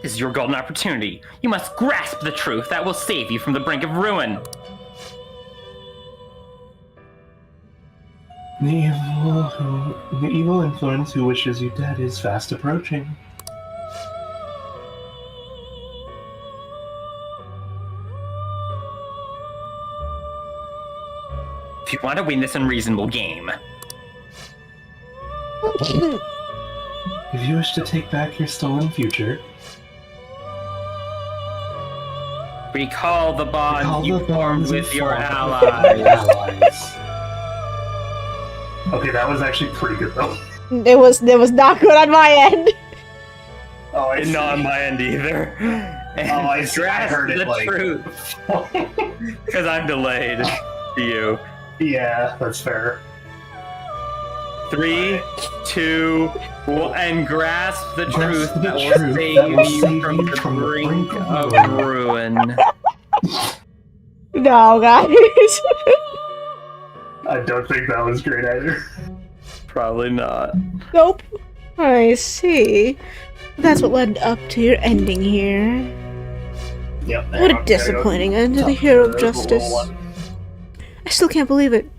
This is your golden opportunity. You must grasp the truth that will save you from the brink of ruin. The evil influence who wishes you dead is fast approaching. If you want to win this unreasonable game, If you wish to take back your stolen future, recall the bond recall you the formed bonds you with your formed with allies. your allies. Okay, that was actually pretty good though. It was not good on my end. Oh, I see. Not on my end either. And Oh, I see. I grasp heard it the like. truth, because I'm delayed to you. Yeah, that's fair. 3, 2, 1, and grasp the Grasp truth the that will truth save that will you save from you the from the brink brink of of ruin. No, guys. I don't think that was great either. Probably not. Nope. I see. That's what led up to your ending here. Yep. What a disappointing end to the hero of justice. I still can't believe it.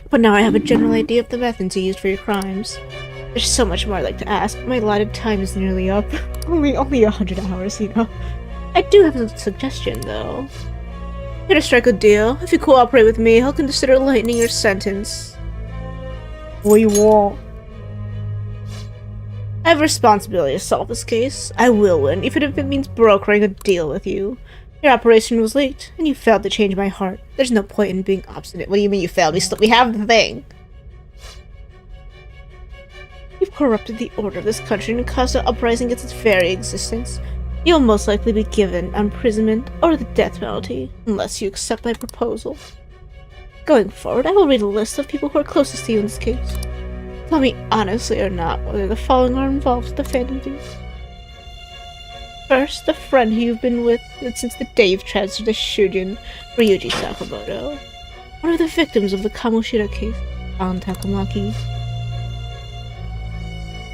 But now I have a general idea of the methods you used for your crimes. There's so much more I'd like to ask. My allotted time is nearly up. only 100 hours, you know. I do have a suggestion, though. Here to strike a deal. If you cooperate with me, I'll consider lightening your sentence. What do you want? I have a responsibility to solve this case. I will win, even if it means brokering a deal with you. Your operation was leaked, and you failed to change my heart. There's no point in being obstinate. What do you mean you failed? We have the thing. You've corrupted the order of this country and caused an uprising against its very existence. You'll most likely be given imprisonment or the death penalty, unless you accept my proposal. Going forward, I will read a list of people who are closest to you in this case. Tell me honestly or not whether the following are involved with the Phantom Thieves. First, the friend who you've been with since the day you've transferred to Shujin, Ryuji Sakamoto. One of the victims of the Kamoshida case, Alan Takamaki.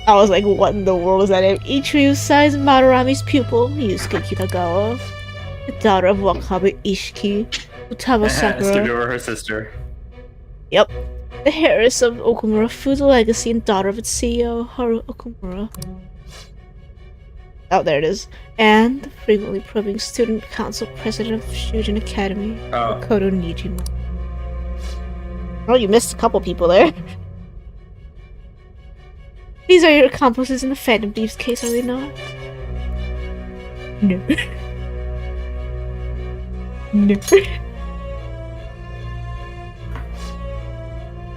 I was like, what in the world is that name? Ichiryu Sai's Madarami's pupil, Yusuke Kitagawa. The daughter of Wakabe Ishiki, Utama Sakura. Stood over her sister. Yep. The heiress of Okumura Food's legacy and daughter of its CEO, Haru Okumura. Oh, there it is. And the frequently probing student council president of Shujin Academy, Makoto Nijima. Oh, you missed a couple people there. These are your accomplices in the Phantom Thieves case, are they not? No. No.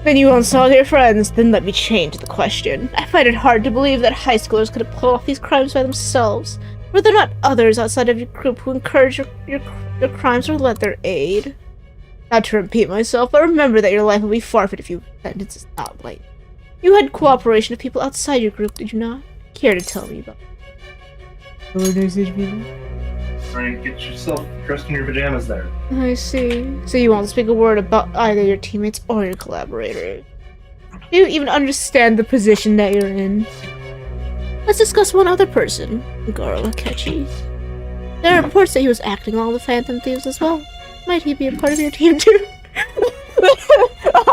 Then you won't solve your friends, then let me change the question. I find it hard to believe that high schoolers could have pulled off these crimes by themselves. Were there not others outside of your group who encouraged your crimes or lent their aid? Not to repeat myself, but remember that your life will be forfeit if your sentence is not light. You had cooperation of people outside your group, did you not? Care to tell me about it? Alright, get yourself dressed in your pajamas there. I see. So you won't speak a word about either your teammates or your collaborators. Do you even understand the position that you're in? Let's discuss one other person, Goro Akechi. There are reports that he was acting on the Phantom Thieves as well. Might he be a part of your team too?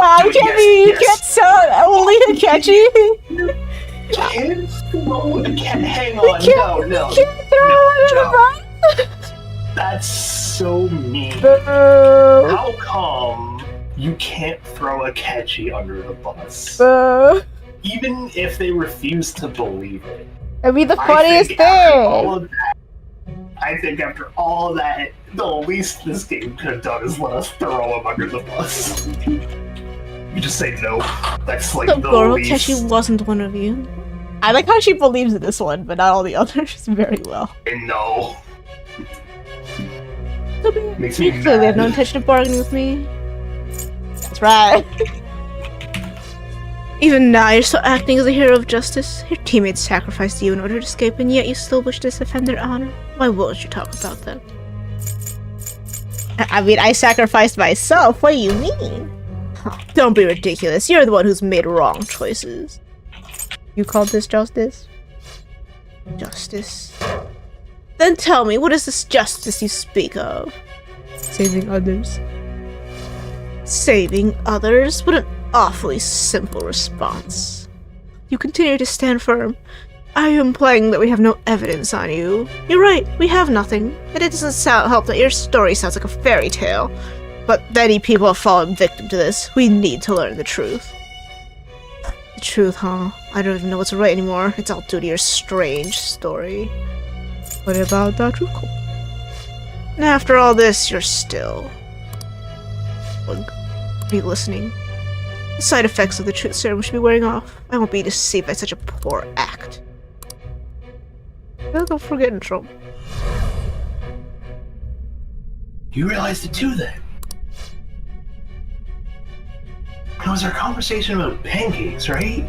Oh, you can't sell only Akechi? Can't hang on, no. Can't throw it That's so mean. How come you can't throw Akechi under the bus? Even if they refuse to believe it. That'd be the funniest I think after all that, the least this game could have done is let us throw him under the bus. You just say no. That's like so the Goro least. Akechi wasn't one of you. I like how she believes in this one, but not all the others very well. No. So Makes you me clearly have no mad. intention of bargaining with me. That's right. Even now, you're still acting as a hero of justice. Your teammates sacrificed you in order to escape, and yet you still wish to defend their honor. Why won't you talk about that? I mean, I sacrificed myself. What do you mean? Don't be ridiculous. You're the one who's made wrong choices. You called this justice? Justice. Then tell me, what is this justice you speak of? Saving others. Saving others? What an awfully simple response. You continue to stand firm. Are you implying that we have no evidence on you? You're right, we have nothing. And it doesn't help that your story sounds like a fairy tale. But many people have fallen victim to this. We need to learn the truth. The truth, huh? I don't even know what's right anymore. It's all due to your strange story. What about that truth? And after all this, you're still... Are you listening? The side effects of the truth serum should be wearing off. I won't be deceived by such a poor act. Well, don't forget in trouble. You realized it too, then? It was our conversation about pancakes, right?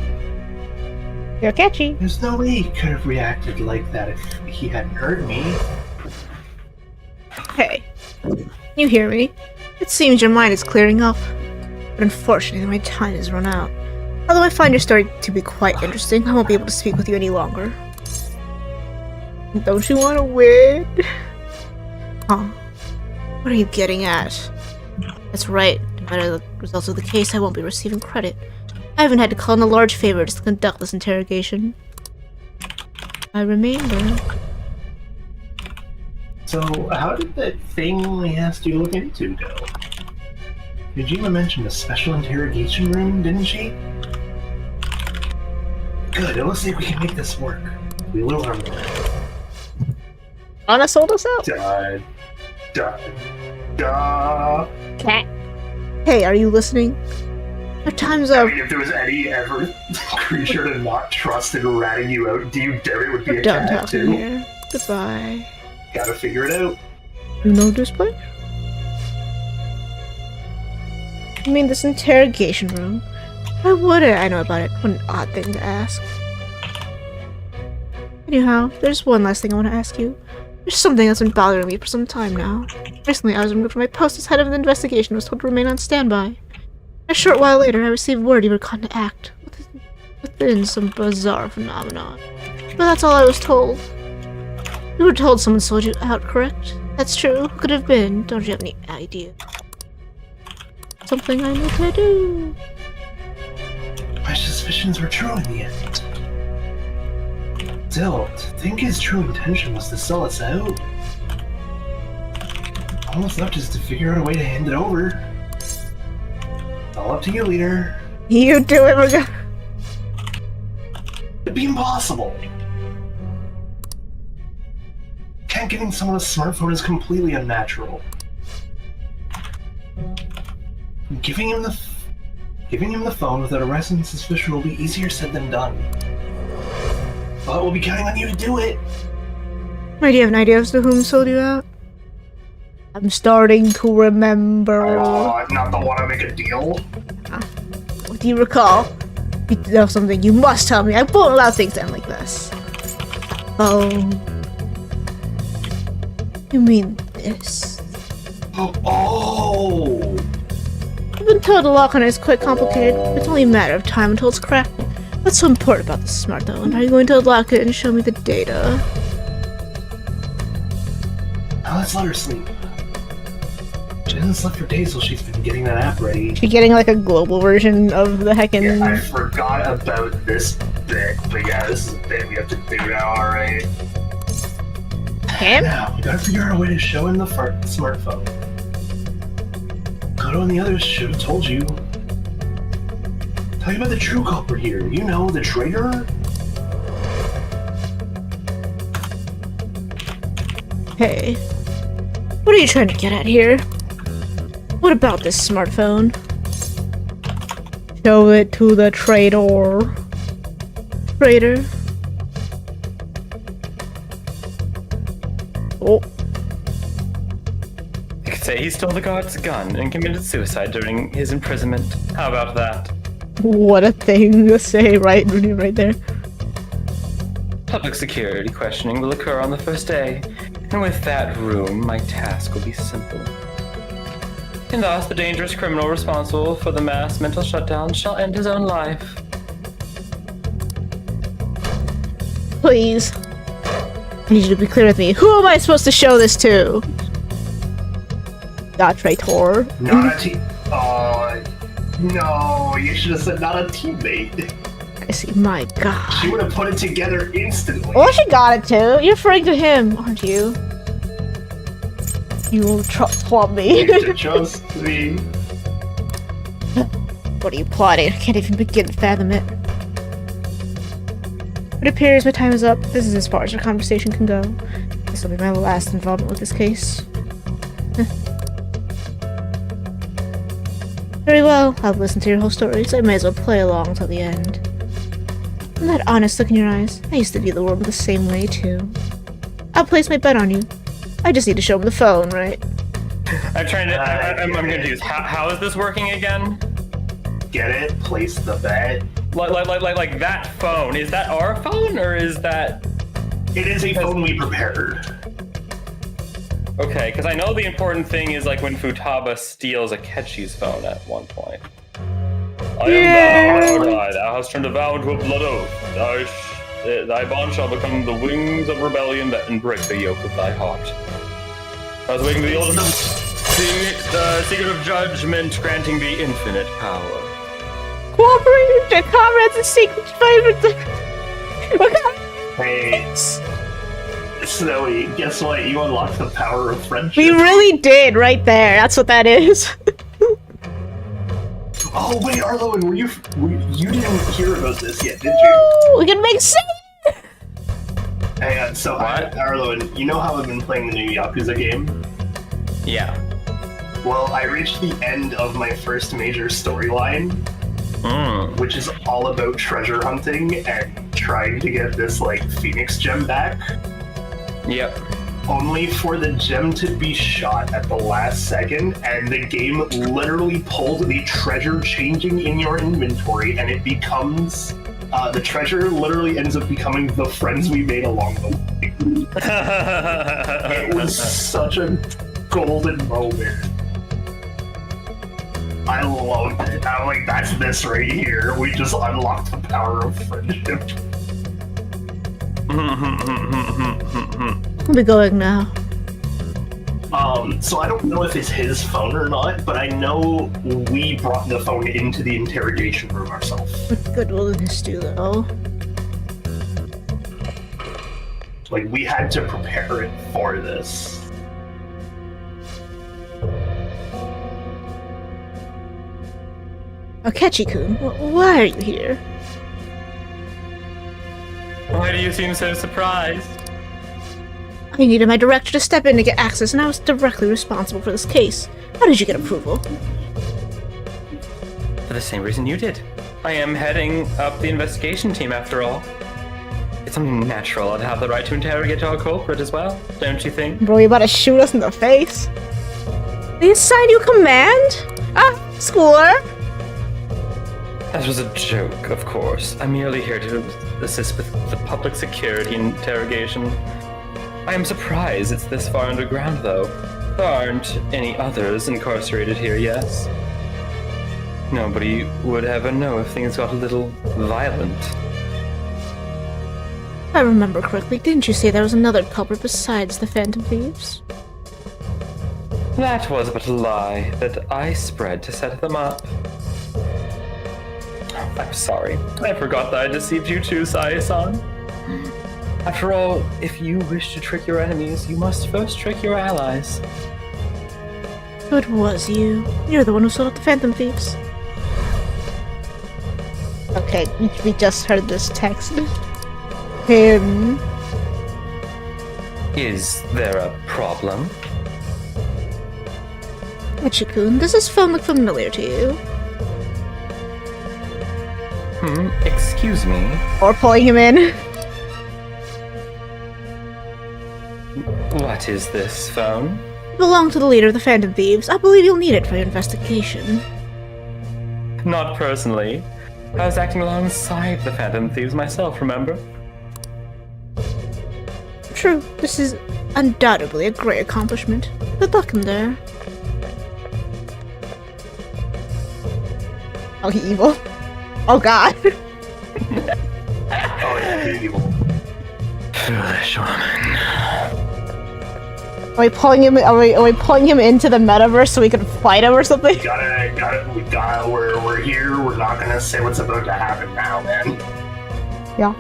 You're catchy. There's no way he could have reacted like that if he hadn't heard me. Hey, you hear me? It seems your mind is clearing up. But unfortunately, my time has run out. Although I find your story to be quite interesting, I won't be able to speak with you any longer. Don't you want to win? Huh? What are you getting at? That's right. No matter the results of the case, I won't be receiving credit. I haven't had to call in a large favor to conduct this interrogation. I remember. So, how did that thing we asked you to look into go? Yujima mentioned a special interrogation room, didn't she? Good, it looks like we can make this work. We will learn more. Anna sold us out? Cat. Hey, are you listening? There are times I of... mean, if there was any ever creature to not trust in ratting you out, do you dare it would be a Done cat talking too? here. Goodbye. Gotta figure it out. You know this place? I mean, this interrogation room. Why wouldn't I know about it? What an odd thing to ask. Anyhow, there's one last thing I want to ask you. There's something that's been bothering me for some time now. Recently, I was removed from my post as head of the investigation and was told to remain on standby. A short while later, I received word you were caught to act within some bizarre phenomenon. But that's all I was told. You were told someone sold you out, correct? That's true. Who could have been? Don't you have any idea? Something I need to do. My suspicions were true in the end. Still, to think his true intention was to sell us out. All that's left is to figure out a way to hand it over. It's all up to you, leader. You do it, Morgan. It'd be impossible. Can't giving someone a smartphone is completely unnatural. Giving him the phone without arresting and suspicion will be easier said than done. But we'll be counting on you to do it. Wait, do you have an idea as to whom sold you out? I'm starting to remember. Not the one to make a deal. What do you recall? If you know something, you must tell me. I won't allow things to end like this. Oh. You mean this? Oh! I've been told the lock on it is quite complicated. It's only a matter of time until it's cracked. What's so important about this smartphone? Are you going to unlock it and show me the data? Now let's let her sleep. She hasn't slept for days, so she's been getting that app ready. You're getting like a global version of the heckin'... Yeah, I forgot about this bit, but yeah, this is a bit we have to do now, alright. Him? Now, we gotta figure out a way to show in the smartphone. Kodo and the others should have told you. Tell you about the true culprit here. You know, the traitor? Hey. What are you trying to get at here? What about this smartphone? Show it to the traitor. Traitor? Oh. I could say he stole the guard's gun and committed suicide during his imprisonment. How about that? What a thing to say right there. Public security questioning will occur on the first day, and with that room, my task will be simple. And thus, the dangerous criminal responsible for the mass mental shutdown shall end his own life. Please. I need you to be clear with me. Who am I supposed to show this to? Not traitor. Not a team. No, you should have said not a teammate. I see. My god. She would have put it together instantly. Well, she got it too. You're referring to him, aren't you? You will swap me. Just me. What are you plotting? I can't even begin to fathom it. It appears my time is up. This is as far as our conversation can go. This will be my last involvement with this case. Very well. I've listened to your whole story, so I may as well play along till the end. And that honest look in your eyes, I used to view the world the same way too. I'll place my bet on you. I just need to show him the phone, right? I'm trying to. I'm confused. How is this working again? Get it? Place the bet. Like that phone. Is that our phone or is that? It is a phone we prepared. Okay, because I know the important thing is like when Futaba steals Akechi's phone at one point. I am thou, thou hast turned a vow into a blood oath. Thy bond shall become the wings of rebellion that break the yoke of thy heart. I was waiting the ultimate secret of judgment, granting thee infinite power. Cooperate with the comrades and secret favorites. Hey, Snowy, guess what? You unlocked the power of friendship. We really did right there. That's what that is. Oh wait, Arlo, you didn't hear about this yet, did you? We can make sense. Hang on, so Arlo, you know how I've been playing the new Yakuza game? Yeah. Well, I reached the end of my first major storyline, which is all about treasure hunting and trying to get this, like, Phoenix gem back. Yep. Only for the gem to be shot at the last second, and the game literally pulled the treasure changing in your inventory, and it becomes... the treasure literally ends up becoming the friends we made along the way. It was such a golden moment. I loved it. I'm like, that's this right here. We just unlocked the power of friendship. I'll be going now. So I don't know if it's his phone or not, but I know we brought the phone into the interrogation room ourselves. What good will this do, though? Like, we had to prepare it for this. Akechi-kun, why are you here? Why do you seem so surprised? I needed my director to step in to get access, and I was directly responsible for this case. How did you get approval? For the same reason you did. I am heading up the investigation team after all. It's only natural I'd have the right to interrogate our culprit as well, don't you think? Bro, you about to shoot us in the face? They assigned you command? Ah, schooler? That was a joke, of course. I'm merely here to assist with the public security interrogation. I am surprised it's this far underground, though. There aren't any others incarcerated here, yes? Nobody would ever know if things got a little violent. If I remember correctly, didn't you say there was another culprit besides the Phantom Thieves? That was but a lie that I spread to set them up. I'm sorry. I forgot that I deceived you too, Sae-san. After all, if you wish to trick your enemies, you must first trick your allies. So it was you. You're the one who sold out the Phantom Thieves. Okay, we just heard this text. Him. Is there a problem? Akechi-kun, does this phone look familiar to you? Excuse me? Or pulling him in. What is this phone? It belonged to the leader of the Phantom Thieves. I believe you'll need it for your investigation. Not personally. I was acting alongside the Phantom Thieves myself, remember? True, this is undoubtedly a great accomplishment. Good luck in there. Oh, he evil? Oh god. Oh yeah, he's evil. Foolish woman. Are we pulling him? Are we pulling him into the metaverse so we can fight him or something? We're here. We're not gonna say what's about to happen now, man. Yeah.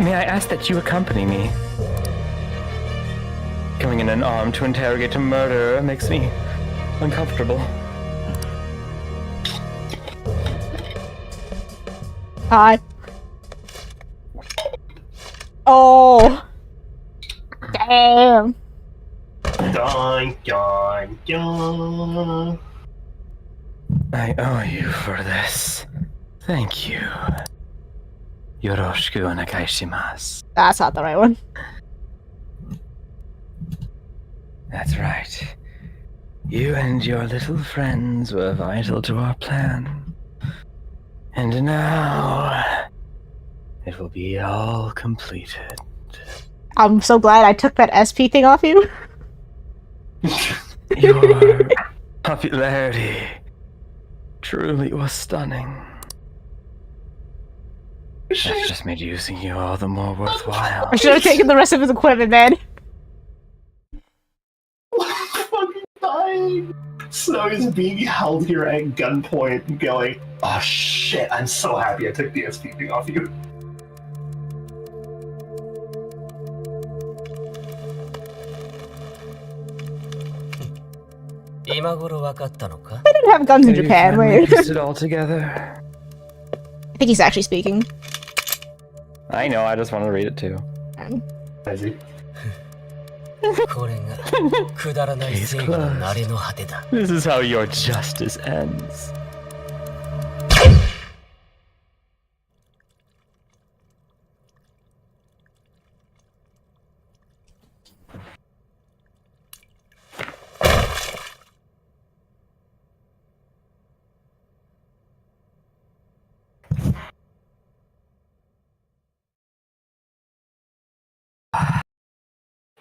May I ask that you accompany me? Coming in unarmed to interrogate a murderer makes me uncomfortable. Hi. Oh. Damn. Dun, dun, dun. I owe you for this. Thank you. Yoroshiku onegai shimasu. That's not the right one. That's right. You and your little friends were vital to our plan. And now, it will be all completed. I'm so glad I took that SP thing off you. Your popularity truly was stunning. That's just made using you all the more worthwhile. I should have taken the rest of his equipment, man. Fucking dying. Snowy's being held here at gunpoint, going, "Oh shit! I'm so happy I took the SP thing off you." They didn't have guns in Japan, wait. Pieced it all together. I think he's actually speaking. I know, I just want to read it too. Is he? Case closed. This is how your justice ends.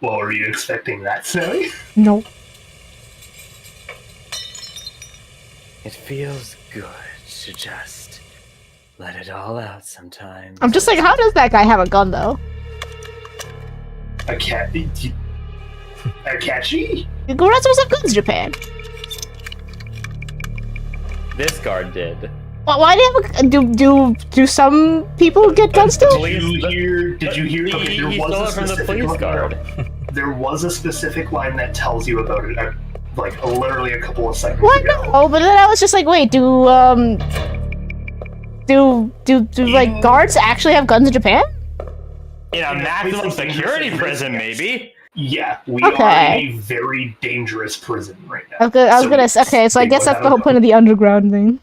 Well, were you expecting that, Snowy? No. It feels good to just let it all out sometimes. I'm just like, how does that guy have a gun, though? A cat? A catchy? Gorazos have guns in Japan. This guard did. Why do you have do some people get guns too? Did you hear? Okay, He stole it from the police guard. There was a specific line that tells you about it, like literally a couple of seconds What? ago. Oh, but then I was just like, wait, do like guards actually have guns in Japan? In a maximum security prison, maybe. Yeah, we Okay. are in a very dangerous prison right now. Okay, so I guess that's the whole point of the underground thing.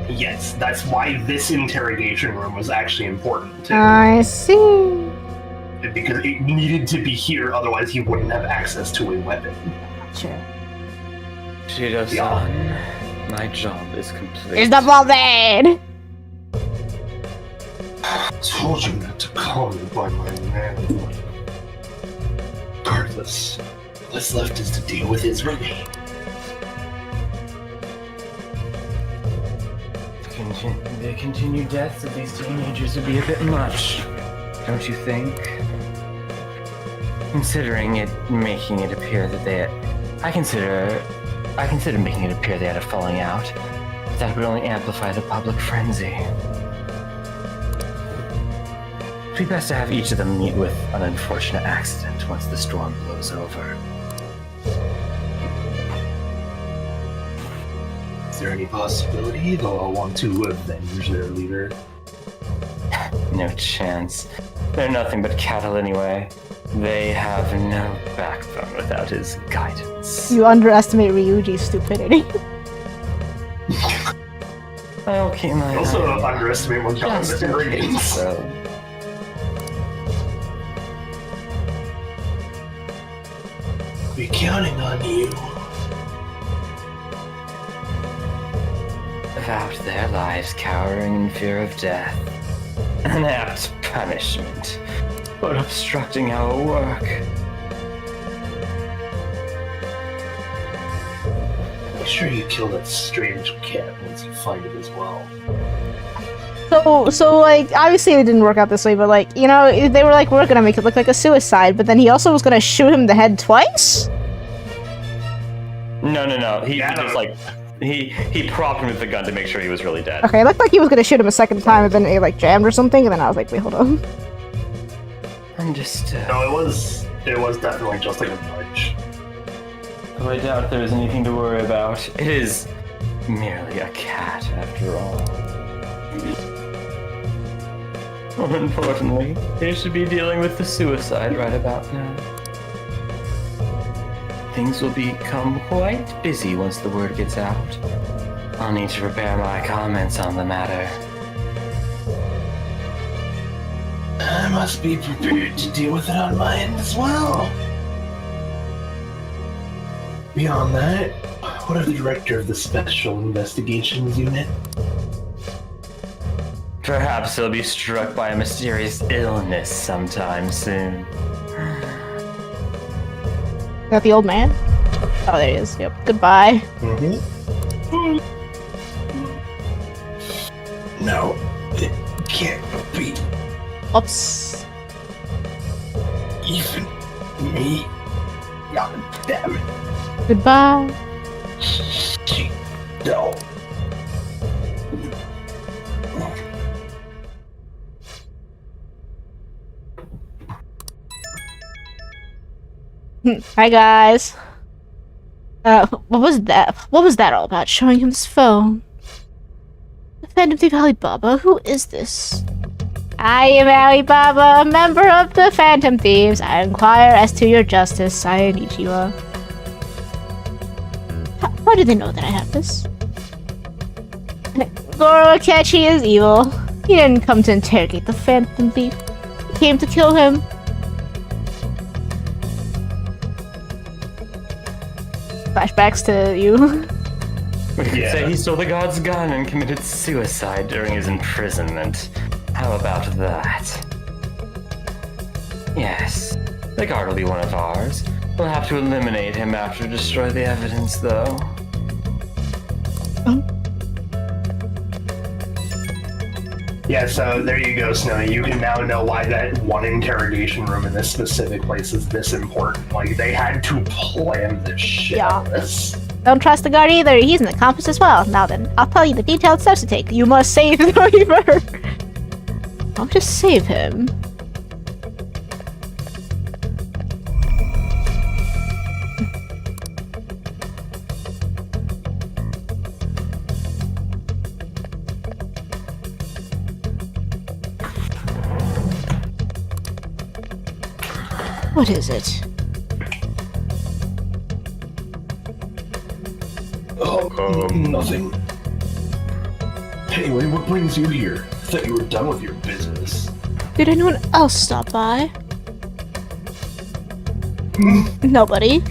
Yes, that's why this interrogation room was actually important too. I see. Because it needed to be here, otherwise he wouldn't have access to a weapon. Sure. Shido-san, my job is complete. Is the ball dead? I told you not to call me by my name. Regardless, what's left is to deal with his remains. The continued deaths of these teenagers would be a bit much, don't you think? Considering making it appear that they had, I consider making it appear they had a falling out. That would only amplify the public frenzy. It'd be best to have each of them meet with an unfortunate accident once the storm blows over. Is there any possibility they'll want to avenge their leader? No chance. They're nothing but cattle anyway. They have no backbone without his guidance. You underestimate Ryuji's stupidity. I'll keep my Also eye underestimate what just Jonathan in case, remains. so. We're counting on you. About their lives cowering in fear of death. An apt punishment for obstructing our work. Make sure you kill that strange cat once you find it as well. So like, obviously it didn't work out this way, but like, you know, they were like, we're gonna make it look like a suicide, but then he also was gonna shoot him in the head twice? No. He just like he propped him with the gun to make sure he was really dead. Okay, it looked like he was gonna shoot him a second time, and then it like jammed or something, and then I was like, wait, hold on. I'm just. No, it was definitely just like a punch. Oh, I doubt there's anything to worry about. It is merely a cat, after all. More importantly, they should be dealing with the suicide right about now. Things will become quite busy once the word gets out. I'll need to prepare my comments on the matter. I must be prepared to deal with it on my end as well. Beyond that, what of the director of the Special Investigations Unit? Perhaps he'll be struck by a mysterious illness sometime soon. Is that the old man? Oh, there he is. Yep. Goodbye. No, it can't be. Oops. Even me. God damn it. Goodbye. No. Hi guys. What was that? What was that all about? Showing him this phone. The Phantom Thief Alibaba? Who is this? I am Alibaba, a member of the Phantom Thieves. I inquire as to your justice, Sayanichiwa. How do they know that I have this? Goro Akechi is evil. He didn't come to interrogate the Phantom Thief. He came to kill him. Flashbacks to you. We could say he stole the god's gun and committed suicide during his imprisonment. How about that? Yes, the guard will be one of ours. We'll have to eliminate him after destroy the evidence, though. Yeah, so there you go, Snowy. You can now know why that one interrogation room in this specific place is this important. Like, they had to plan this shit. Yeah. This. Don't trust the guard either. He's an accomplice as well. Now then, I'll tell you the detailed steps to take. You must save the Weaver. I'll just save him. What is it? Nothing. Anyway, what brings you here? I thought you were done with your business. Did anyone else stop by? Nobody.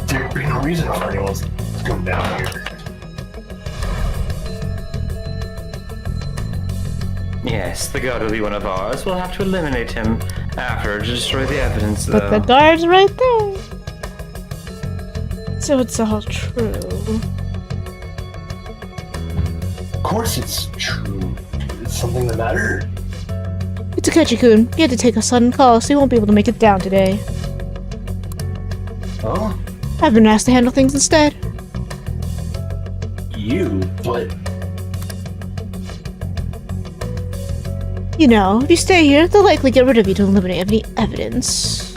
There'd be no reason for anyone to come down here. Yes, the guard will be one of ours. We'll have to eliminate him after to destroy the evidence, though. But the guard's right there. So it's all true. Of course it's true. Is something the matter? It's Akechi-kun. He had to take a sudden call, so he won't be able to make it down today. Huh? I've been asked to handle things instead. You? But... You know, if you stay here, they'll likely get rid of you to eliminate any evidence.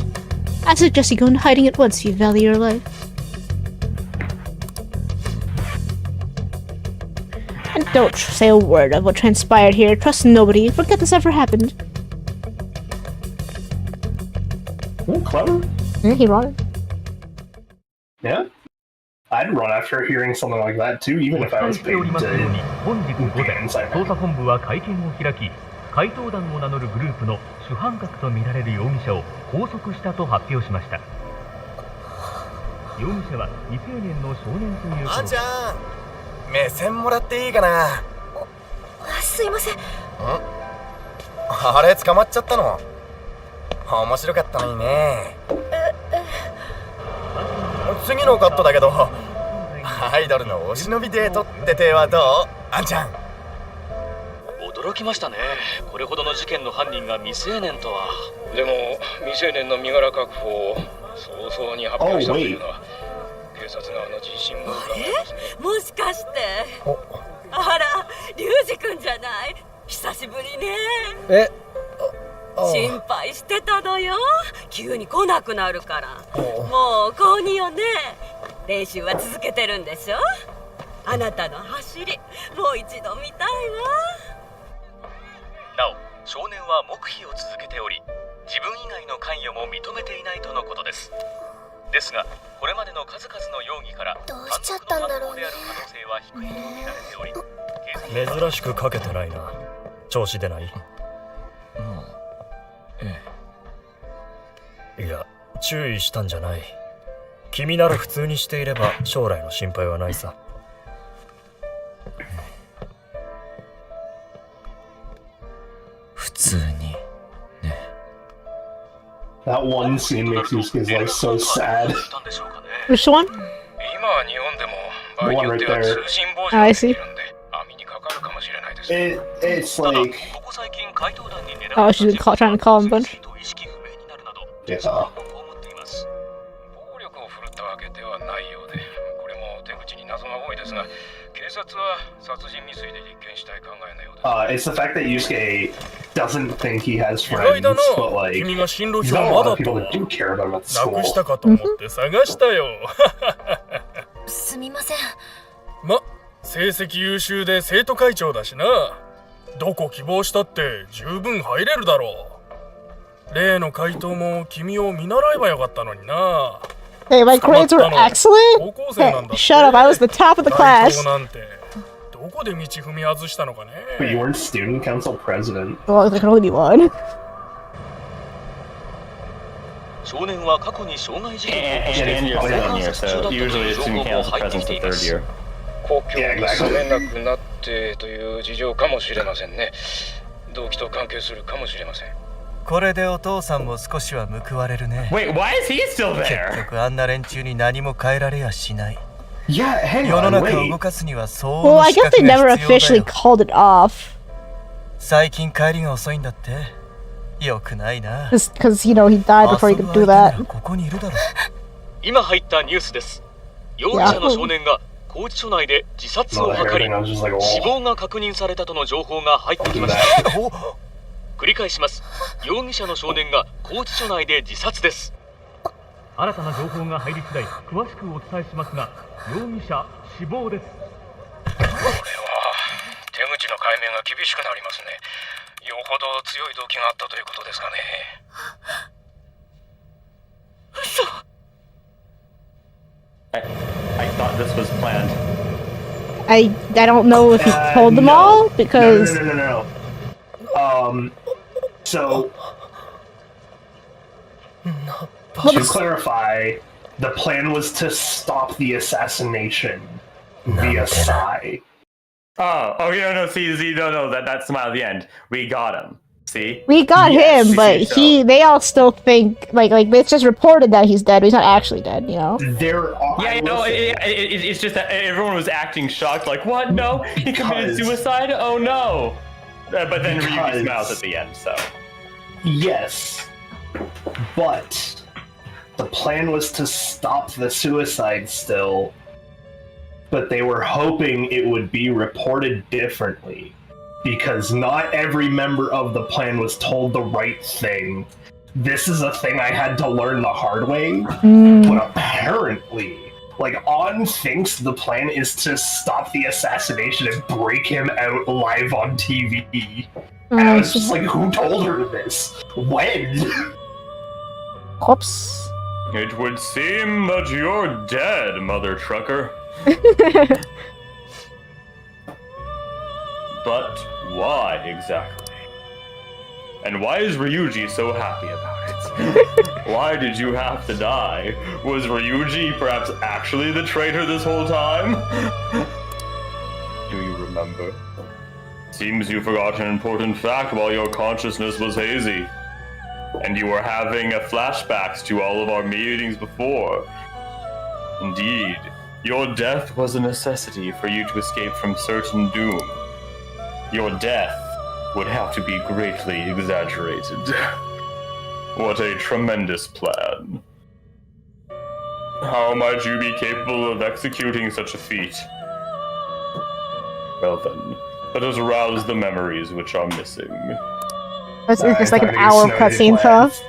I suggest you go into hiding at once if you value your life. And don't say a word of what transpired here. Trust nobody. Forget this ever happened. Ooh, clever. Yeah, he won. Yeah. I'd run after hearing something like that too, even if I was paid to be inside. 捜査本部は会見を開き、怪盗団を名乗るグループの主犯格とみられる容疑者を拘束したと発表しました。容疑者は未成年の少年ということ。あんちゃん、目線もらっていいかな。すいません。あれ捕まっちゃったの。面白かったのにね。次のカットだけど、アイドルのお忍びデートって手はどう？あんちゃん。驚きましたね。これほどの事件の犯人が未成年とは。でも未成年の身柄確保を早々に発表したというのは警察側の自信も裏目ですね。もしかしてあら、リュウジ君じゃない。久しぶりね。心配してたのよ。急に来なくなるから。もう高2よね。練習は続けてるんでしょ。あなたの走りもう一度見たいわ。なお、少年は黙秘を続けており、自分以外の関与も認めていないとのことです。ですが、これまでの数々の容疑からどうしちゃったんだろうね。である可能性は低いと見られており、珍しくかけてないな。調子出ない？いや、注意したんじゃない。君なら普通にしていれば将来の心配はないさ。普通にね。That one scene makes me feel like so sad. Which one? 今は日本でも場合によっては通信傍受ができるんで網にかかるかもしれないです。It's like Oh, she's trying to call him a bunch. Yeah. 暴力を振るったわけではないようで、これも手口に謎が多いですが、警察は殺人未遂で立件したい考えのようです。It's the fact that Yusuke doesn't think he has friends, but like, 君が進路 he's 表 got a ま lot だ of people と that do care about him at なく school. したかと思って探したよ。すみません。成績優秀で生徒会長だしな。どこ希望したって十分入れるだろう。例の回答も君を見習えばよかったのにな。Hey, my grades were excellent? Hey, shut up, I was the top of the class. なんてどこで道踏み外したのかね。But you weren't student council president. Well, there can only be one. 少年は過去に傷害事件を起こして And you're second year, so usually it's student council president's the third year. 故郷に住めなくなってという事情かもしれませんね。動機と関係するかもしれません。これでお父さんも少しは報われるね。Wait, why is he still there? 結局あんな連中に何も変えられやしない。Yeah, hang 世の on, 中を wait. 動かすには相応 Well, の I 資 guess 格 they が never 必要だ officially よ。called it off. 最近帰りが遅いんだって。よくないな。Because, you know, he died before he could do that. ここにいるだろう。今入ったニュースです。容疑者の少年が拘置所内で自殺を図り、死亡が確認されたとの情報が入ってきました。繰り返します。容疑者の少年が拘置所内で自殺です。新たな情報が入り次第詳しくお伝えしますが、容疑者死亡です。これは手口の解明が厳しくなりますね。よほど強い動機があったということですかね。I thought this was planned. I don't know if he told them all, because... No. So, to clarify, the plan was to stop the assassination via Psy. No, see, no, that's the smile at the end. We got him. See? We got him, but they all still think, like, it's just reported that he's dead, but he's not actually dead, you know? It's just that everyone was acting shocked, like, what? No? He committed suicide? Oh no! But then Ryuji smiles at the end, so... Yes, but the plan was to stop the suicide still, but they were hoping it would be reported differently, because not every member of the plan was told the right thing. This is a thing I had to learn the hard way, but apparently, like, On thinks the plan is to stop the assassination and break him out live on TV. And I was just like, who told her this? When? Oops. It would seem that you're dead, Mother Trucker. But why exactly? And why is Ryuji so happy about it? Why did you have to die? Was Ryuji perhaps actually the traitor this whole time? Do you remember? Seems you forgot an important fact while your consciousness was hazy. And you were having flashbacks to all of our meetings before. Indeed, Your death was a necessity for you to escape from certain doom. Your death would have to be greatly exaggerated. What a tremendous plan. How might you be capable of executing such a feat? Well then, let us rouse the memories which are missing. It's just like an hour of cutscene stuff.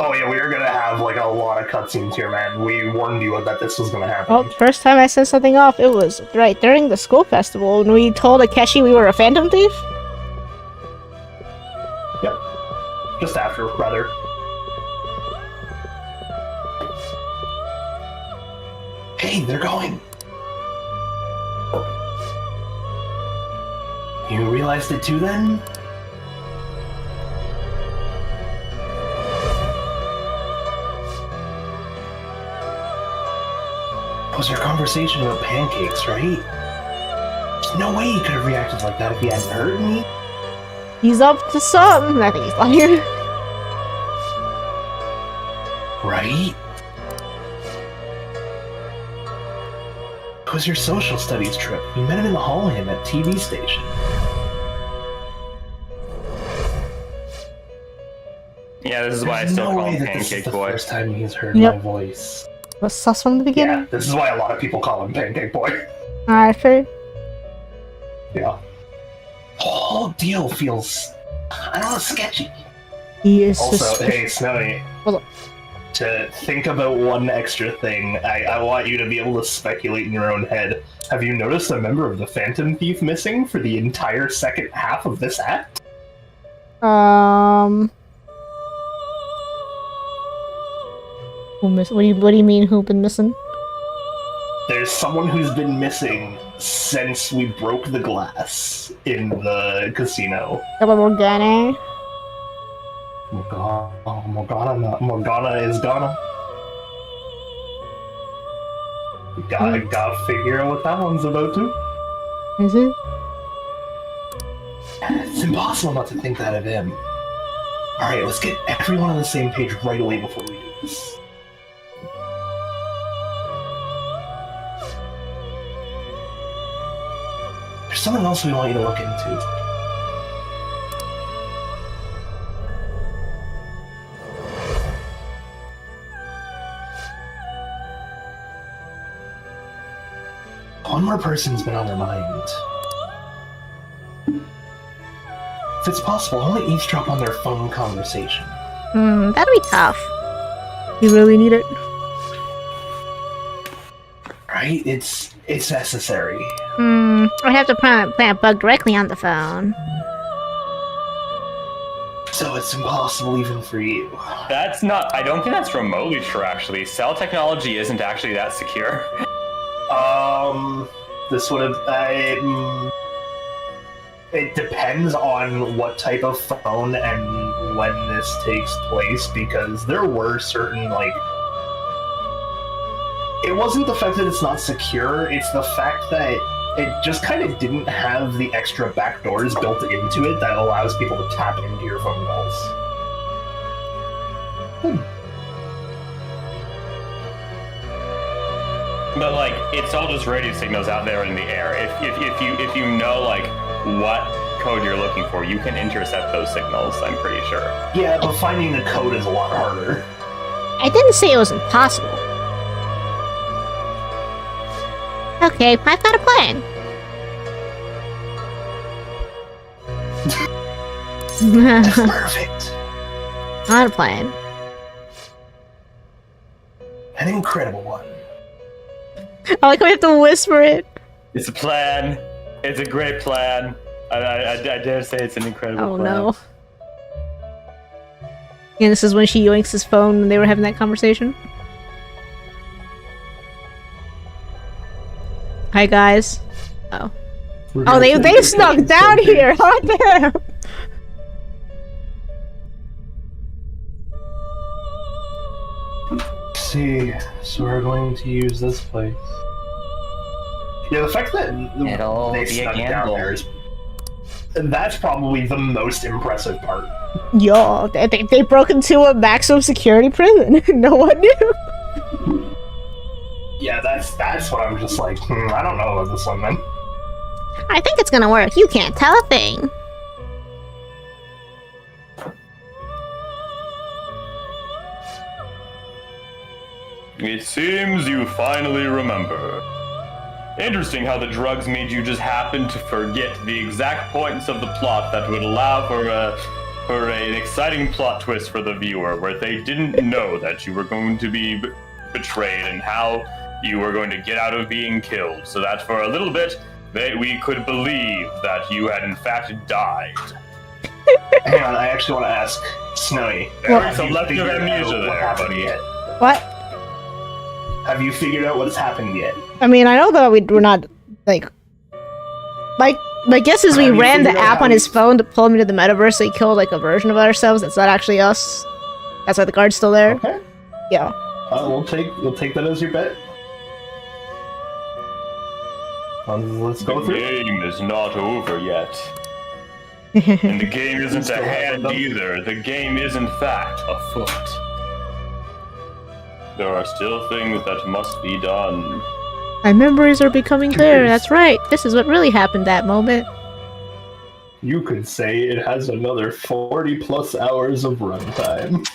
Oh yeah, we are gonna have like a lot of cutscenes here, man. We warned you that this was gonna happen. Well, first time I set something off, it was right during the school festival when we told Akechi we were a phantom thief. Yep. Just after, rather. Hey, they're going! You realized it too then? It was your conversation about pancakes, right? There's no way you could have reacted like that if you hadn't heard me. He's up to something. I think he's lying. Right? It was your social studies trip. We met him in the hallway in that TV station. Yeah, this is why I still call him Pancake Boy. First time he's heard my voice. Was sus from the beginning? Yeah, this is why a lot of people call him Pancake Boy. Alright, sure. Yeah. The whole deal feels, I don't know, sketchy. He is Also, suspicious. hey, Snowy. Hold on. To think about one extra thing, I want you to be able to speculate in your own head. Have you noticed a member of the Phantom Thief missing for the entire second half of this act? What do you mean? Who been missing? There's someone who's been missing since we broke the glass in the casino. Morgana. Morgana is gone. Gotta figure out what that one's about too. Is it? It's impossible not to think that of him. Alright, let's get everyone on the same page right away before we do this. There's something else we want you to look into. One more person's been on their mind. If it's possible, I want to eavesdrop on their phone conversation. That'd be tough. You really need it. Right? It's necessary. I'd have to plant a bug directly on the phone. So it's impossible even for you. That's not, I don't think that's remotely true, actually. Cell technology isn't actually that secure. This would have, it depends on what type of phone and when this takes place, because there were certain, like, it wasn't the fact that it's not secure, it's the fact that it just kind of didn't have the extra backdoors built into it that allows people to tap into your phone calls. But like, it's all just radio signals out there in the air. If you know like what code you're looking for, you can intercept those signals. I'm pretty sure. Yeah, but finding the code is a lot harder. I didn't say it was impossible. Okay, I've got a plan. That's perfect. Not a plan. An incredible one. I like how we have to whisper it. It's a plan. It's a great plan. I dare say it's an incredible plan. Oh no. And this is when she yoinks his phone when they were having that conversation. Hi guys. Oh. Oh, they snuck down here. Hot damn. See, so we're going to use this place. Yeah, the fact that It'll they be a snuck down gamble. there is, that's probably the most impressive part. Yo, they broke into a maximum security prison. No one knew. Yeah, that's what I'm just like, I don't know about this one, then. I think it's gonna work. You can't tell a thing. It seems you finally remember. Interesting how the drugs made you just happen to forget the exact points of the plot that would allow for an exciting plot twist for the viewer, where they didn't know that you were going to be betrayed and how you were going to get out of being killed, so that for a little bit we could believe that you had in fact died. Hang on, I actually want to ask Snowy. There's some selective amnesia there, buddy. What? Have you figured out what's happened yet? I mean, I know that we're not, like... My guess is we ran the app on his phone to pull him into the metaverse, so he killed, like, a version of ourselves that's not actually us. That's why the guard's still there. Okay. Yeah. We'll take that as your bet. Let's go through. The game is not over yet. And the game isn't a hand either. The game is, in fact, afoot. There are still things that must be done. My memories are becoming clear. That's right. This is what really happened that moment. You could say it has another 40 plus hours of runtime.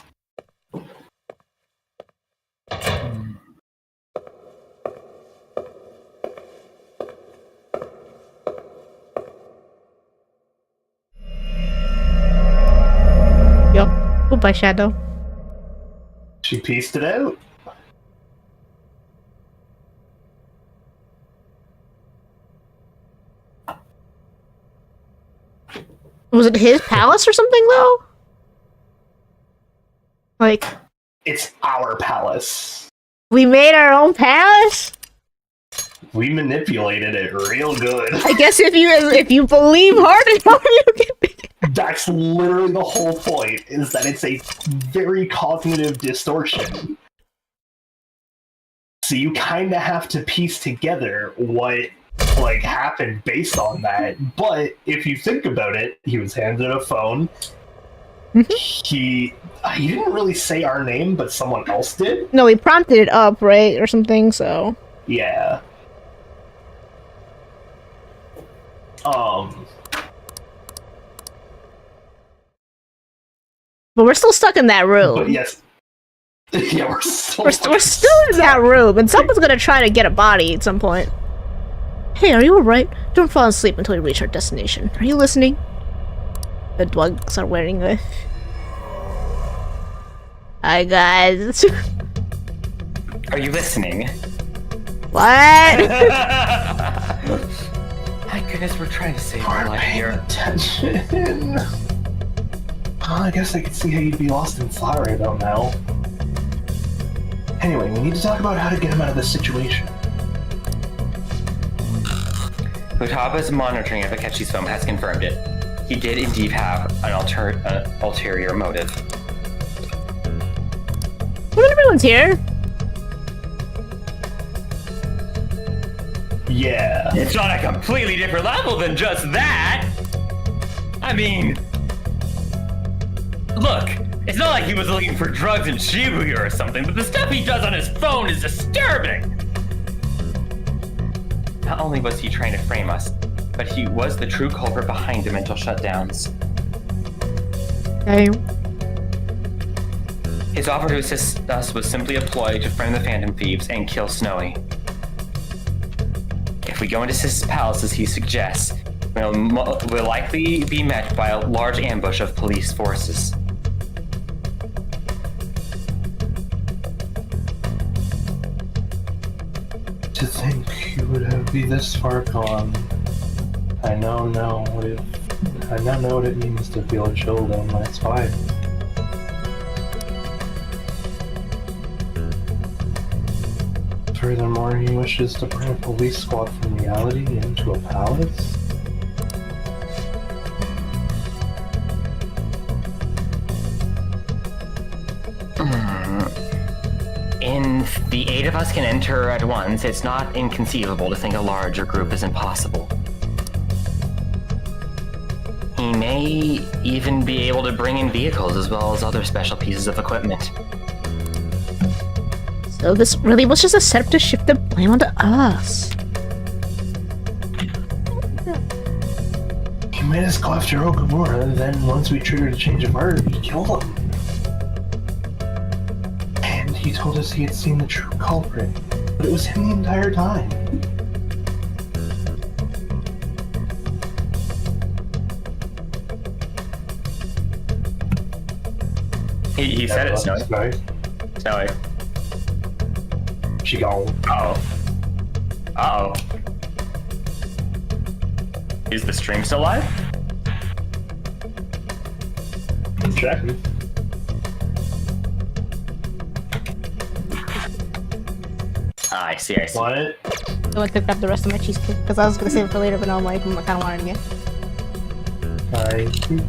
Yup. Goodbye, Shadow. She pieced it out. Was it his palace or something, though? Like... It's our palace. We made our own palace? We manipulated it real good. I guess if you believe hard enough, you can... That's literally the whole point, is that it's a very cognitive distortion. So you kind of have to piece together what happened based on that. But if you think about it, he was handed a phone. He didn't really say our name, but someone else did. No, he prompted it up, right, or something. So yeah. But we're still stuck in that room. But yes. Yeah, we're still in that room, and someone's gonna try to get a body at some point. Hey, are you alright? Don't fall asleep until we reach our destination. Are you listening? The drugs are wearing a... Hi, guys. Are you listening? What? My goodness, we're trying to save our life here. Attention. I guess I could see how you'd be lost in thought right about now. Anyway, we need to talk about how to get him out of this situation. Futaba's monitoring of Akechi's phone has confirmed it. He did indeed have an ulterior motive. Well, everyone's here. Yeah. It's on a completely different level than just that! I mean... Look, it's not like he was looking for drugs in Shibuya or something, but the stuff he does on his phone is disturbing! Not only was he trying to frame us, but he was the true culprit behind the mental shutdowns. Okay. His offer to assist us was simply a ploy to frame the Phantom Thieves and kill Snowy. If we go into Sis' palace as he suggests, we'll likely be met by a large ambush of police forces. To think you would be this far gone. I now know what it means to feel a chill down my spine. Furthermore, he wishes to bring a police squad from reality into a palace? If the 8 of us can enter at once, it's not inconceivable to think a larger group is impossible. He may even be able to bring in vehicles as well as other special pieces of equipment. So this really was just a setup to shift the blame onto us. He made us go after Okamura, then once we triggered a change of heart, he killed him. And he told us he had seen the true culprit, but it was him the entire time. He said it, Snowy. Snowy. She gone. Uh-oh. Uh-oh. Is the stream still live? I'm checking. Ah, I see. What? So I cooked up the rest of my cheesecake because I was gonna save it for later, but now I'm like, I kind of wanted to get. I see.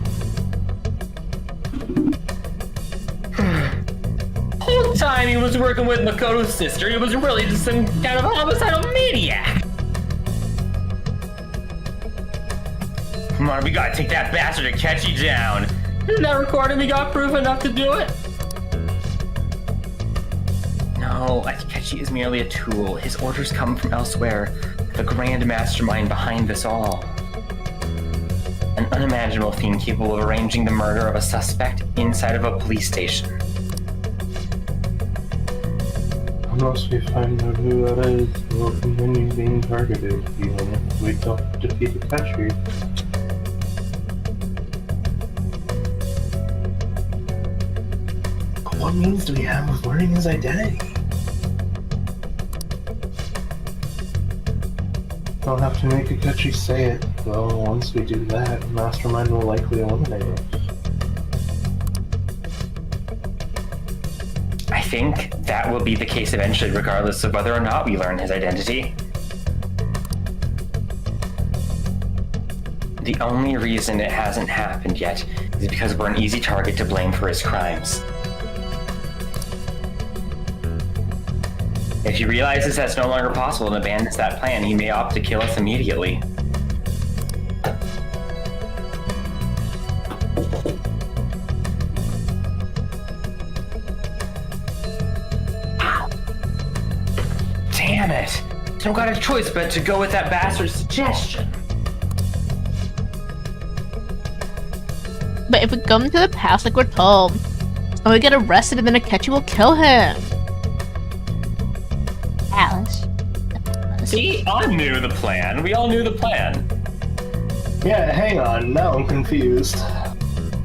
Whole time he was working with Makoto's sister, he was really just some kind of homicidal maniac. Come on, we gotta take that bastard Akechi down. Isn't that recording? We got proof enough to do it? No, Akechi is merely a tool. His orders come from elsewhere. The grand mastermind behind this all. An unimaginable fiend capable of arranging the murder of a suspect inside of a police station. Unless we find out who that is, we'll continue being targeted, even if we don't defeat Akechi. What means do we have of learning his identity? I'll have to make Akechi say it, though once we do that, Mastermind will likely eliminate us. I think that will be the case eventually, regardless of whether or not we learn his identity. The only reason it hasn't happened yet is because we're an easy target to blame for his crimes. If he realizes that's no longer possible and abandons that plan, he may opt to kill us immediately. Damn it! Don't got a choice but to go with that bastard's suggestion. But if we come to the past like we're told, and we get arrested and then Akechi will kill him. Alice. See, I knew the plan. We all knew the plan. Yeah, hang on. Now I'm confused.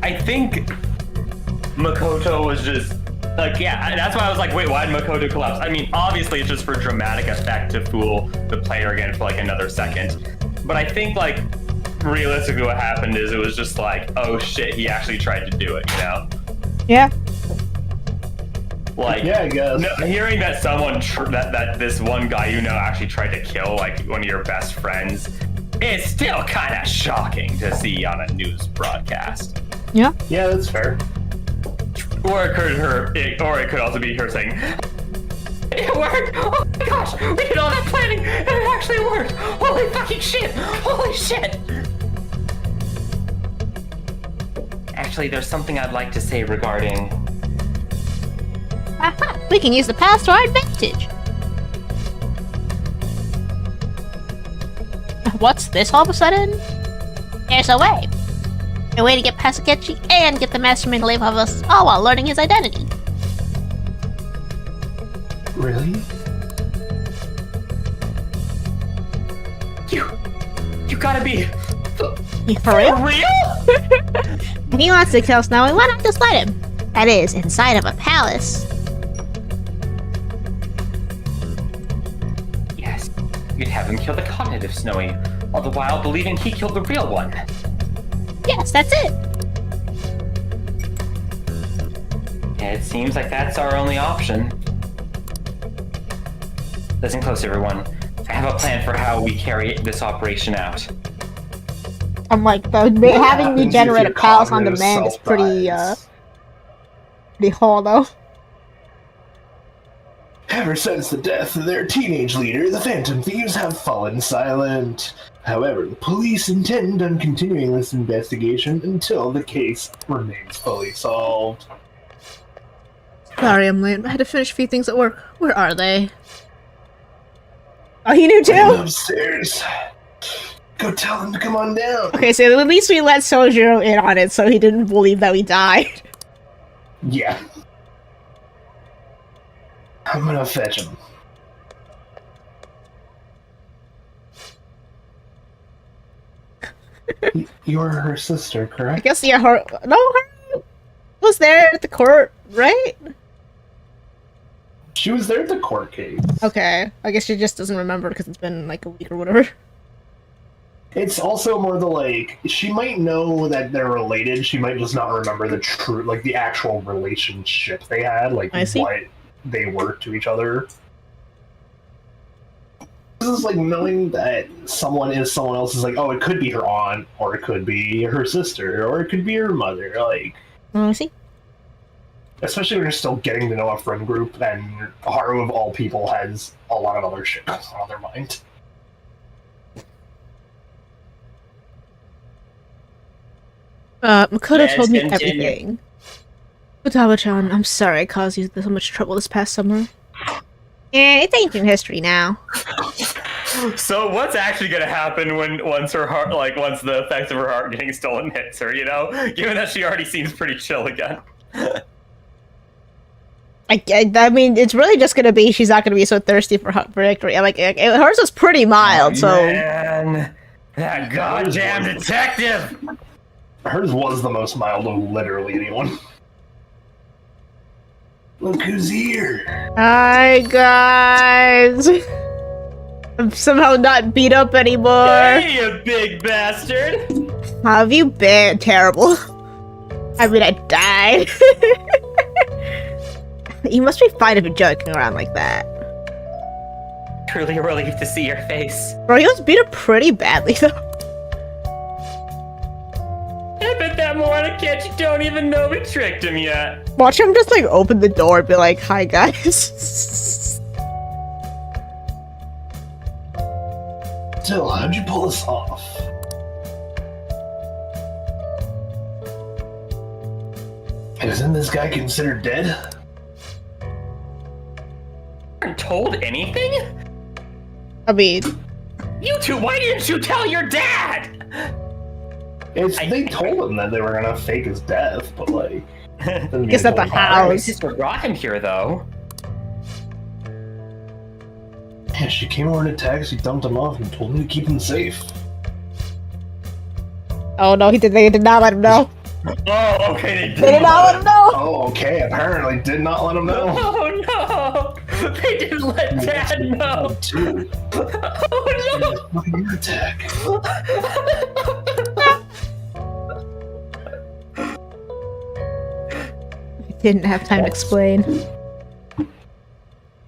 I think Makoto was just like, yeah, that's why I was like, wait, why did Makoto collapse? I mean, obviously it's just for dramatic effect to fool the player again for like another second. But I think like realistically what happened is it was just like, oh shit, he actually tried to do it, you know? Yeah. Like, yeah, I guess. Hearing that someone, that this one guy you know actually tried to kill like one of your best friends, is still kind of shocking to see on a news broadcast. Yeah. Yeah, that's fair. Or it could also be her saying, "It worked! Oh my gosh, we did all that planning, and it actually worked! Holy fucking shit! Holy shit!" Actually, there's something I'd like to say regarding. Aha! We can use the past to our advantage! What's this all of a sudden? There's a way! A way to get past Akechi and get the Mastermind to live off us all while learning his identity. Really? You gotta be for real? real? If he wants to kill Snowy, why not just let him? That is, inside of a palace. Yes, you'd have him kill the cognitive Snowy, all the while believing he killed the real one. Yes, that's it. It seems like that's our only option. Listen close, everyone. I have a plan for how we carry this operation out. I'm like, having me generate a palace on demand is pretty hollow. Ever since the death of their teenage leader, the Phantom Thieves have fallen silent. However, the police intend on continuing this investigation until the case remains fully solved. Sorry, I'm late. I had to finish a few things at work. Where are they? Oh, he knew too? I'm upstairs. Go tell him to come on down. Okay, so at least we let Sojiro in on it so he didn't believe that we died. Yeah. I'm gonna fetch him. You're her sister, I correct? guess, yeah, her was there at the court, right? She was there at the court case. Okay, I guess she just doesn't remember because it's been like a week or whatever. It's also more the like, she might know that they're related, she might just not remember the true, like the actual relationship they had, like what they were to each other. This is like knowing that someone is someone else is like, oh, it could be her aunt, or it could be her sister, or it could be her mother, like... I see. Especially when you're still getting to know a friend group, and Haru of all people has a lot of other shit going on their mind. Makoto told me everything. Futaba-chan, I'm sorry I caused you so much trouble this past summer. Yeah, it's ancient history now. So what's actually gonna happen once her heart, once the effects of her heart getting stolen hits her, you know? Given that she already seems pretty chill again. I mean, it's really just gonna be she's not gonna be so thirsty for victory. Hers was pretty mild, so... Man, that goddamn detective! Hers was the most mild of literally anyone. Look who's here! Hi, guys! I'm somehow not beat up anymore. Hey, you big bastard! How have you been? Terrible. I mean, I died. You must be fine if you're joking around like that. Truly a relief to see your face. Bro, he was beat up pretty badly, though. I bet that moron kid you don't even know we tricked him yet. Watch him just, open the door and be like, hi, guys. Still, how'd you pull this off? Isn't this guy considered dead? Aren't told anything? I mean... You two, why didn't you tell your dad? They told him that they were gonna fake his death, but I guess at the house. My sister brought him here, though. Yeah, she came over in a taxi, dumped him off, and told me to keep him safe. Oh no, they did not let him know. Oh, okay, they did not let him know. Oh, okay, apparently did not let him know. Oh no! They didn't let Dad know! Oh no! Fucking attack. Didn't have time to explain.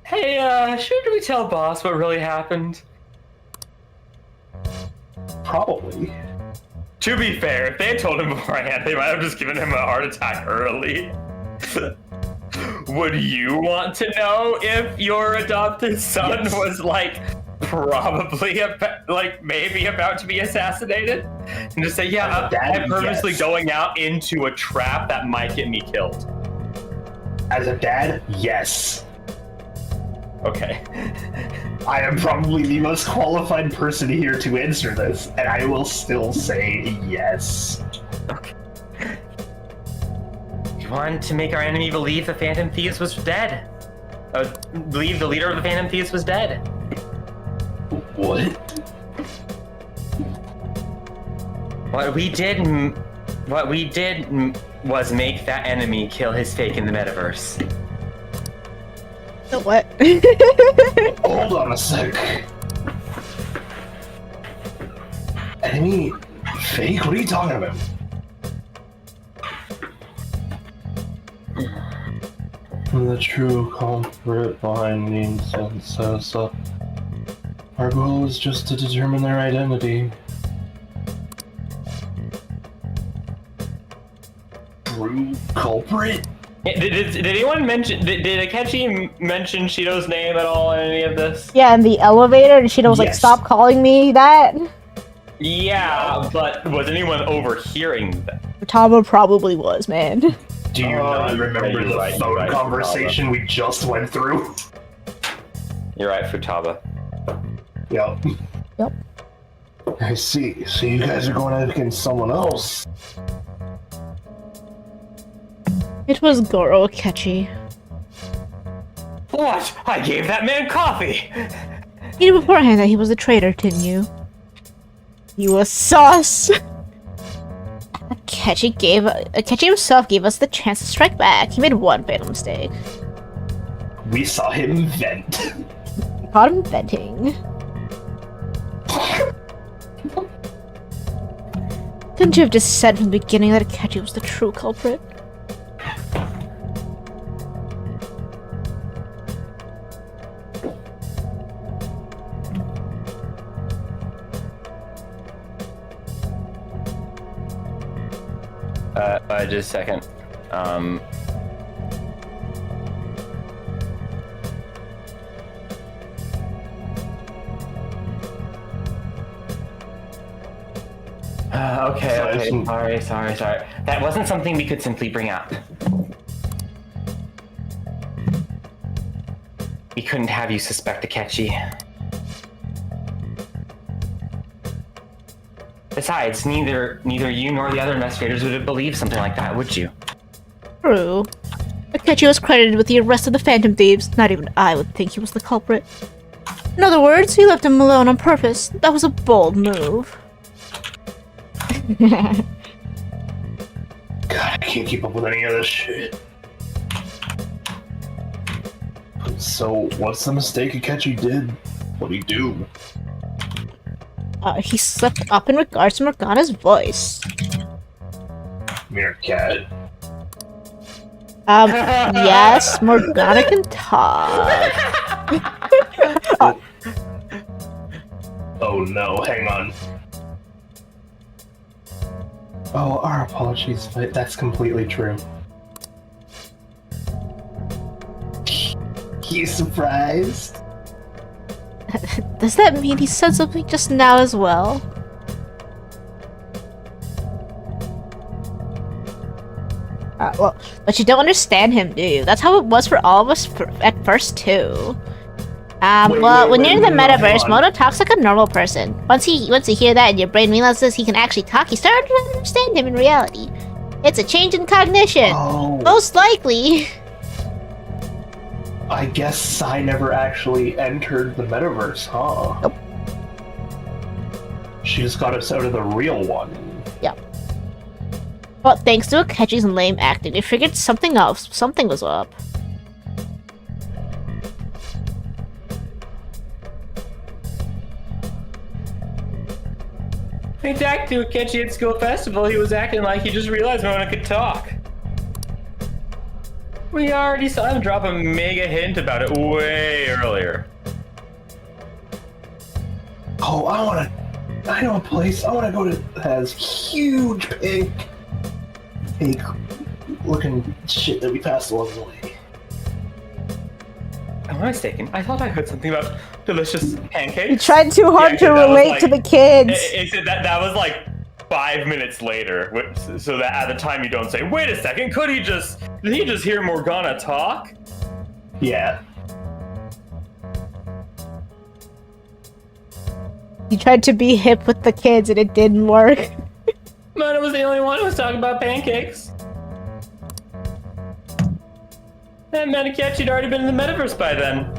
Hey, should we tell boss what really happened? Probably. To be fair, if they had told him beforehand, they might have just given him a heart attack early. Would you want to know if your adopted son was probably maybe about to be assassinated? And just say, yeah, I'm purposely going out into a trap that might get me killed. As a dad, yes. Okay. I am probably the most qualified person here to answer this, and I will still say yes. Okay. You wanted to make our enemy believe the Phantom Thieves was dead. Believe the leader of the Phantom Thieves was dead. What? What we did was make that enemy kill his fake in the metaverse. The what? Hold on a sec. Enemy fake? What are you talking about? The true culprit behind the instance. Our goal is just to determine their identity. True culprit? Did anyone mention? Did Akechi mention Shido's name at all in any of this? Yeah, in the elevator, and Shido was like, "Stop calling me that." Yeah, but was anyone overhearing that? Tama probably was, man. Do you not remember the right, phone right, conversation we just went through? You're right, Futaba. Yep. Yep. I see. So you guys are going out against someone else. It was Goro Akechi. What? I gave that man coffee! You knew beforehand that he was a traitor, didn't you? You was sus! Akechi himself gave us the chance to strike back. He made one fatal mistake. We saw him vent. We caught him venting. Couldn't you have just said from the beginning that Akechi was the true culprit? Just a second. Okay. Sorry. That wasn't something we could simply bring up. We couldn't have you suspect Akechi. Besides, neither you nor the other investigators would have believed something like that, would you? True. Akechi was credited with the arrest of the Phantom Thieves. Not even I would think he was the culprit. In other words, he left him alone on purpose. That was a bold move. God, I can't keep up with any of this shit. So, what's the mistake Akechi did? What'd he do? He slipped up in regards to Morgana's voice. Meerkat. Yes, Morgana can talk. Oh no, hang on. Oh, our apologies, but that's completely true. He's surprised? Does that mean he said something just now as well? Well, but you don't understand him, do you? That's how it was for all of us at first, too. When you're in the metaverse, Moto talks like a normal person. Once you hear that and your brain realizes he can actually talk, you start to understand him in reality. It's a change in cognition. Oh. Most likely. I guess Sai never actually entered the metaverse, huh? Nope. She just got us out of the real one. Yep. But thanks to Akechi's lame acting, they figured something was up. I talked to Akechi at School Festival. He was acting like he just realized Mona could talk. We already saw him drop a mega hint about it way earlier. Oh, I know a place. I want to go to that has huge pink looking shit that we passed along the way. Am I mistaken? I thought I heard something about delicious pancakes. You tried too hard to relate to the kids. That was like 5 minutes later, so that at the time you don't say, wait a second, did he just hear Morgana talk? Yeah. You tried to be hip with the kids and it didn't work. Mona was the only one who was talking about pancakes. And Akechi'd already been in the metaverse by then.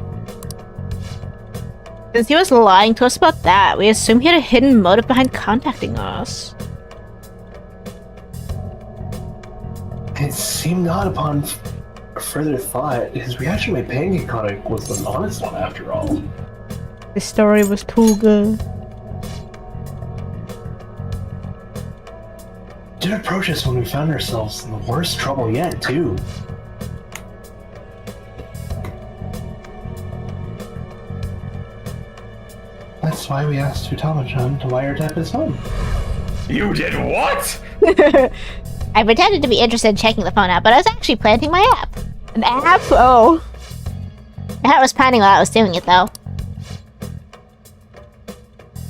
Since he was lying to us about that, we assume he had a hidden motive behind contacting us. It seemed odd upon further thought. His reaction to my pancake comic was an honest one after all. The story was too good. Did approach us when we found ourselves in the worst trouble yet, too. That's why we asked Futaba-chan to wiretap his phone. You did what? I pretended to be interested in checking the phone out, but I was actually planting my app. An app? Oh. I was planning while I was doing it, though.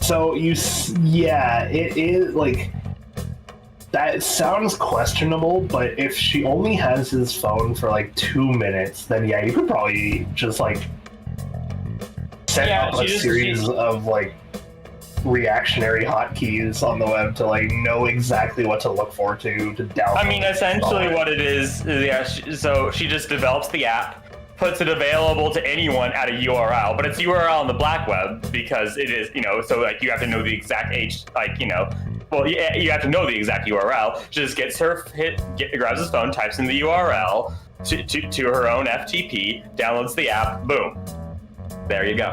So, yeah, it is, like... That sounds questionable, but if she only has his phone for like 2 minutes, then yeah, you could probably just like set up a series of like reactionary hotkeys on the web to like know exactly what to look for to download. I mean, essentially what it is yeah, so she just develops the app, puts it available to anyone at a URL, but it's URL on the black web because it is, so like you have to know the exact well, yeah, you have to know the exact URL. She just gets her grabs his phone, types in the URL to her own FTP, downloads the app, boom. There you go.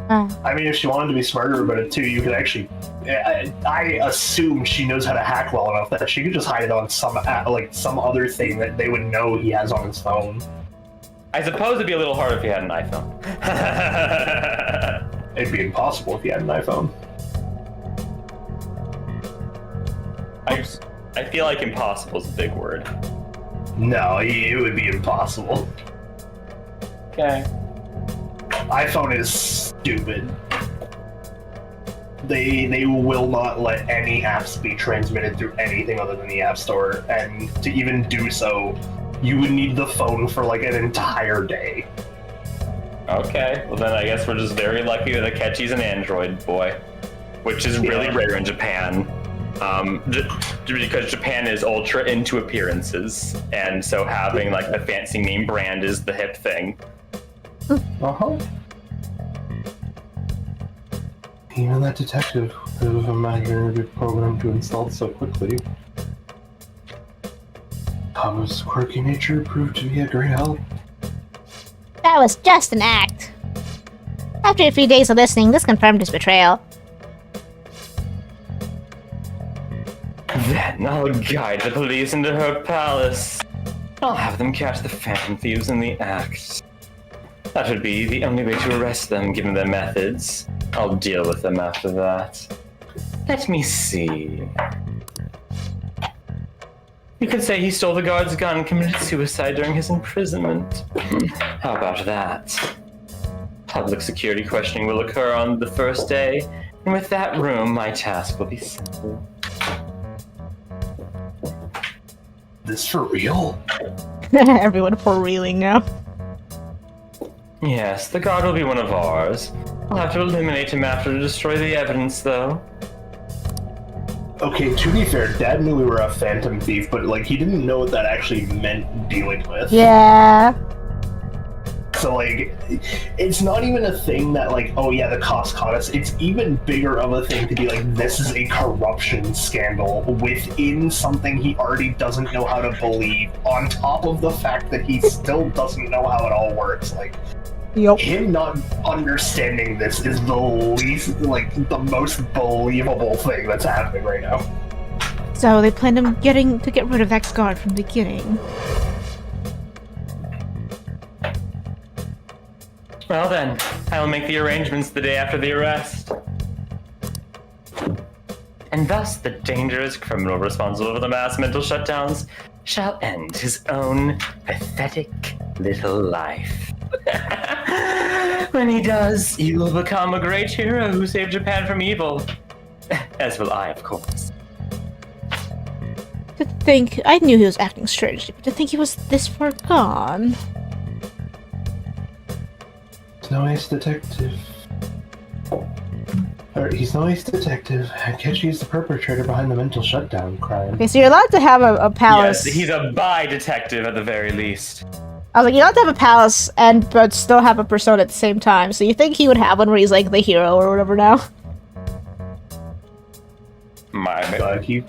I mean, if she wanted to be smarter about it too, you could actually. I assume she knows how to hack well enough that she could just hide it on some other thing that they would know he has on his phone. I suppose it'd be a little harder if you had an iPhone. It'd be impossible if you had an iPhone. I feel like impossible is a big word. No, it would be impossible. Okay. iPhone is stupid. They will not let any apps be transmitted through anything other than the App Store, and to even do so, you would need the phone for like an entire day. Okay, well then I guess we're just very lucky that Akechi's an Android boy, which is really rare in Japan. Because Japan is ultra into appearances, and so having like a fancy name brand is the hip thing. Uh-huh. Even that detective could have imagined a program to install so quickly. Thomas' quirky nature proved to be a great help. That was just an act. After a few days of listening, this confirmed his betrayal. Then I'll guide the police into her palace. I'll have them catch the Phantom Thieves in the act. That would be the only way to arrest them, given their methods. I'll deal with them after that. Let me see. You could say he stole the guard's gun and committed suicide during his imprisonment. How about that? Public security questioning will occur on the first day, and with that room, my task will be simple. This for real? Everyone for reeling now. Yes, the guard will be one of ours. I'll have to eliminate him after to destroy the evidence, though. Okay, to be fair, Dad knew we were a Phantom Thief, but like he didn't know what that actually meant dealing with. Yeah. So like, it's not even a thing that like, oh yeah, the cops caught us. It's even bigger of a thing to be like, this is a corruption scandal within something he already doesn't know how to believe, on top of the fact that he still doesn't know how it all works. Like, him not understanding this is the least, like, the most believable thing that's happening right now. So they planned on getting to get rid of that guard from the beginning. Well then, I will make the arrangements the day after the arrest. And thus, the dangerous criminal responsible for the mass mental shutdowns shall end his own pathetic little life. When he does, he will become a great hero who saved Japan from evil. As will I, of course. To think, I knew he was acting strangely, but to think he was this far gone. No ace detective. He's no ace detective. Akechi is the perpetrator behind the mental shutdown crime. Okay, so you're allowed to have a palace. Yes, he's a bi detective at the very least. I was like, you're allowed to have a palace but still have a persona at the same time. So you think he would have one where he's like the hero or whatever now? He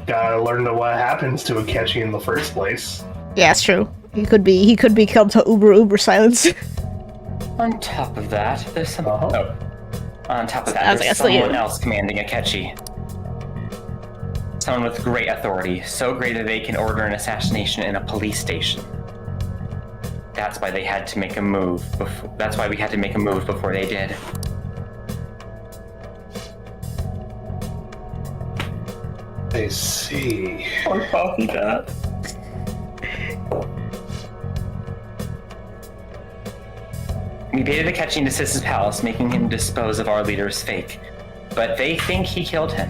gotta learn what happens to Akechi in the first place. Yeah, it's true. He could be killed to uber silence. On top of that, there's some. On top of that, Sounds there's like someone else commanding Akechi. Someone with great authority, so great that they can order an assassination in a police station. That's why they had to make a move. That's why we had to make a move before they did. I see. Or coffee that. We baited Akechi into Sis's palace, making him dispose of our leader's fake. but they think he killed him.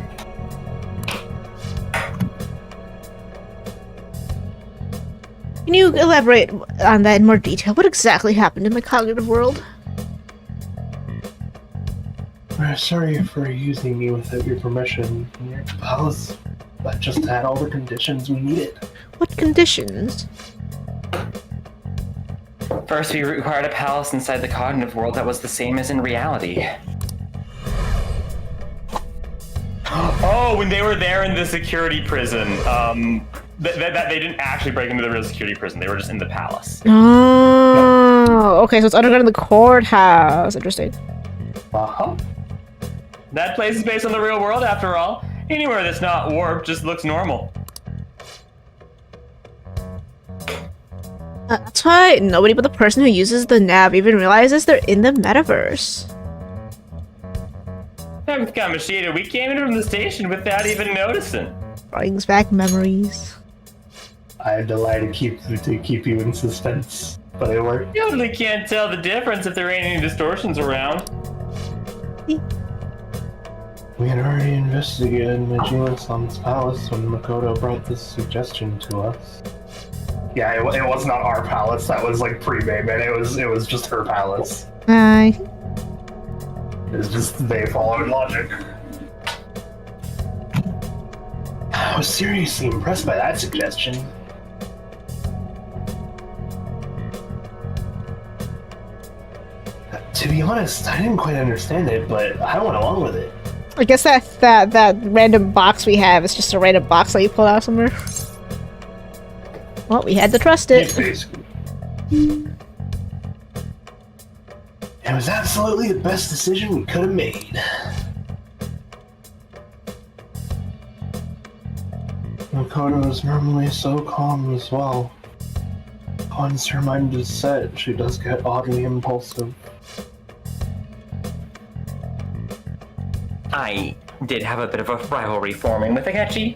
Can you elaborate on that in more detail? What exactly happened in the cognitive world? We're sorry for using me without your permission. Your palace just had all the conditions we needed. What conditions? First, we required a palace inside the cognitive world that was the same as in reality. Oh, when they were there in the security prison, that they didn't actually break into the real security prison. They were just in the palace. Oh, okay, so it's underground in the courthouse. Interesting. Uh-huh. That place is based on the real world, after all. Anywhere that's not warped just looks normal. That's why nobody but the person who uses the nav even realizes they're in the metaverse. Kamishita, we came in from the station without even noticing. Brings back memories. I had to lie to keep you in suspense, but it worked. You totally can't tell the difference if there ain't any distortions around. We had already investigated Majima-san's palace when Makoto brought this suggestion to us. Yeah, it was not our palace. That was like pre-Bayman. It was just her palace. Aye. It's just they followed logic. I was seriously impressed by that suggestion. To be honest, I didn't quite understand it, but I went along with it. I guess that random box we have is just a random box that you pull out somewhere. Well, we had to trust it. Yeah, basically. It was absolutely the best decision we could have made. Makoto is normally so calm as well. Once her mind is set, she does get oddly impulsive. I did have a bit of a rivalry forming with Akechi.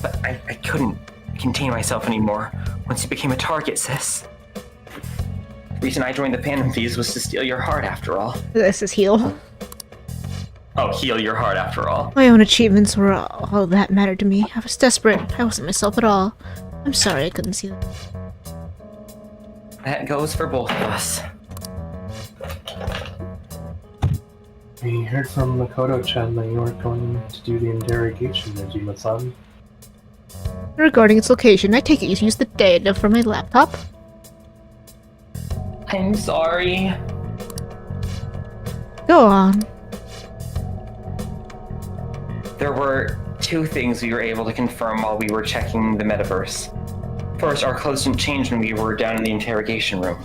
But I couldn't contain myself anymore once you became a target, sis. The reason I joined the Phantom Thieves was to steal your heart, after all. This is heal. Oh, heal your heart, after all. My own achievements were all that mattered to me. I was desperate. I wasn't myself at all. I'm sorry I couldn't see that. That goes for both of us. We heard from Makoto-chan that you weren't going to do the interrogation, Majima-san. Regarding its location, I take it you used the data from my laptop? I'm sorry. Go on. There were two things we were able to confirm while we were checking the metaverse. First, our clothes didn't change when we were down in the interrogation room.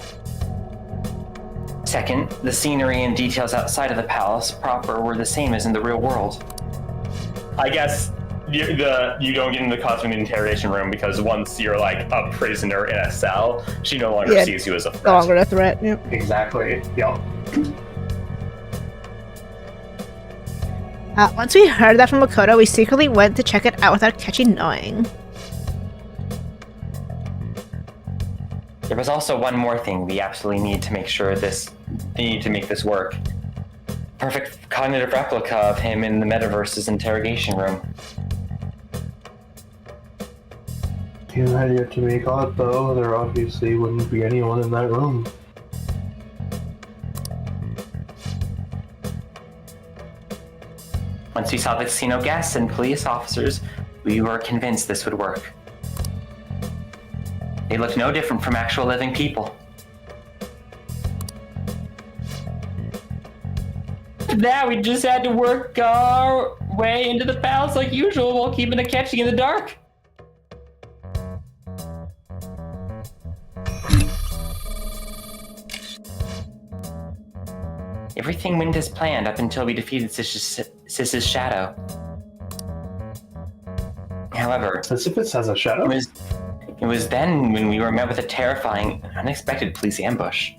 Second, the scenery and details outside of the palace proper were the same as in the real world. I guess you don't get into the costume in the interrogation room because once you're like a prisoner in a cell, she no longer sees you as a threat. No longer a threat, yep. Exactly, yep. Once we heard that from Makoto, we secretly went to check it out without Akechi knowing. There was also one more thing we absolutely need to make this work. Perfect cognitive replica of him in the metaverse's interrogation room. If you had yet to make out, though, there obviously wouldn't be anyone in that room. Once we saw the casino guests and police officers, we were convinced this would work. They looked no different from actual living people. After that, we just had to work our way into the palace like usual while keeping Akechi in the dark. Everything went as planned up until we defeated Sis's shadow. However, Sisyphus has a shadow? It was then when we were met with a terrifying, unexpected police ambush.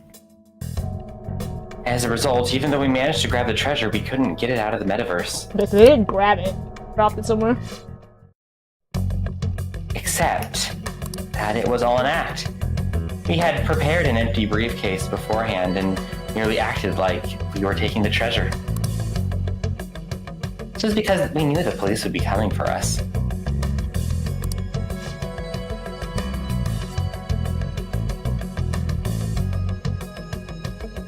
As a result, even though we managed to grab the treasure, we couldn't get it out of the metaverse. But they didn't grab it. Dropped it somewhere. Except that it was all an act. We had prepared an empty briefcase beforehand, and merely acted like we were taking the treasure. Just because we knew the police would be coming for us.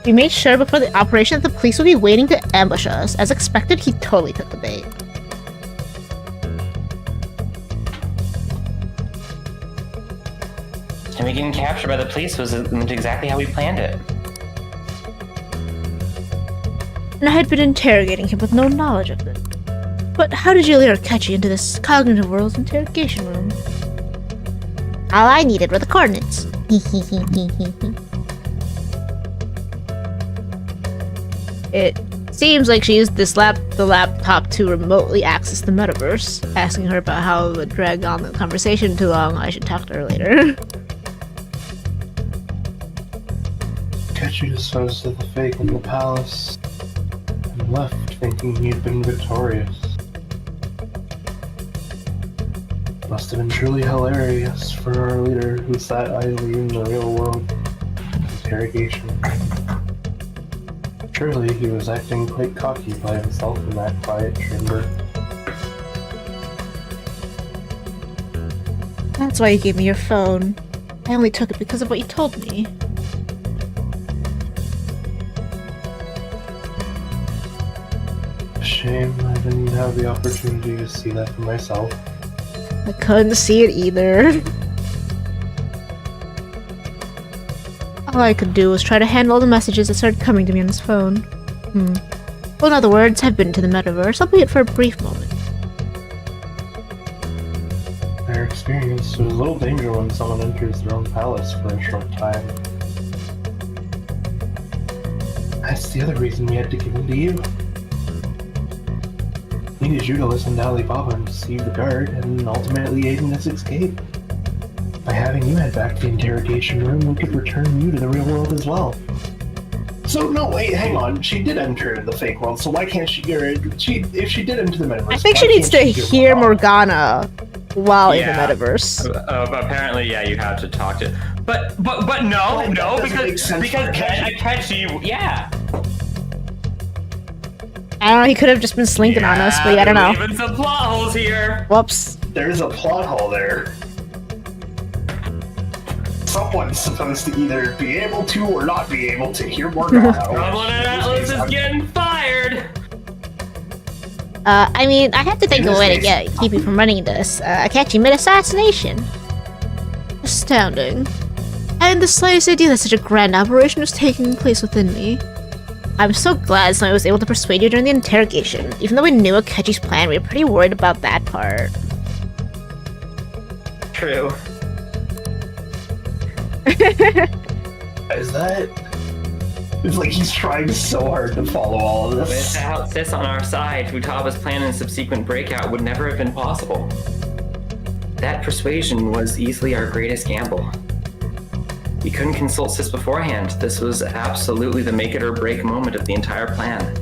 We made sure before the operation that the police would be waiting to ambush us. As expected, he totally took the bait. And we getting captured by the police was exactly how we planned it. And I had been interrogating him with no knowledge of it. But how did you lure Akechi into this cognitive world's interrogation room? All I needed were the coordinates. It seems like she used the laptop to remotely access the metaverse. Asking her about how it would drag on the conversation too long, I should talk to her later. Akechi disposed of the fake in the palace and left thinking he'd been victorious. Must have been truly hilarious for our leader who sat idly in the real world interrogation. Surely he was acting quite cocky by himself in that quiet chamber. That's why you gave me your phone. I only took it because of what you told me. Shame I didn't have the opportunity to see that for myself. I couldn't see it either. All I could do was try to handle the messages that started coming to me on his phone. Well, in other words, I've been to the metaverse, albeit for a brief moment. Their experience, there's little danger when someone enters their own palace for a short time. That's the other reason we had to give him to you. Needed you to listen to Alibaba and deceive the guard, and ultimately aid in his escape. By having you head back to the interrogation room, we could return you to the real world as well. So no, wait, hang on. She did enter the fake world, so why can't she? If she did enter the metaverse, I think she needs to hear Morgana while in the metaverse. Apparently, yeah, you have to talk to. But no, because Akechi, yeah. I don't know. He could have just been slinking on us, but yeah, I don't know. Even some plot holes here. Whoops. There's a plot hole there. Someone's supposed to either be able to or not be able to hear Morgana. Someone at Atlas is getting fired. I mean, I have to think of a way to keep you from running this. Akechi mid-assassination. Astounding. I hadn't the slightest idea that such a grand operation was taking place within me. I'm so glad Snowy was able to persuade you during the interrogation. Even though we knew Akechi's plan, we were pretty worried about that part. True. Is that? It's like he's trying so hard to follow all of this. Without Sis on our side, Futaba's plan and subsequent breakout would never have been possible. That persuasion was easily our greatest gamble. We couldn't consult Sis beforehand. This was absolutely the make it or break moment of the entire plan.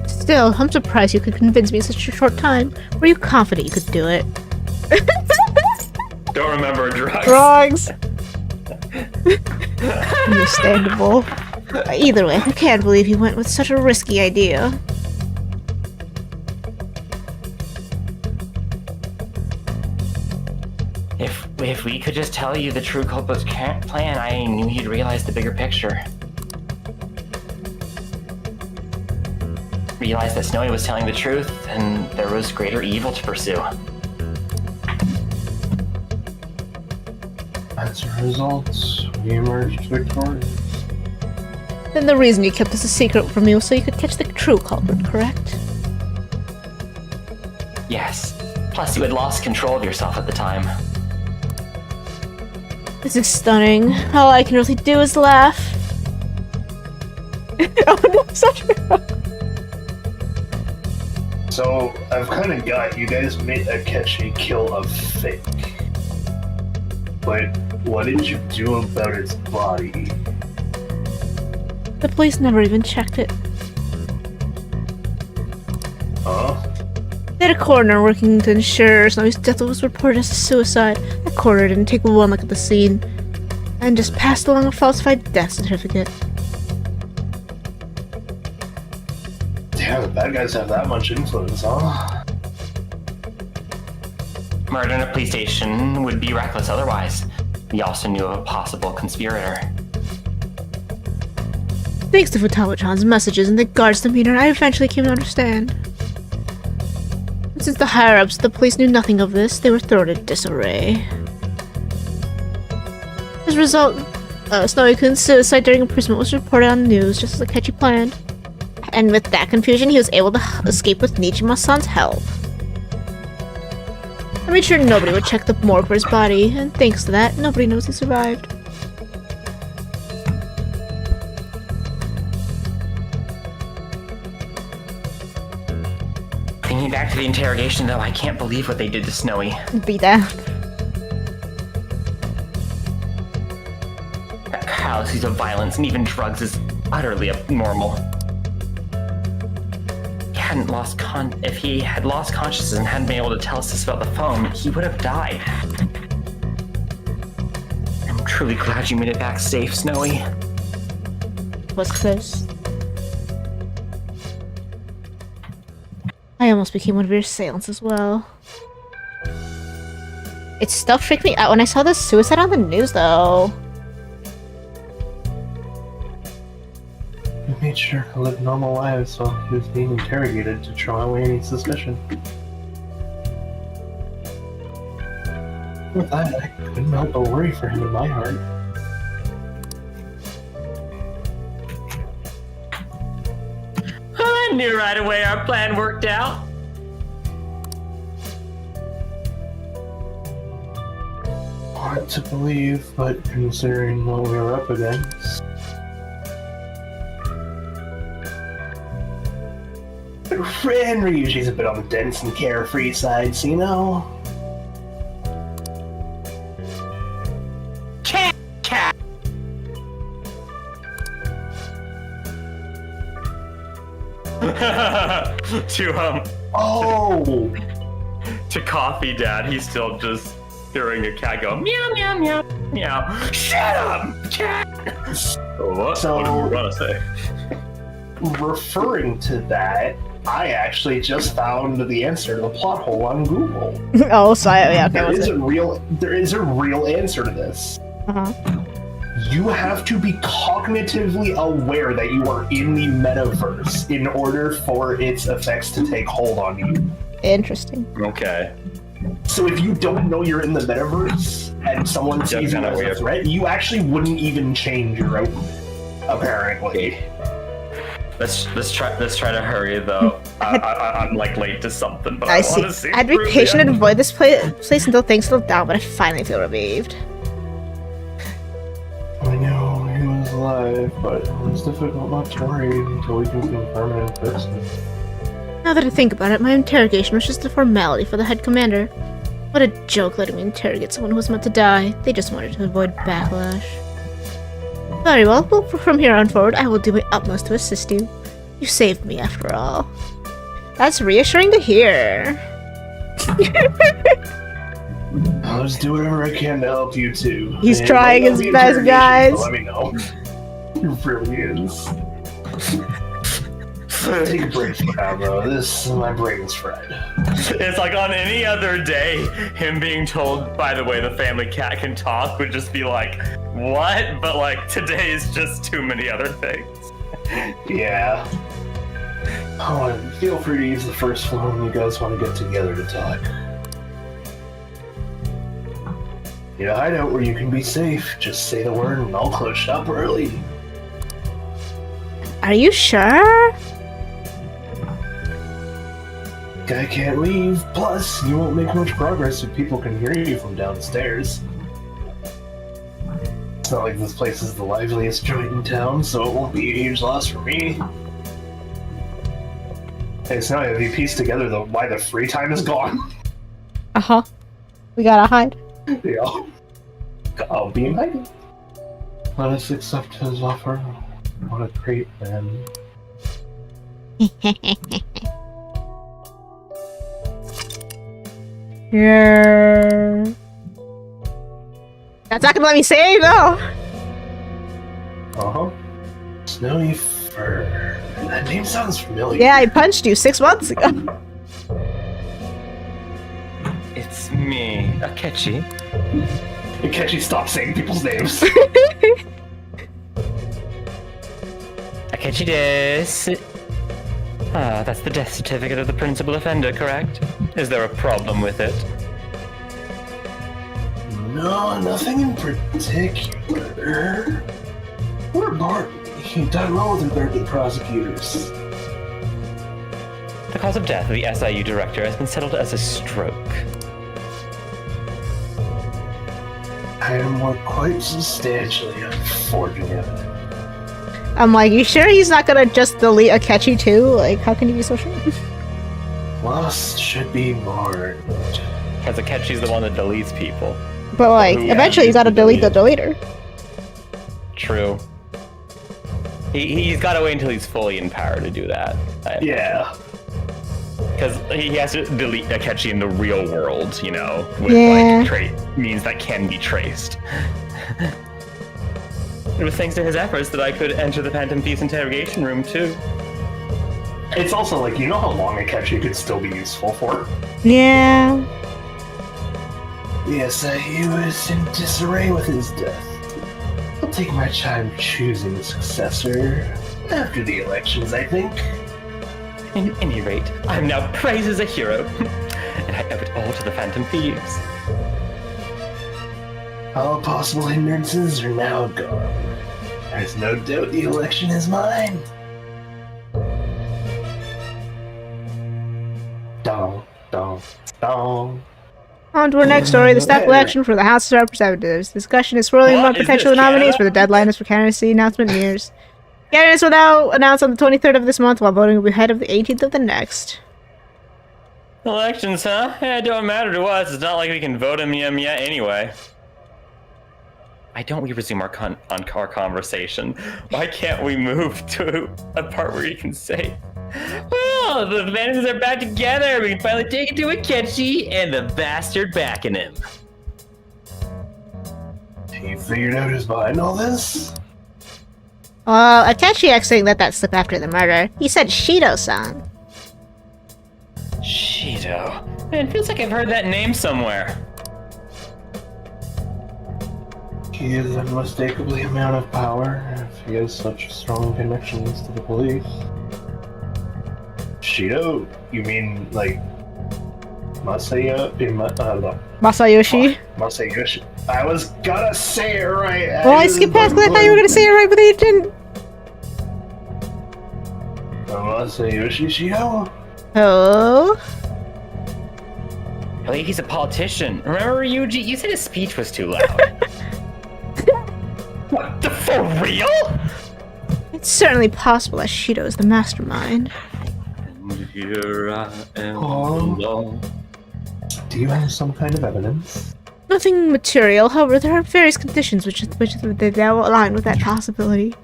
Still, I'm surprised you could convince me in such a short time. Were you confident you could do it? Don't remember drugs. Drugs! Understandable. Either way, I can't believe you went with such a risky idea. If we could just tell you the true culprit's plan, I knew you'd realize the bigger picture. Realize that Snowy was telling the truth, and there was greater evil to pursue. As a result, we emerged victorious. Then the reason you kept this a secret from me was so you could catch the true culprit, correct? Yes. Plus, you had lost control of yourself at the time. This is stunning. All I can really do is laugh. Oh no, such a... So, I've kind of got you guys made Akechi kill a fake. But what did you do about its body? The police never even checked it. Huh? They had a coroner working to ensure Snowy's death was reported as a suicide. The coroner didn't take one look at the scene and just passed along a falsified death certificate. The bad guys have that much influence, huh? Murder in a police station would be reckless otherwise. He also knew of a possible conspirator. Thanks to Futaba-chan's messages and the guard's demeanor, I eventually came to understand. Since the higher-ups of the police knew nothing of this, they were thrown in disarray. As a result, Snowy-kun's suicide during imprisonment was reported on the news, just as Akechi planned. And with that confusion, he was able to escape with Nijima-san's help. I made sure nobody would check the morgue for his body, and thanks to that, nobody knows he survived. Thinking back to the interrogation, though, I can't believe what they did to Snowy. Beat down. That policies of violence and even drugs is utterly abnormal. If he had lost consciousness and hadn't been able to tell us this about the phone, he would have died. I'm truly glad you made it back safe, Snowy. Was close. I almost became one of your assailants as well. It still freaked me out when I saw the suicide on the news, though. He made sure to live normal lives while he was being interrogated to throw away any suspicion. With that, I couldn't help but worry for him in my heart. I knew right away our plan worked out. Hard to believe, but considering what we were up against... And Ryuji's a bit on the dense and carefree side, so you know. Cat! To Coffee Dad, he's still just hearing a cat go meow meow meow meow. Shut up, cat! What? So, what do you want to say? Referring to that, I actually just found the answer to the plot hole on Google. Oh, so yeah, okay. There is a real answer to this. You have to be cognitively aware that you are in the metaverse in order for its effects to take hold on you. Interesting. Okay. So if you don't know you're in the metaverse and someone sees you as a threat, you actually wouldn't even change your outfit, apparently. Let's try to hurry though. I'm like late to something, but I see. want to see. I'd be patient and avoid this place until things settle down, but I finally feel relieved. I know he was alive, but it was difficult not to worry until we can confirm it in person. Now that I think about it, my interrogation was just a formality for the head commander. What a joke letting me interrogate someone who was meant to die. They just wanted to avoid backlash. Very well, from here on forward, I will do my utmost to assist you. You saved me, after all. That's reassuring to hear. I'll just do whatever I can to help you, too. He's trying his best, guys. Let me know. He really is. Take a break for now, bro. My brain's fried. It's like on any other day, him being told, by the way, the family cat can talk would just be like, what? But like, today is just too many other things. Yeah. Oh, and feel free to use the first floor when you guys want to get together to talk. Get a hideout where you can be safe. Just say the word and I'll close shop early. Are you sure? Guy can't leave. Plus, you won't make much progress if people can hear you from downstairs. It's not like this place is the liveliest joint in town, so it won't be a huge loss for me. Hey, so now have you pieced together why the free time is gone? Uh-huh. We gotta hide. Yeah. I'll be in hiding. Let us accept his offer. What a great man. Yeah. That's not gonna let me save though. Snowy fur. That name sounds familiar. Yeah, I punched you 6 months ago. It's me, Akechi. Akechi, stop saying people's names. Akechi desu. Ah, that's the death certificate of the principal offender, correct? Is there a problem with it? No, nothing in particular. What about you done well with regard to the prosecutors? The cause of death of the SIU director has been settled as a stroke. I am more quite substantially unfortunate. I'm like, you sure he's not gonna just delete Akechi too? Like, how can you be so sure? Lost should be more. Because Akechi's the one that deletes people. But like, eventually you gotta delete the deleter. True. He's gotta wait until he's fully in power to do that. Yeah. Because he has to delete Akechi in the real world, you know, with Yeah. like means that can be traced. It was thanks to his efforts that I could enter the Phantom Thief's interrogation room too. It's also like, you know how long Akechi could still be useful for? Yeah. The SIU is in disarray with his death. I'll take my time choosing a successor after the elections, I think. At any rate, I'm now praised as a hero, and I owe it all to the Phantom Thieves. All possible hindrances are now gone. There's no doubt the election is mine. Dong, dong, dong. On to our next story, the staff election for the House of Representatives. Discussion is swirling among potential nominees for the deadline is for candidacy announcement nears. Candidates will now announce on the 23rd of this month, while voting will be ahead of the 18th of the next. Elections, huh? Yeah, it don't matter to us. It's not like we can vote him yet anyway. Why don't we resume our conversation? Why can't we move to a part where you can say, well, the fantasies are back together. We can finally take it to Akechi and the bastard backing him. You figured out who's behind all this? Akechi actually let that slip after the murder. He said Shido-san. Shido? Man, it feels like I've heard that name somewhere. He is unmistakably a man of power, if he has such strong connections to the police. Shido? You mean, like, Masayoshi? Masayoshi. I was gonna say it right. Well, I skipped past because I thought you were gonna say it right, but you didn't. Masayoshi Shido? Oh? I believe he's a politician. Remember, Yuji? You said his speech was too loud. What the, for real? It's certainly possible that Shido is the mastermind. Here I am alone. Do you have some kind of evidence? Nothing material, however, there are various conditions which will align with that possibility.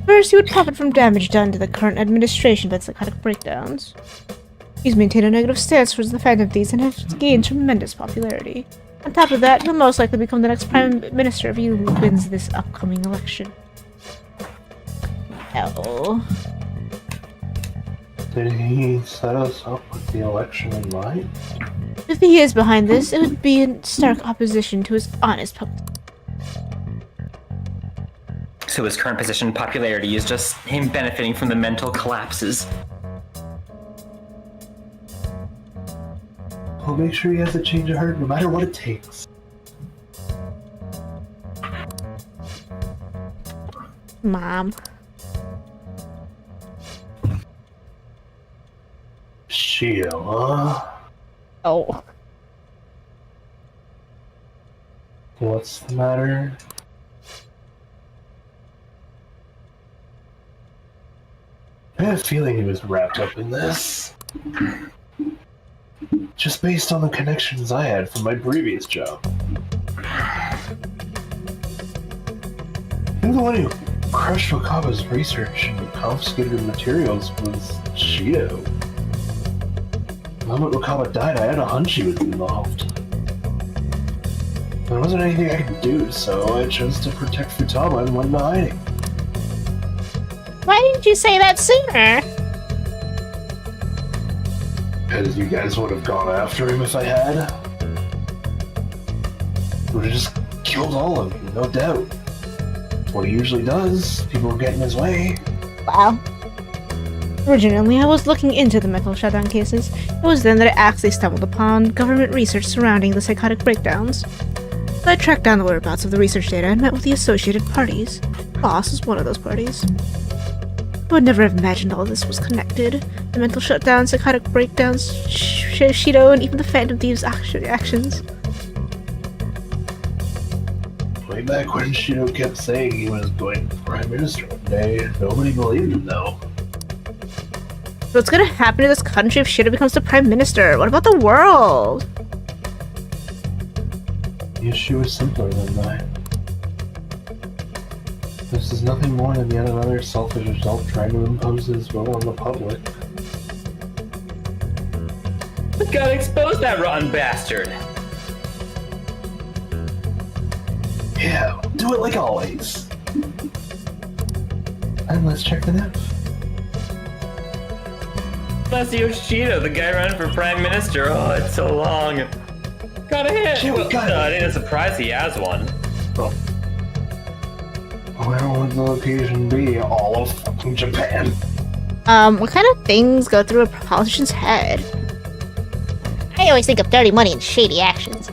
First, he would profit from damage done to the current administration by psychotic breakdowns. He's maintained a negative stance towards the Phantom Thieves and has gained tremendous popularity. On top of that, he'll most likely become the next Prime Minister if he wins this upcoming election. Oh. Did he set us up with the election in mind? If he is behind this, it would be in stark opposition to his honest public. So his current position and popularity is just him benefiting from the mental collapses. I'll make sure he has a change of heart no matter what it takes. Mom. Shido, huh? Oh. What's the matter? I had a feeling he was wrapped up in this. Just based on the connections I had from my previous job. You're the one who crushed Okaba's research and confiscated her materials was Shido. The moment Okaba died, I had a hunch he was involved. There wasn't anything I could do, so I chose to protect Futaba and went into hiding. Why didn't you say that sooner? Because you guys would have gone after him if I had. Would have just killed all of you, no doubt. That's what he usually does. People get in his way. Wow. Originally, I was looking into the mental shutdown cases. It was then that I actually stumbled upon government research surrounding the psychotic breakdowns. I tracked down the whereabouts of the research data and met with the associated parties. Boss was one of those parties. I would never have imagined all this was connected. The mental shutdown, psychotic breakdowns, Shido, and even the Phantom Thieves' actions. Way back when Shido kept saying he was going to Prime Minister one day, nobody believed him though. What's gonna happen to this country if Shido becomes the Prime Minister? What about the world? The issue is simpler than that. This is nothing more than yet another selfish adult trying to impose his will on the public. We gotta expose that rotten bastard. Yeah, do it like always. And let's check the net. Masahiro Shido, the guy running for Prime Minister. Oh, it's so long. Got a hit! Shit, we got it. It ain't a surprise he has one. Oh. Where would the location be? All of fucking Japan. What kind of things go through a politician's head? I always think of dirty money and shady actions.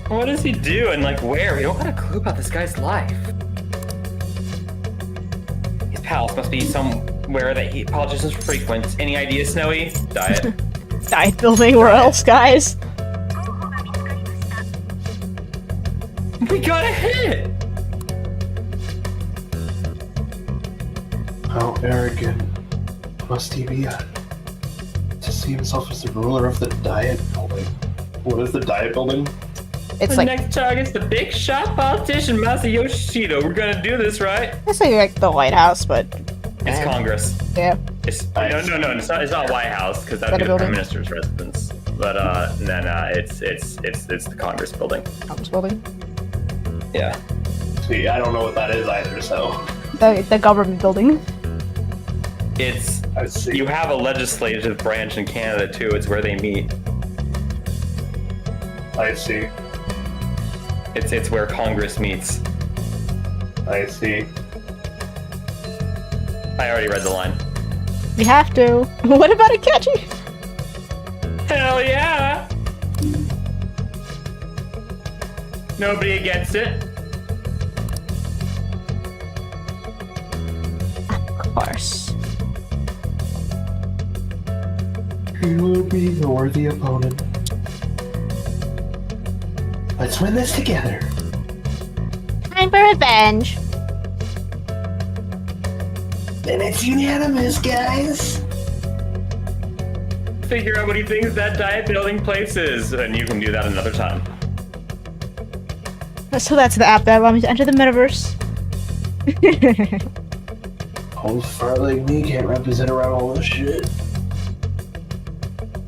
What does he do and like where? We don't got a clue about this guy's life. His palace must be somewhere that politicians frequent. Any ideas, Snowy? Diet. Diet building, where else, guys? We got a hit! How arrogant must he be to see himself as the ruler of the Diet Building? What is the Diet Building? It's the next target's the big shot politician Masahiro Shido. We're gonna do this, right? It's like the White House, but it's Congress. Yeah. It's no. It's not White House because that'd be the Prime Minister's residence. But no, it's the Congress building. Congress building. Yeah. See, I don't know what that is either. So the government building. You have a legislative branch in Canada too. It's where they meet. I see. It's where Congress meets. I see. I already read the line. We have to. What about Akechi? Hell yeah! Nobody against it. Of course. He will be the worthy opponent. Let's win this together. Time for revenge. And it's unanimous, guys. Figure out what he thinks that Diet Building place is, and you can do that another time. So that's the app that allows me to enter the metaverse. Old fart like me can't represent around all this shit.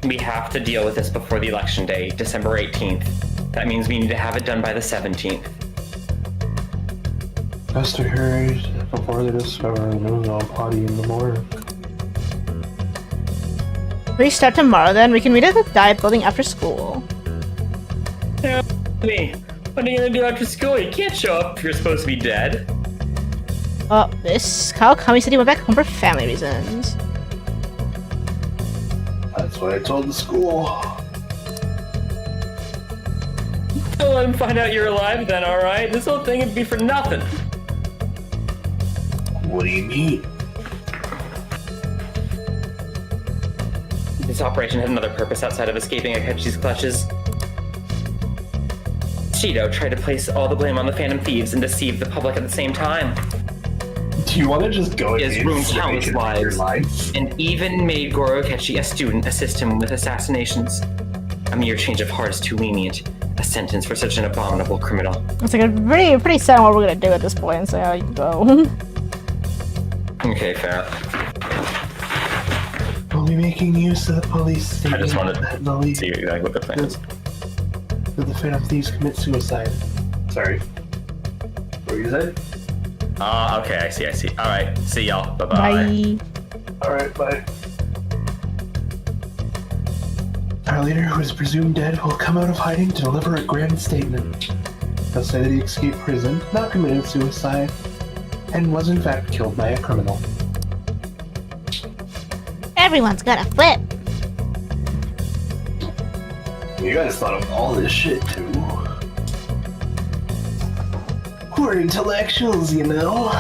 We have to deal with this before the election day, December 18th. That means we need to have it done by the 17th. Best to hurry before they discover the news all potty in the morning. We start tomorrow then. We can meet at the Diet Building after school. Tell me, what are you gonna do after school? You can't show up if you're supposed to be dead. Miss Kawakami said he went back home for family reasons. That's what I told the school. Don't let him find out you're alive then, alright? This whole thing would be for nothing. What do you mean? This operation had another purpose outside of escaping Akechi's clutches. Shido tried to place all the blame on the Phantom Thieves and deceive the public at the same time. Do you want to just go He has ruined countless lives, and even made Goro Akechi, a student, assist him with assassinations. A mere change of heart is too lenient. A sentence for such an abominable criminal. It's like a pretty sad what we're gonna do at this point, so you can go. Okay, fair. We'll be making use of the police. I just wanted to see exactly what the plan is. Did the Phantom Thieves commit suicide? Sorry. What were you saying? Okay, I see. Alright, see y'all. Bye-bye. Bye. Alright, bye. Our leader, who is presumed dead, will come out of hiding to deliver a grand statement. He'll say that he escaped prison, not committed suicide, and was in fact killed by a criminal. Everyone's gonna flip. You guys thought of all this shit too. We're intellectuals, you know.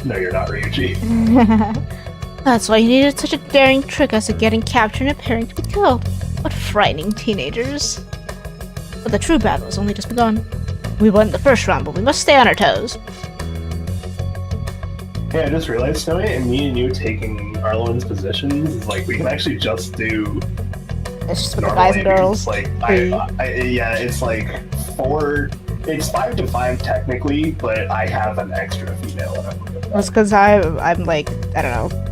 No, you're not, Ryuji. That's why you needed such a daring trick as to getting captured and appearing to be killed. What frightening teenagers. But the true battle has only just begun. We won the first round, but we must stay on our toes. Hey, I just realized, Snowy, and me and you taking Arlen's positions is like we can actually just do. It's just with the guys and girls. Like, yeah, it's like 4. It's 5 to 5 technically, but I have an extra female. That's because I'm like, I don't know.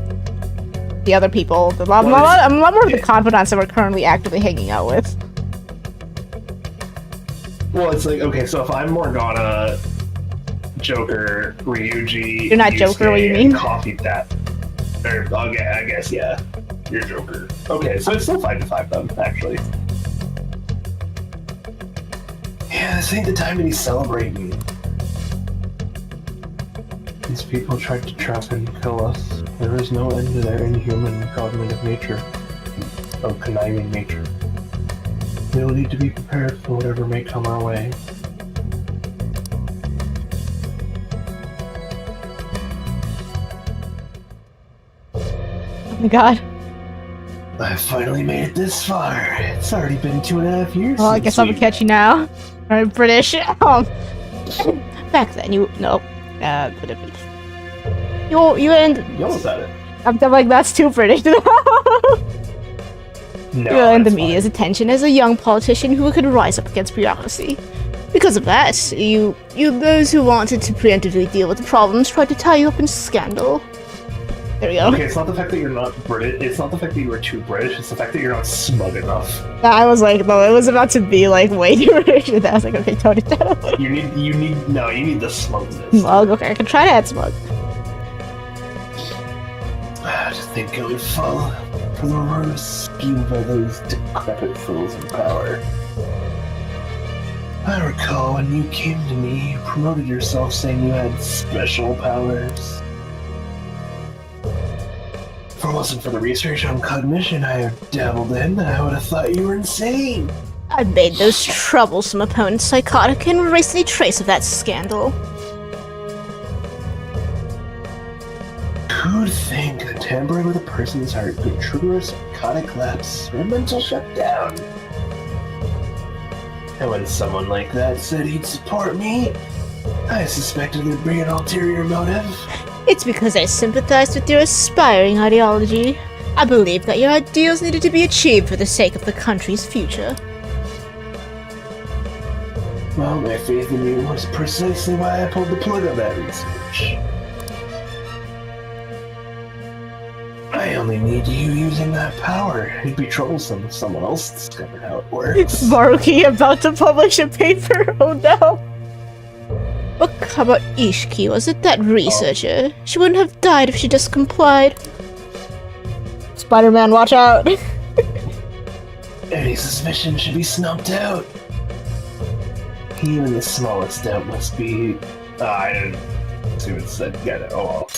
The other people. I'm a lot more of the confidants that we're currently actively hanging out with. Well, it's like, okay, so if I'm Morgana, Joker, Ryuji... You're not Joker, what do you mean? Coffee that. Or, okay, I guess, yeah. You're Joker. Okay, so it's still 5 to 5 then, actually. Yeah, this ain't the time to be celebrating. These people tried to trap and kill us. There is no end to their inhuman cognitive nature. Of conniving nature. We'll need to be prepared for whatever may come our way. Oh my god. I finally made it this far. It's already been 2.5 years. Well, I guess I'm catchy now. Alright, British. Back then, you you and you almost had it. I'm like, that's too British. No, you earned the media's attention as a young politician who could rise up against bureaucracy. Because of that, you those who wanted to preemptively deal with the problems tried to tie you up in scandal. There we go. Okay, it's not the fact that you're not British. It's not the fact that you were too British. It's the fact that you're not smug enough. I was like, no, it was about to be like way too British. I was like, okay, tone it down. You need the smugness. Smug. Okay, I can try to add smug. I just think I would fall for the wrong scheme by those decrepit fools in power. I recall when you came to me, you promoted yourself saying you had special powers. If it wasn't for the research on cognition I have dabbled in, I would have thought you were insane. I made those troublesome opponents psychotic and erased any trace of that scandal. Who'd think that tampering with a person's heart could trigger a psychotic lapse or a mental shutdown? And when someone like that said he'd support me, I suspected there'd be an ulterior motive. It's because I sympathized with your aspiring ideology. I believed that your ideals needed to be achieved for the sake of the country's future. Well, my faith in you was precisely why I pulled the plug on that research. I only need you using that power. It'd be troublesome if someone else discovered how it works. Maruki about to publish a paper? Oh no. But how about Ishiki? Was it that researcher? She wouldn't have died if she just complied. Spider-Man, watch out! Any suspicion should be snubbed out. Even the smallest doubt must be... I didn't see what it said. Get it. Oh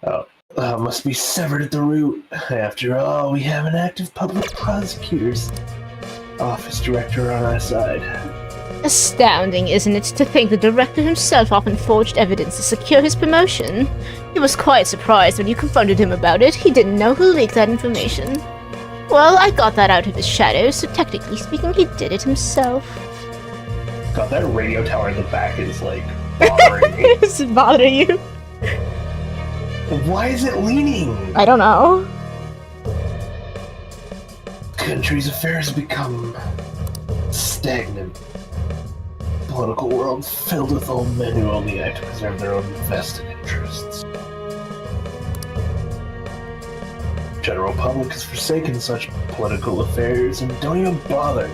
well. Must be severed at the root. After all, we have an active public prosecutor's office director on our side. Astounding, isn't it, to think the director himself often forged evidence to secure his promotion? He was quite surprised when you confronted him about it. He didn't know who leaked that information. Well, I got that out of his shadow, so technically speaking, he did it himself. God, that radio tower in the back is, like, bothering me. Does it bother you? Why is it leaning? I don't know. Country's affairs become stagnant. Political world filled with old men who only act to preserve their own vested interests. General public has forsaken such political affairs and don't even bother.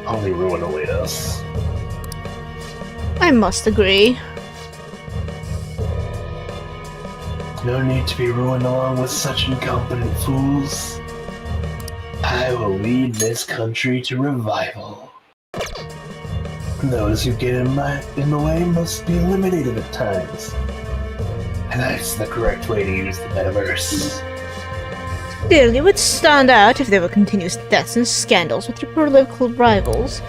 Only ruin await us. I must agree. no need to be ruined along with such incompetent fools. I will lead this country to revival. Those who get in the way must be eliminated at times. And that's the correct way to use the metaverse. Still, you would stand out if there were continuous deaths and scandals with your political rivals,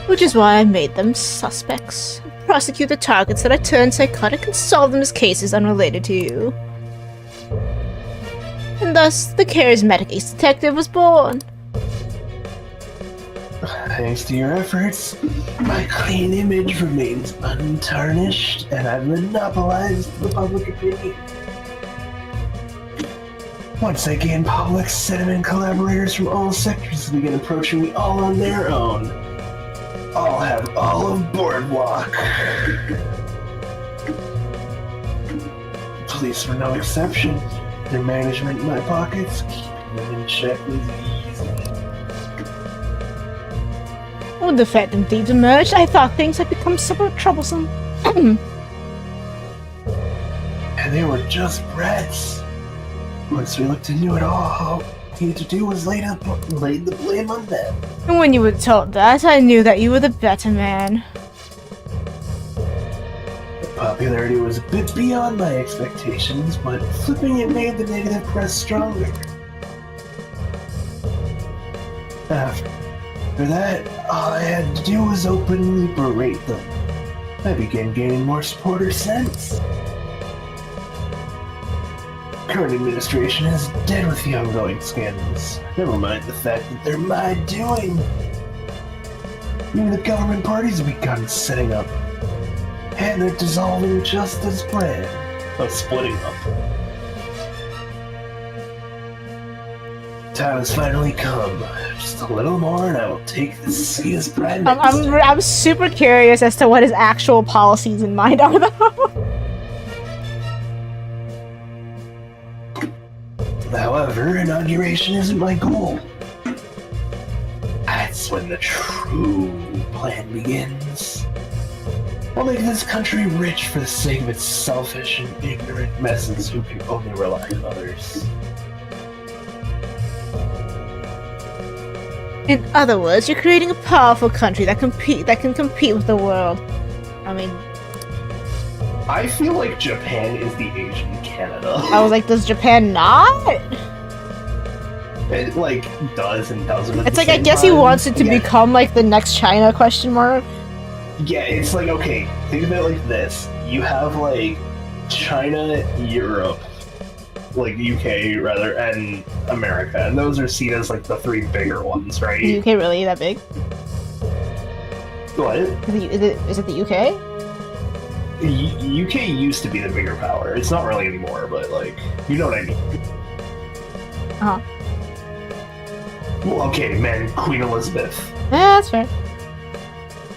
which is why I made them suspects. Prosecute the targets that I turned psychotic and solve them as cases unrelated to you. And thus, the charismatic ace detective was born. Thanks to your efforts, my clean image remains untarnished, and I've monopolized the public opinion. Once I gain public sentiment, collaborators from all sectors will begin approaching me all on their own. I'll have all of Boardwalk. Police were no exception. Their management in my pockets, keeping them in check was easy. When the Phantom Thieves emerged, I thought things had become somewhat troublesome. And they were just brats. Once we looked into it all we needed to do was lay the blame on them. And when you were told that, I knew that you were the better man. The popularity was a bit beyond my expectations, but flipping it made the negative press stronger. After that, all I had to do was openly berate them. I began gaining more supporter sense. Current administration is dead with the ongoing scandals. Never mind the fact that they're my doing. Even the government parties have begun setting up. And they're dissolving just as planned. Oh, splitting up. Time has finally come. Just a little more and I will take this seat as Prime Minister. I'm super curious as to what his actual policies in mind are, though. However, inauguration isn't my goal. That's when the true plan begins. I'll make this country rich for the sake of its selfish and ignorant messes who can only rely on others. In other words, you're creating a powerful country that can compete with the world. I mean, I feel like Japan is the Asian Canada. I was like, does Japan not? It like does and doesn't. It's like I guess he wants it to become like the next China question mark. Yeah, it's like, okay, think of it like this. You have like China, Europe, like UK rather, and America, and those are seen as like the three bigger ones, right? Is the UK really that big? What? Is it the UK? UK used to be the bigger power. It's not really anymore, but like, you know what I mean. Uh-huh. Well, okay, man, Queen Elizabeth. Yeah, that's fair.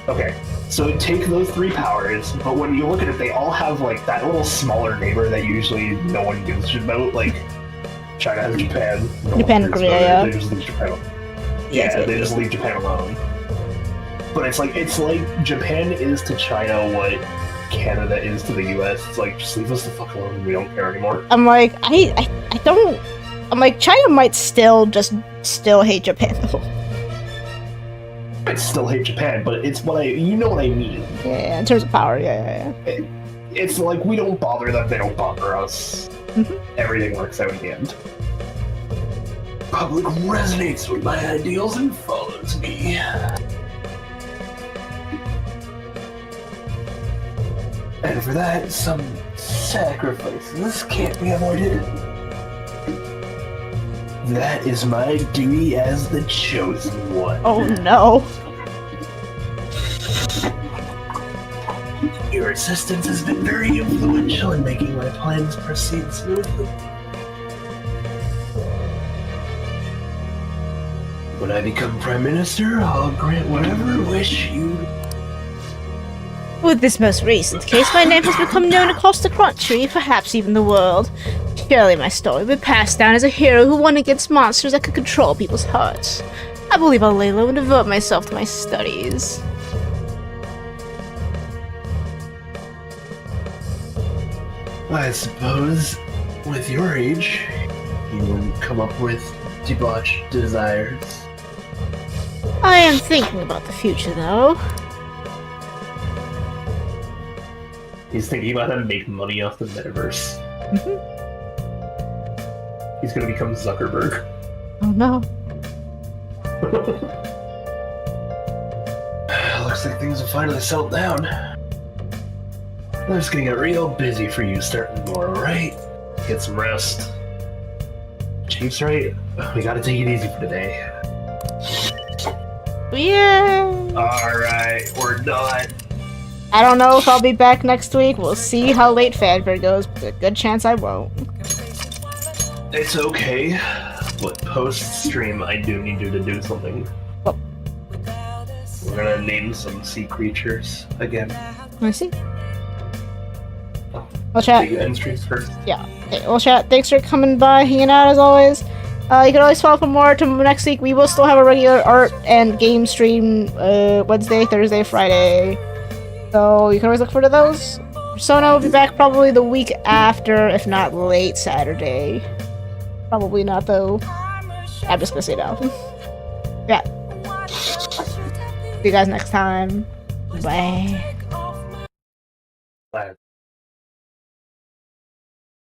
Okay, so take those three powers, but when you look at it, they all have like that little smaller neighbor that usually no one gives a shit about. Like, China has Japan. Japan and Korea, yeah. They just leave Japan alone. Yeah, they just leave Japan alone. But it's like Japan is to China what Canada is to the US. It's like, just leave us the fuck alone. We don't care anymore. I'm like, I don't. I'm like, China might still hate Japan though. I still hate Japan, but it's what you know what I mean. Yeah, in terms of power, yeah. It's like we don't bother them, they don't bother us. Mm-hmm. Everything works out in the end. Public resonates with my ideals and follows me. And for that, some sacrifices can't be avoided. That is my duty as the chosen one. Oh no. Your assistance has been very influential in making my plans proceed smoothly. When I become Prime Minister, I'll grant whatever wish you. With this most recent case, my name has become known across the country, perhaps even the world. Surely my story will be passed down as a hero who won against monsters that could control people's hearts. I believe I'll lay low and devote myself to my studies. I suppose with your age, you wouldn't come up with debauched desires. I am thinking about the future, though. He's thinking about how to make money off the metaverse. He's gonna become Zuckerberg. Oh no. Looks like things will finally settle down. Life's gonna get real busy for you starting tomorrow, right? Get some rest. Chief's right. We gotta take it easy for today. Yeah. Alright, we're done. I don't know if I'll be back next week. We'll see how late Fanfare goes, but a good chance I won't. It's okay, but post-stream I do need you to do something. What? We're gonna name some sea creatures again. I see. Well, chat. Big end streams first. Yeah. Okay, well, chat, thanks for coming by, hanging out as always. You can always follow for more to next week. We will still have a regular art and game stream Wednesday, Thursday, Friday. So you can always look forward to those. Persona will be back probably the week after, if not late Saturday. Probably not, though. I'm just gonna say no. Yeah. See you guys next time. Bye.